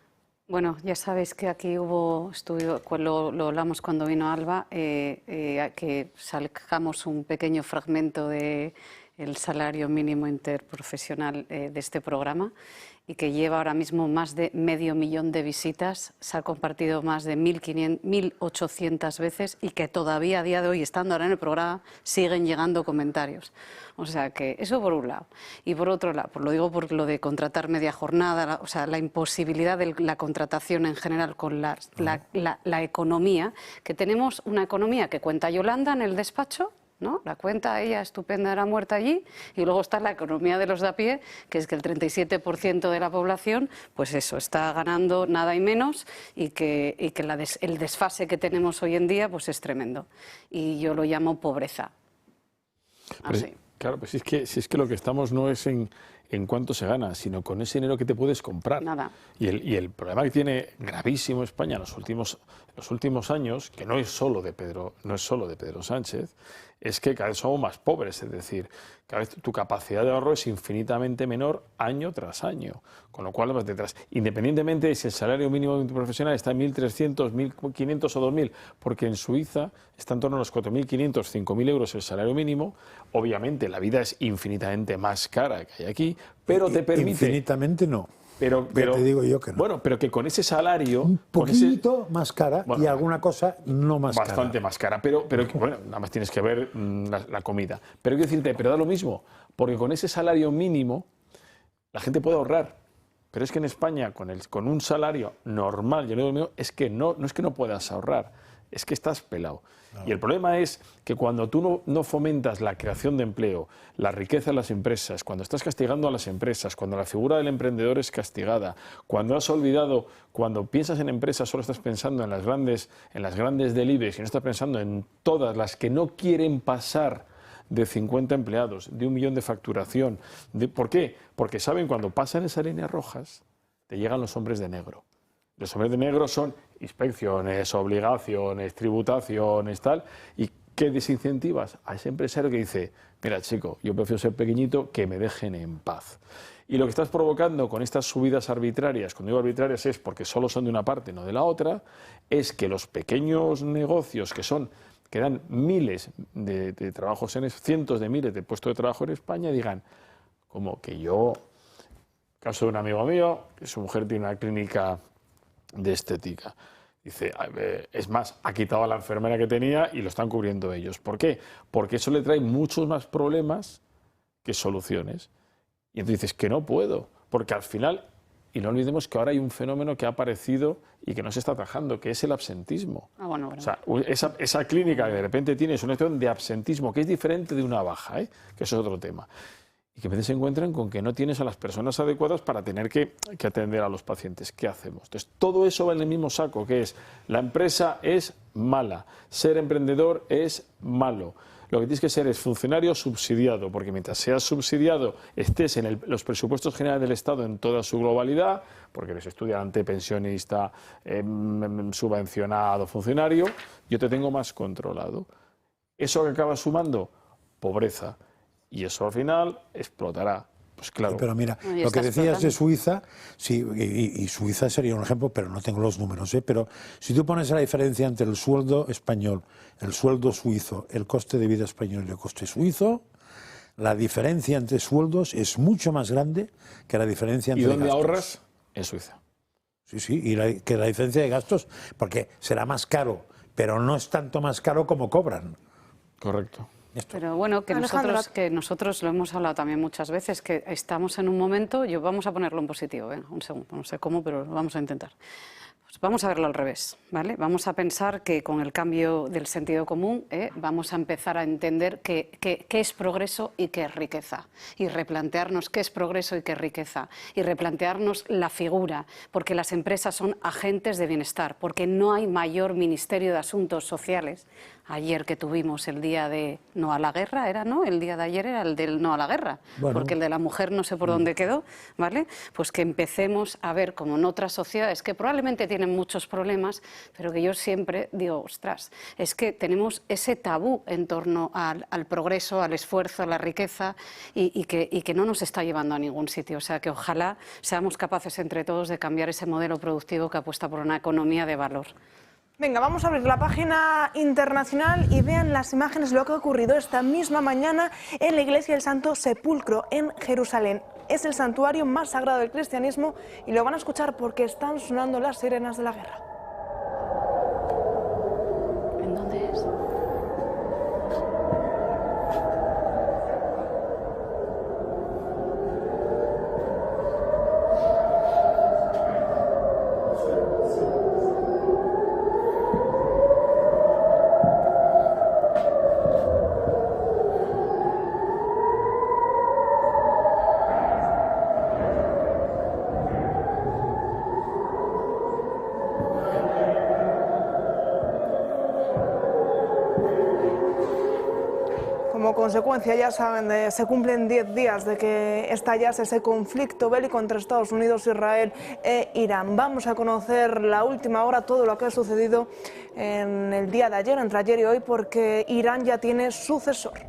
Bueno, ya sabéis que aquí hubo estudio, lo hablamos cuando vino Alba, que sacamos un pequeño fragmento del salario mínimo interprofesional de este programa y que lleva ahora mismo más de 500.000 de visitas, se ha compartido más de 1.800 veces y que todavía a día de hoy, estando ahora en el programa, siguen llegando comentarios. O sea que eso por un lado. Y por otro lado, pues lo digo por lo de contratar media jornada, o sea, la imposibilidad de la contratación en general con la economía, que tenemos una economía que cuenta Yolanda en el despacho, ¿no? La cuenta ella estupenda era muerta allí, y luego está la economía de los de a pie, que es que el 37% de la población, pues eso, está ganando nada y menos, y que el desfase que tenemos hoy en día pues es tremendo. Y yo lo llamo pobreza. Así. Claro, pues si es que lo que estamos no es en cuánto se gana, sino con ese dinero que te puedes comprar. Nada. Y el problema que tiene gravísimo España en los últimos años, que no es solo de Pedro Sánchez, es que cada vez somos más pobres, es decir, cada vez tu capacidad de ahorro es infinitamente menor año tras año, con lo cual vas detrás. Independientemente de si el salario mínimo profesional está en 1.300, 1.500 o 2.000, porque en Suiza está en torno a los 4.500, 5.000 euros el salario mínimo. Obviamente la vida es infinitamente más cara que hay aquí, pero te permite... Infinitamente no. Pero te digo yo que no. Bueno, pero que con ese salario... Un poquito más cara, bueno, y alguna cosa no más cara. Bastante más cara, pero bueno, nada más tienes que ver la comida. Pero quiero decirte, pero da lo mismo, porque con ese salario mínimo la gente puede ahorrar. Pero es que en España, con un salario normal, yo digo mío, es que no es que no puedas ahorrar, es que estás pelado. Y el problema es que cuando tú no fomentas la creación de empleo, la riqueza en las empresas, cuando estás castigando a las empresas, cuando la figura del emprendedor es castigada, cuando piensas en empresas solo estás pensando en las grandes del IBEX y no estás pensando en todas las que no quieren pasar de 50 empleados, de 1 millón de facturación. ¿Por qué? Porque saben cuando pasan esas líneas rojas, te llegan los hombres de negro. Los hombres de negro son inspecciones, obligaciones, tributaciones, tal. ¿Y qué desincentivas? A ese empresario que dice, mira chico, yo prefiero ser pequeñito, que me dejen en paz. Y lo que estás provocando con estas subidas arbitrarias, cuando digo arbitrarias es porque solo son de una parte, no de la otra, es que los pequeños negocios que dan miles de trabajos, cientos de miles de puestos de trabajo en España, digan, como que yo, caso de un amigo mío, que su mujer tiene una clínica de estética. Dice, es más, ha quitado a la enfermera que tenía y lo están cubriendo ellos. ¿Por qué? Porque eso le trae muchos más problemas que soluciones. Y entonces dices que no puedo, porque al final, y no olvidemos que ahora hay un fenómeno que ha aparecido y que no se está atajando, que es el absentismo. Bueno. O sea, esa clínica que de repente tienes una situación de absentismo, que es diferente de una baja, que eso es otro tema. Y que a veces se encuentran con que no tienes a las personas adecuadas para tener que atender a los pacientes. ¿Qué hacemos? Entonces, todo eso va en el mismo saco, que es la empresa es mala, ser emprendedor es malo, Lo que tienes que ser es funcionario subsidiado, porque mientras seas subsidiado estés en los presupuestos generales del Estado en toda su globalidad, porque eres estudiante, pensionista, subvencionado, funcionario, yo te tengo más controlado. ¿Eso que acaba sumando? Pobreza. Y eso al final explotará. Pues claro. Pero mira, lo que decías de Suiza, sí, y Suiza sería un ejemplo, pero no tengo los números, pero si tú pones la diferencia entre el sueldo español, el sueldo suizo, el coste de vida español y el coste suizo, la diferencia entre sueldos es mucho más grande que la diferencia entre gastos. ¿Y dónde ahorras? En Suiza. Sí, sí, y que la diferencia de gastos, porque será más caro, pero no es tanto más caro como cobran. Correcto. Pero bueno, que nosotros lo hemos hablado también muchas veces, que estamos en un momento, vamos a ponerlo en positivo, venga, un segundo, no sé cómo, pero lo vamos a intentar. Pues vamos a verlo al revés, ¿vale? Vamos a pensar que con el cambio del sentido común vamos a empezar a entender qué es progreso y qué es riqueza, y replantearnos qué es progreso y qué es riqueza, y replantearnos la figura, porque las empresas son agentes de bienestar, porque no hay mayor Ministerio de Asuntos Sociales. Ayer que tuvimos el día de no a la guerra, el día de ayer era el del no a la guerra, porque el de la mujer no sé por dónde quedó, ¿vale? Pues que empecemos a ver como en otras sociedades que probablemente tienen muchos problemas, pero que yo siempre digo, ostras, es que tenemos ese tabú en torno al progreso, al esfuerzo, a la riqueza y que no nos está llevando a ningún sitio. O sea, que ojalá seamos capaces entre todos de cambiar ese modelo productivo que apuesta por una economía de valor. Venga, vamos a abrir la página internacional y vean las imágenes de lo que ha ocurrido esta misma mañana en la iglesia del Santo Sepulcro en Jerusalén. Es el santuario más sagrado del cristianismo y lo van a escuchar porque están sonando las sirenas de la guerra. ¿En dónde es? Como consecuencia, ya saben, se cumplen 10 días de que estallase ese conflicto bélico entre Estados Unidos, Israel e Irán. Vamos a conocer la última hora, todo lo que ha sucedido en el día de ayer, entre ayer y hoy, porque Irán ya tiene sucesor.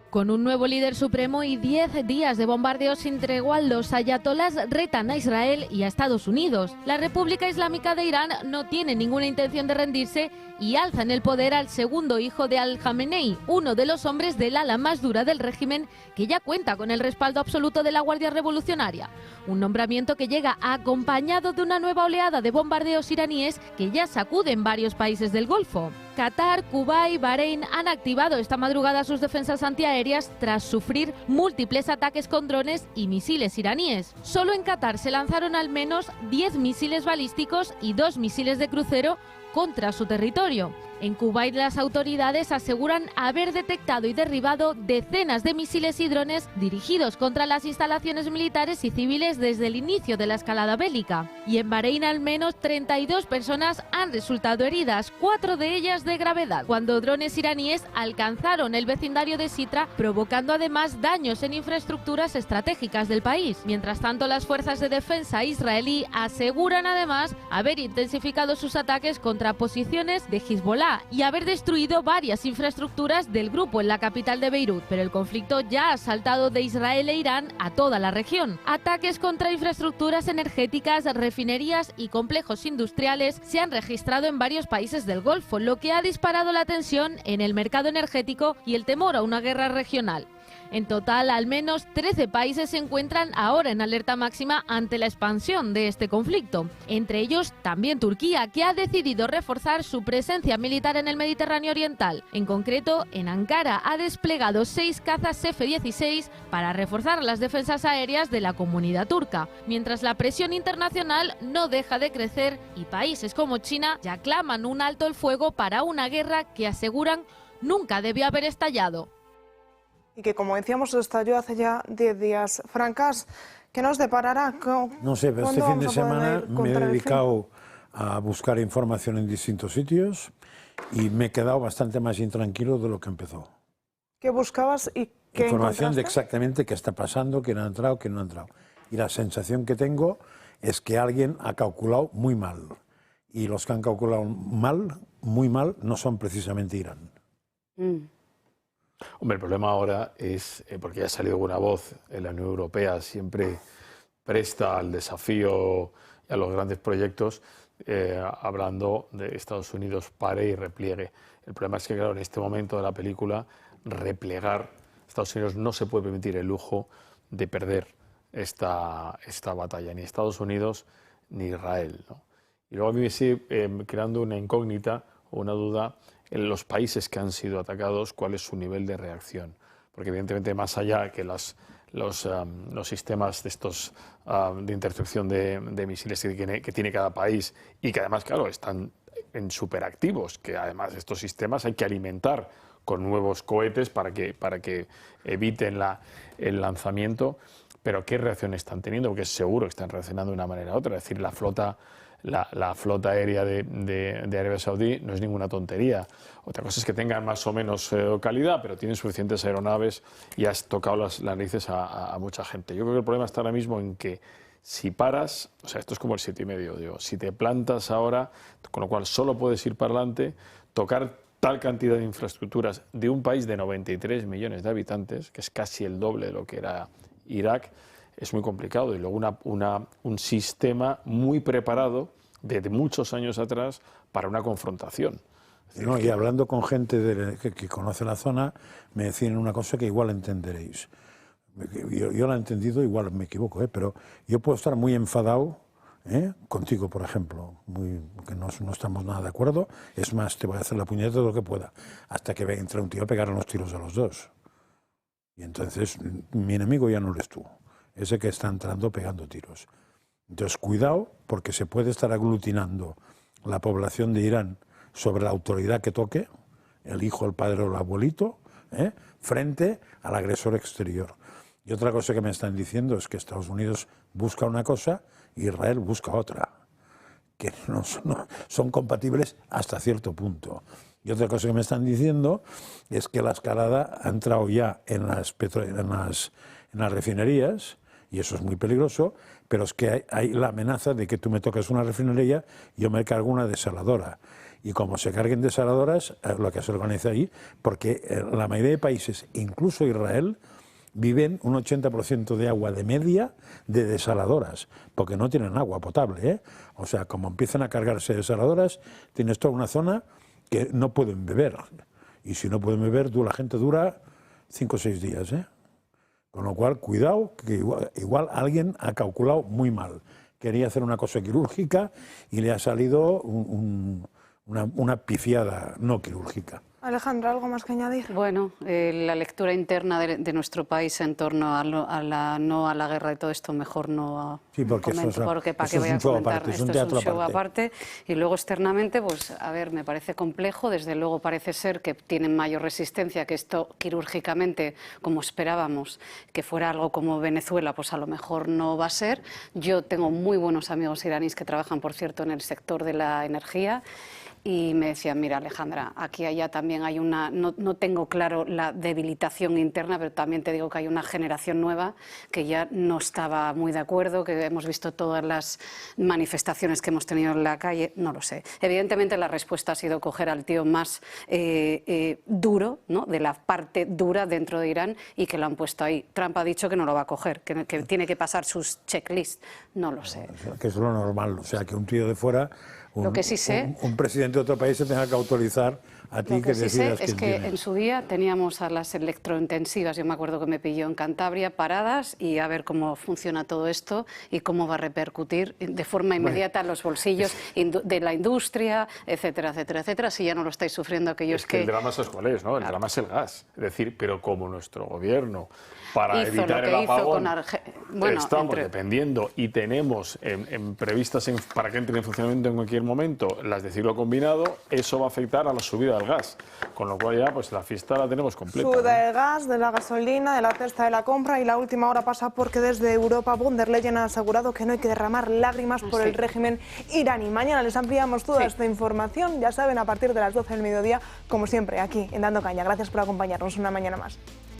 Con un nuevo líder supremo y 10 días de bombardeos sin tregua, los ayatolás retan a Israel y a Estados Unidos. La República Islámica de Irán no tiene ninguna intención de rendirse y alza en el poder al segundo hijo de Al-Jamenei, uno de los hombres del ala más dura del régimen, que ya cuenta con el respaldo absoluto de la Guardia Revolucionaria. Un nombramiento que llega acompañado de una nueva oleada de bombardeos iraníes que ya sacuden varios países del Golfo. Qatar, Kuwait y Bahrein han activado esta madrugada sus defensas antiaéreas tras sufrir múltiples ataques con drones y misiles iraníes. Solo en Qatar se lanzaron al menos 10 misiles balísticos y 2 misiles de crucero contra su territorio. En Kuwait las autoridades aseguran haber detectado y derribado decenas de misiles y drones dirigidos contra las instalaciones militares y civiles desde el inicio de la escalada bélica. Y en Bahrein al menos 32 personas han resultado heridas, 4 de ellas de gravedad, cuando drones iraníes alcanzaron el vecindario de Sitra, provocando además daños en infraestructuras estratégicas del país. Mientras tanto, las fuerzas de defensa israelí aseguran además haber intensificado sus ataques contra posiciones de Hezbollah y haber destruido varias infraestructuras del grupo en la capital de Beirut. Pero el conflicto ya ha saltado de Israel e Irán a toda la región. Ataques contra infraestructuras energéticas, refinerías y complejos industriales se han registrado en varios países del Golfo, lo que ha disparado la tensión en el mercado energético y el temor a una guerra regional. En total, al menos 13 países se encuentran ahora en alerta máxima ante la expansión de este conflicto. Entre ellos, también Turquía, que ha decidido reforzar su presencia militar en el Mediterráneo Oriental. En concreto, en Ankara ha desplegado 6 cazas F-16 para reforzar las defensas aéreas de la comunidad turca, mientras la presión internacional no deja de crecer y países como China ya claman un alto el fuego para una guerra que aseguran nunca debió haber estallado. Y que, como decíamos, estalló hace ya 10 días. Francas, ¿qué nos deparará? No sé, pero este fin de semana me he dedicado a buscar información en distintos sitios y me he quedado bastante más intranquilo de lo que empezó. ¿Qué buscabas y qué Información de encontraste? exactamente qué está pasando, quién ha entrado, quién no ha entrado. Y la sensación que tengo es que alguien ha calculado muy mal. Y los que han calculado mal, muy mal, no son precisamente Irán. Hombre, el problema ahora es, porque ya ha salido buena voz, en la Unión Europea siempre presta al desafío y a los grandes proyectos, hablando de Estados Unidos pare y repliegue. El problema es que, claro, en este momento de la película, replegar, Estados Unidos no se puede permitir el lujo de perder esta batalla, ni Estados Unidos ni Israel, ¿no? Y luego a mí me sigue creando una incógnita o una duda en los países que han sido atacados, cuál es su nivel de reacción. Porque evidentemente más allá que los sistemas de estos de intercepción de misiles que tiene cada país y que además, claro, están en superactivos, que además estos sistemas hay que alimentar con nuevos cohetes para que eviten el lanzamiento. Pero ¿qué reacción están teniendo? Porque seguro que están reaccionando de una manera u otra. Es decir, la flota aérea de Arabia Saudí no es ninguna tontería. Otra cosa es que tengan más o menos calidad, pero tienen suficientes aeronaves y has tocado las narices a mucha gente. Yo creo que el problema está ahora mismo en que si paras, o sea, esto es como el 7,5, digo, si te plantas ahora, con lo cual solo puedes ir para adelante, tocar tal cantidad de infraestructuras de un país de 93 millones de habitantes, que es casi el doble de lo que era Irak, es muy complicado. Y luego un sistema muy preparado desde muchos años atrás para una confrontación. No, y hablando con gente que conoce la zona, me decían una cosa que igual entenderéis. Yo la he entendido, igual me equivoco, pero yo puedo estar muy enfadado contigo, por ejemplo, que no estamos nada de acuerdo. Es más, te voy a hacer la puñeta de lo que pueda, hasta que entre un tío a pegar los tiros a los dos. Y entonces mi enemigo ya no eres tú, ese que está entrando pegando tiros. Entonces cuidado, porque se puede estar aglutinando la población de Irán sobre la autoridad que toque, el hijo, el padre o el abuelito, frente al agresor exterior. Y otra cosa que me están diciendo es que Estados Unidos busca una cosa y Israel busca otra, que no son compatibles hasta cierto punto. Y otra cosa que me están diciendo es que la escalada ha entrado ya en las refinerías, y eso es muy peligroso, pero es que hay la amenaza de que tú me toques una refinería y yo me cargo una desaladora. Y como se carguen desaladoras, lo que se organiza ahí, porque la mayoría de países, incluso Israel, viven un 80% de agua de media de desaladoras, porque no tienen agua potable, O sea, como empiezan a cargarse desaladoras, tienes toda una zona que no pueden beber. Y si no pueden beber, la gente dura 5 o 6 días, Con lo cual, cuidado, que igual alguien ha calculado muy mal. Quería hacer una cosa quirúrgica y le ha salido una pifiada no quirúrgica. Alejandra, ¿algo más que añadir? Bueno, la lectura interna de nuestro país en torno a la guerra y todo esto, mejor no sí, porque comento, porque para qué voy a comentar, esto es un show aparte. Y luego externamente, pues a ver, me parece complejo, desde luego parece ser que tienen mayor resistencia, que esto quirúrgicamente, como esperábamos, que fuera algo como Venezuela, pues a lo mejor no va a ser. Yo tengo muy buenos amigos iraníes que trabajan, por cierto, en el sector de la energía. Y me decían, mira Alejandra, aquí allá también hay no tengo claro la debilitación interna, pero también te digo que hay una generación nueva que ya no estaba muy de acuerdo, que hemos visto todas las manifestaciones que hemos tenido en la calle, no lo sé. Evidentemente la respuesta ha sido coger al tío más duro, ¿no?, de la parte dura dentro de Irán y que lo han puesto ahí. Trump ha dicho que no lo va a coger, que tiene que pasar sus checklists, no lo sé. Que es lo normal, o sea, que un tío de fuera... Lo que sí sé, un presidente de otro país se tenga que autorizar a ti que decidas quién tiene. Lo que sí sé es que en su día teníamos a las electrointensivas, yo me acuerdo que me pilló en Cantabria, paradas, y a ver cómo funciona todo esto y cómo va a repercutir de forma inmediata en los bolsillos de la industria, etcétera, etcétera, etcétera, si ya no lo estáis sufriendo aquellos que... El drama es cuál es, ¿no? El drama es el gas. Es decir, pero como nuestro gobierno, para evitar el apagón, estamos dependiendo y tenemos previstas para que entre en funcionamiento en cualquier momento las de ciclo combinado, eso va a afectar a la subida del gas. Con lo cual ya pues la fiesta la tenemos completa. Suba del gas, de la gasolina, de la cesta de la compra, y la última hora pasa porque desde Europa von der Leyen ha asegurado que no hay que derramar lágrimas por el régimen iraní. Mañana les ampliamos toda esta información, ya saben, a partir de las 12 del mediodía, como siempre, aquí en Dando Caña. Gracias por acompañarnos una mañana más.